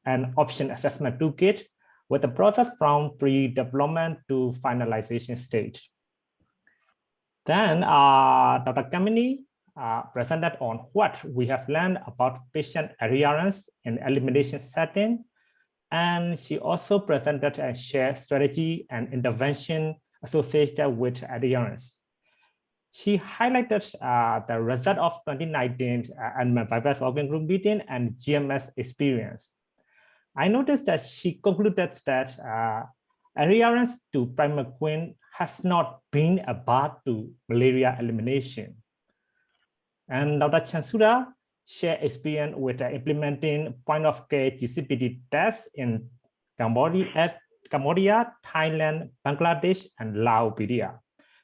an option assessment toolkit with the process from pre-development to finalization stage. Then Dr. Kamini presented on what we have learned about patient adherence in elimination setting. And she also presented and shared strategy and intervention associated with adherence. She highlighted the result of 2019 APMEN Vivax Working Group meeting and GMS experience. I noticed that she concluded that adherence to primaquine has not been a bar to malaria elimination. And Dr. Chansuda shared experience with implementing point-of-care GCPD tests in Cambodia, Thailand, Bangladesh, and Laos.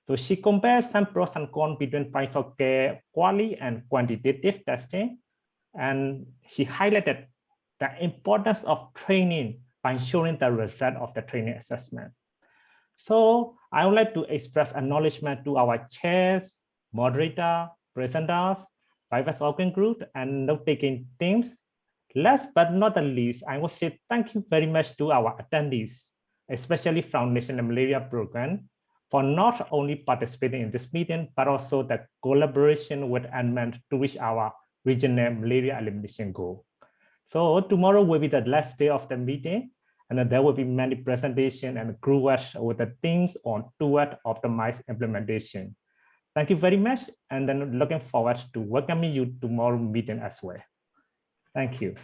So she compared some pros and cons between point-of-care quality and quantitative testing, and she highlighted the importance of training by ensuring the result of the training assessment. So I would like to express acknowledgement to our chairs, moderator, presenters, Vivax Working Group, and note-taking teams. Last but not the least, I will say thank you very much to our attendees, especially from National Malaria Program, for not only participating in this meeting, but also the collaboration with APMEN to reach our regional malaria elimination goal. So tomorrow will be the last day of the meeting, and then there will be many presentations and group work with the themes on toward optimized implementation. Thank you very much, and then looking forward to welcoming you tomorrow meeting as well. Thank you.